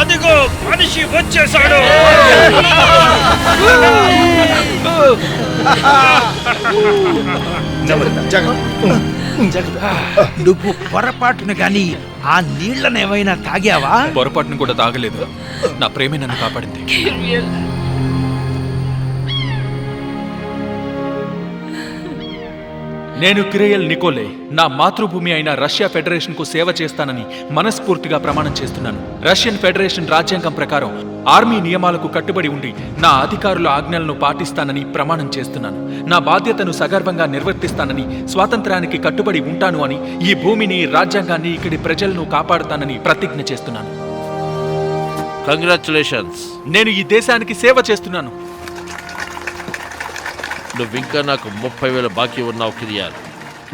అదిగో మనిషి వచ్చేసాడు. నువ్వు పొరపాటున గాని ఆ నీళ్లను ఏమైనా తాగావా? పొరపాటును కూడా తాగలేదు. నా ప్రేమే నన్ను కాపాడింది. నేను కిరియల్ నికోలే. నా మాతృభూమి అయిన రష్యా ఫెడరేషన్ కు సేవ చేస్తానని మనస్ఫూర్తిగా ప్రమాణం చేస్తున్నాను. రష్యన్ ఫెడరేషన్ రాజ్యాంగం ప్రకారం ఆర్మీ నియమాలకు కట్టుబడి ఉండి నా అధికారుల ఆజ్ఞలను పాటిస్తానని ప్రమాణం చేస్తున్నాను. నా బాధ్యతను సగర్వంగా నిర్వర్తిస్తానని, స్వాతంత్ర్యానికి కట్టుబడి ఉంటాను అని, ఈ భూమిని, రాజ్యాంగాన్ని, ఇక్కడి ప్రజలను కాపాడుతానని ప్రతిజ్ఞ చేస్తున్నాను. కంగ్రాచులేషన్స్. నేను ఈ దేశానికి సేవ చేస్తున్నాను. నువ్వింకా నాకు 30,000 బాకీ ఉన్నావు కిరియాల్.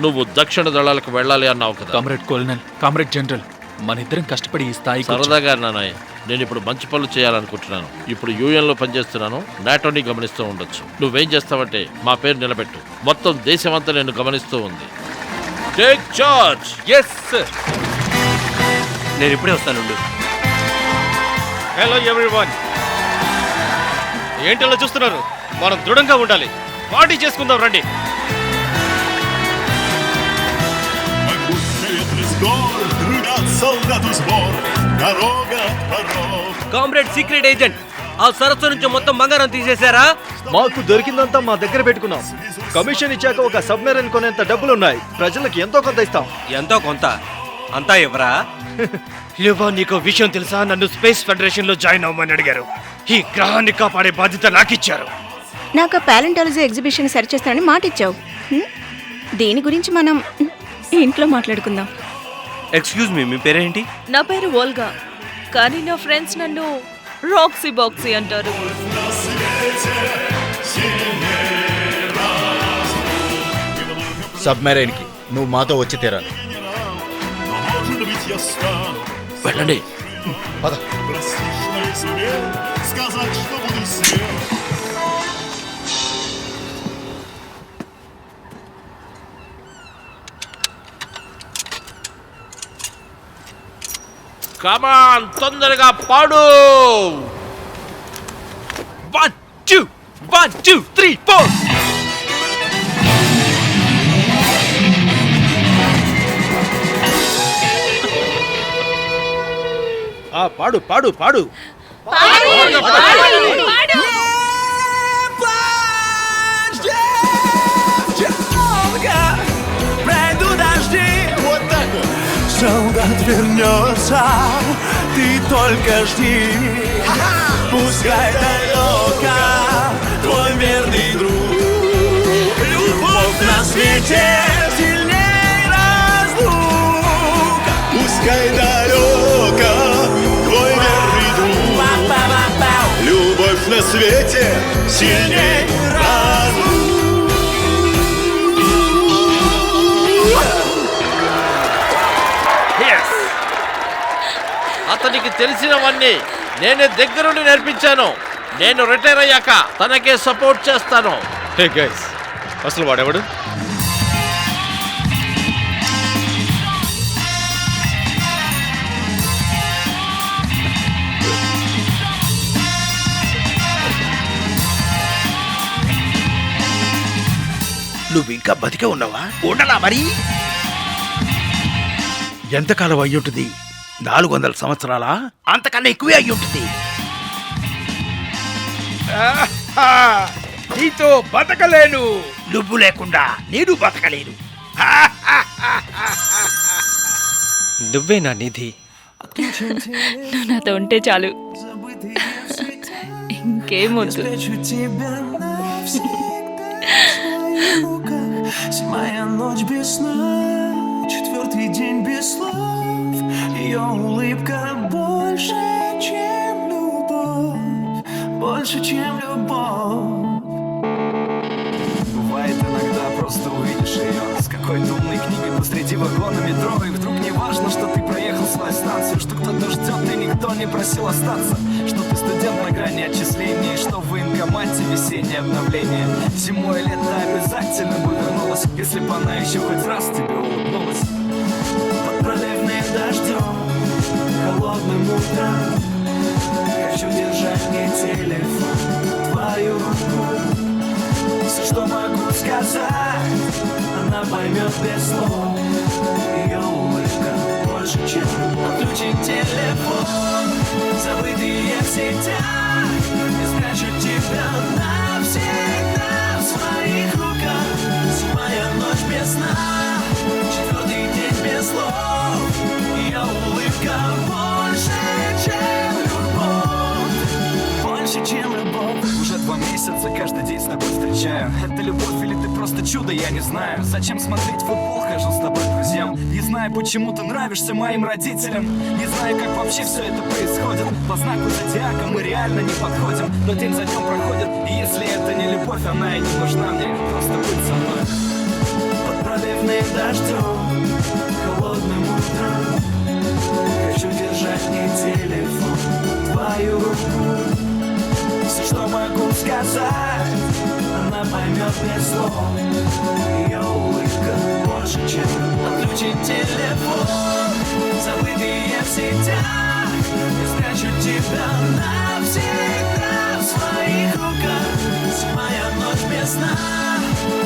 నువ్వు దక్షిణ దళాలకు వెళ్ళాలి అన్నావు కదా. కామ్రేడ్ కొల్నల్, కామ్రేడ్ జనరల్, మన ఇద్దరం కష్టపడి ఈ స్థాయికి సరదాగా నానాయ్, నేను ఇప్పుడు మంచి పనులు చేయాలనుకుంటున్నాను. ఇప్పుడు యూఎన్లో పనిచేస్తున్నాను. నాటోని గమనిస్తూ ఉండొచ్చు. నువ్వేం చేస్తావంటే మా పేరు నిలబెట్టు. మొత్తం దేశమంతా నేను గమనిస్తూ ఉంది. Take charge. Yes sir. నేను ఇప్పుడే వస్తాను. Hello everyone. ఏంటలా చూస్తున్నారు? మనం దృఢంగా ఉండాలి. పార్టీ చేసుకుందాం రండి. కామ్రేడ్ సీక్రెట్ ఏజెంట్, ఆ సరస్సు నుంచి మొత్తం బంగారం తీసేశారా? మాకు దొరికిందంతా మా దగ్గర పెట్టుకున్నాం. కమిషన్ ఇచ్చాక ఒక సబ్మెరైన్ కొనేంత డబ్బులున్నాయి. ప్రజలకు ఎంతో కొంత ఇస్తాం. ఎంతో కొంత అంతా ఎవరా? లివా, నీకు విషయం తెలుసా? నన్ను స్పేస్ ఫెడరేషన్ లో జాయిన్ అవ్వమని అడిగారు. ఈ గ్రహాన్ని కాపాడే బాధ్యత నాకిచ్చారు. నాకు ప్యాలెంటాలజీ ఎగ్జిబిషన్ సరి చేస్తానని మాట ఇచ్చావు. దీని గురించి మనం ఇంట్లో మాట్లాడుకుందాం. ఎక్స్క్యూజ్ మీ పేరేంటి? నా పేరు ఓల్గా, కానీ నా ఫ్రెండ్స్ నన్ను రాక్సీ బాక్సీ అంటారు. సబ్మెరైన్ కి నువ్వు మాతో వచ్చి తీరాలి. వెళ్ళండి. పద. కమాన్, తొందరగా పాడు. 1 2 1 2 3 4. పాడు పాడు పాడు. Солдат вернется, ты только жди. Пускай далеко твой верный друг. Любовь на свете сильней разлук. Пускай далеко твой верный друг. Любовь на свете сильней разлук. అతనికి తెలిసినవన్నీ నేనే దగ్గరుండి నేర్పించాను. నేను రిటైర్ అయ్యాక తనకే సపోర్ట్ చేస్తాను. హే గైస్, అసలు వాడెవడు? నువ్వు ఇంకా బతికే ఉన్నావా? ఉండలా మరి? ఎంతకాలం అయ్యుంటుంది? 400 సంవత్సరాలా? అంతకన్నా ఎక్కువే అయ్యుంటుంది. నీతో బతకలేను. నువ్వు లేకుండా నేను బతకలేను. నువ్వే నా నిధి. నువ్వు నాతో ఉంటే చాలు, ఇంకేమొద్దు. Седьмая ночь без сна, четвертый день без слов. Ее улыбка больше, чем любовь, больше, чем любовь. Бывает иногда просто увидишь ее с какой-то умной книгой посреди вагона метро, и вдруг не важно, что ты проехал свою станцию, что кто-то ждет и никто не просил остаться, что ты студент на грани отчислений, что в военкомате весеннее обновление. Зимой и лето обязательно бы вернулась, если бы она еще хоть раз тебе улыбнулась. Под проливным дождем, холодным утром, хочу держать мне телефон, твою руку. Все, что могу сказать, она поймет без слов. Ее улыбка больше, чем отключить телефон. Забытые в сетях не спрячут тебя навсегда в своих руках. Седьмая ночь без сна, четвертый день без слов. Ее улыбка больше, чем любовь, больше, чем любовь. Уже 2 месяца каждый день с тобой встречаю. Это любовь или ты просто чудо, я не знаю. Зачем смотреть футбол, хожу с тобой к друзьям. Не знаю, почему ты нравишься моим родителям. Не знаю, как вообще все это происходит. По знаку зодиака мы реально не подходим, но день за днем проходит. И если это не любовь, она и не нужна мне. Просто быть со мной. Под проливным дождем, холодным утром, хочу держать мне телефон, твою руку. Все, что могу сказать, она поймет без слов. Ее улыбка больше, чем отключить телефон. Забытые в сетях не спрячут тебя навсегда в своих руках. Седьмая ночь без сна,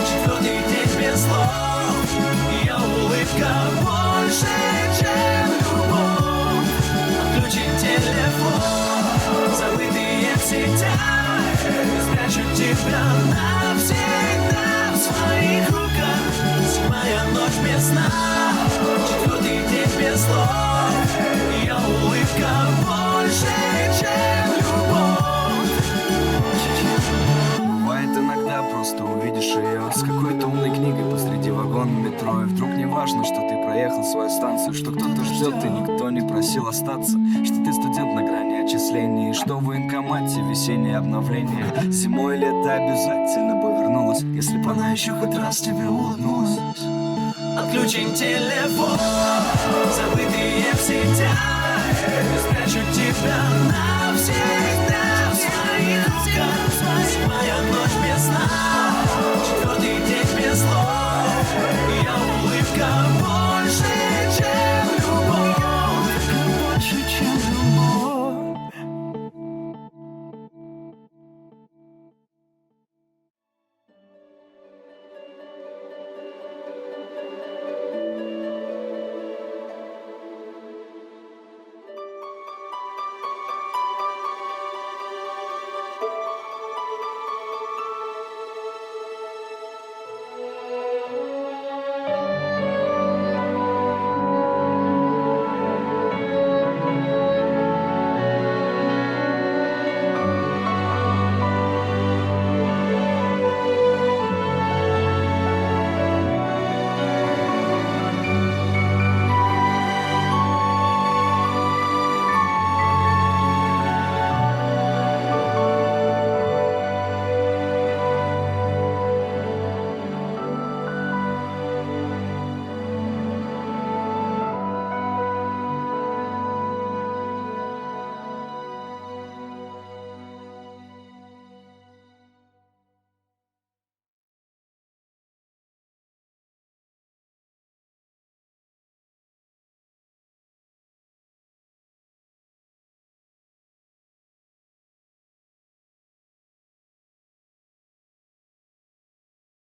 четвертый день без слов. Ее улыбка больше, чем любовь. Отключить телефон. Забытые в сетях не спрячут тебя тебя навсегда в своих руках. Седьмая ночь без сна, четвертый день без слов. Ее улыбка больше, чем любовь. Бывает иногда, просто увидишь ее с какой-то умной книгой посреди вагона метро. И вдруг не важно, что ты проехал свою станцию, что кто-то ждет и никто не просил остаться, что ты студент на грани отчислений, что в военкомате весеннее обновление. Зимой лето обязательно повернулась, если бы она еще хоть раз тебе улыбнулась. Отключен телефон, забытые в сетях, я спрячу тебя навсегда в своих руках. Седьмая ночь без сна.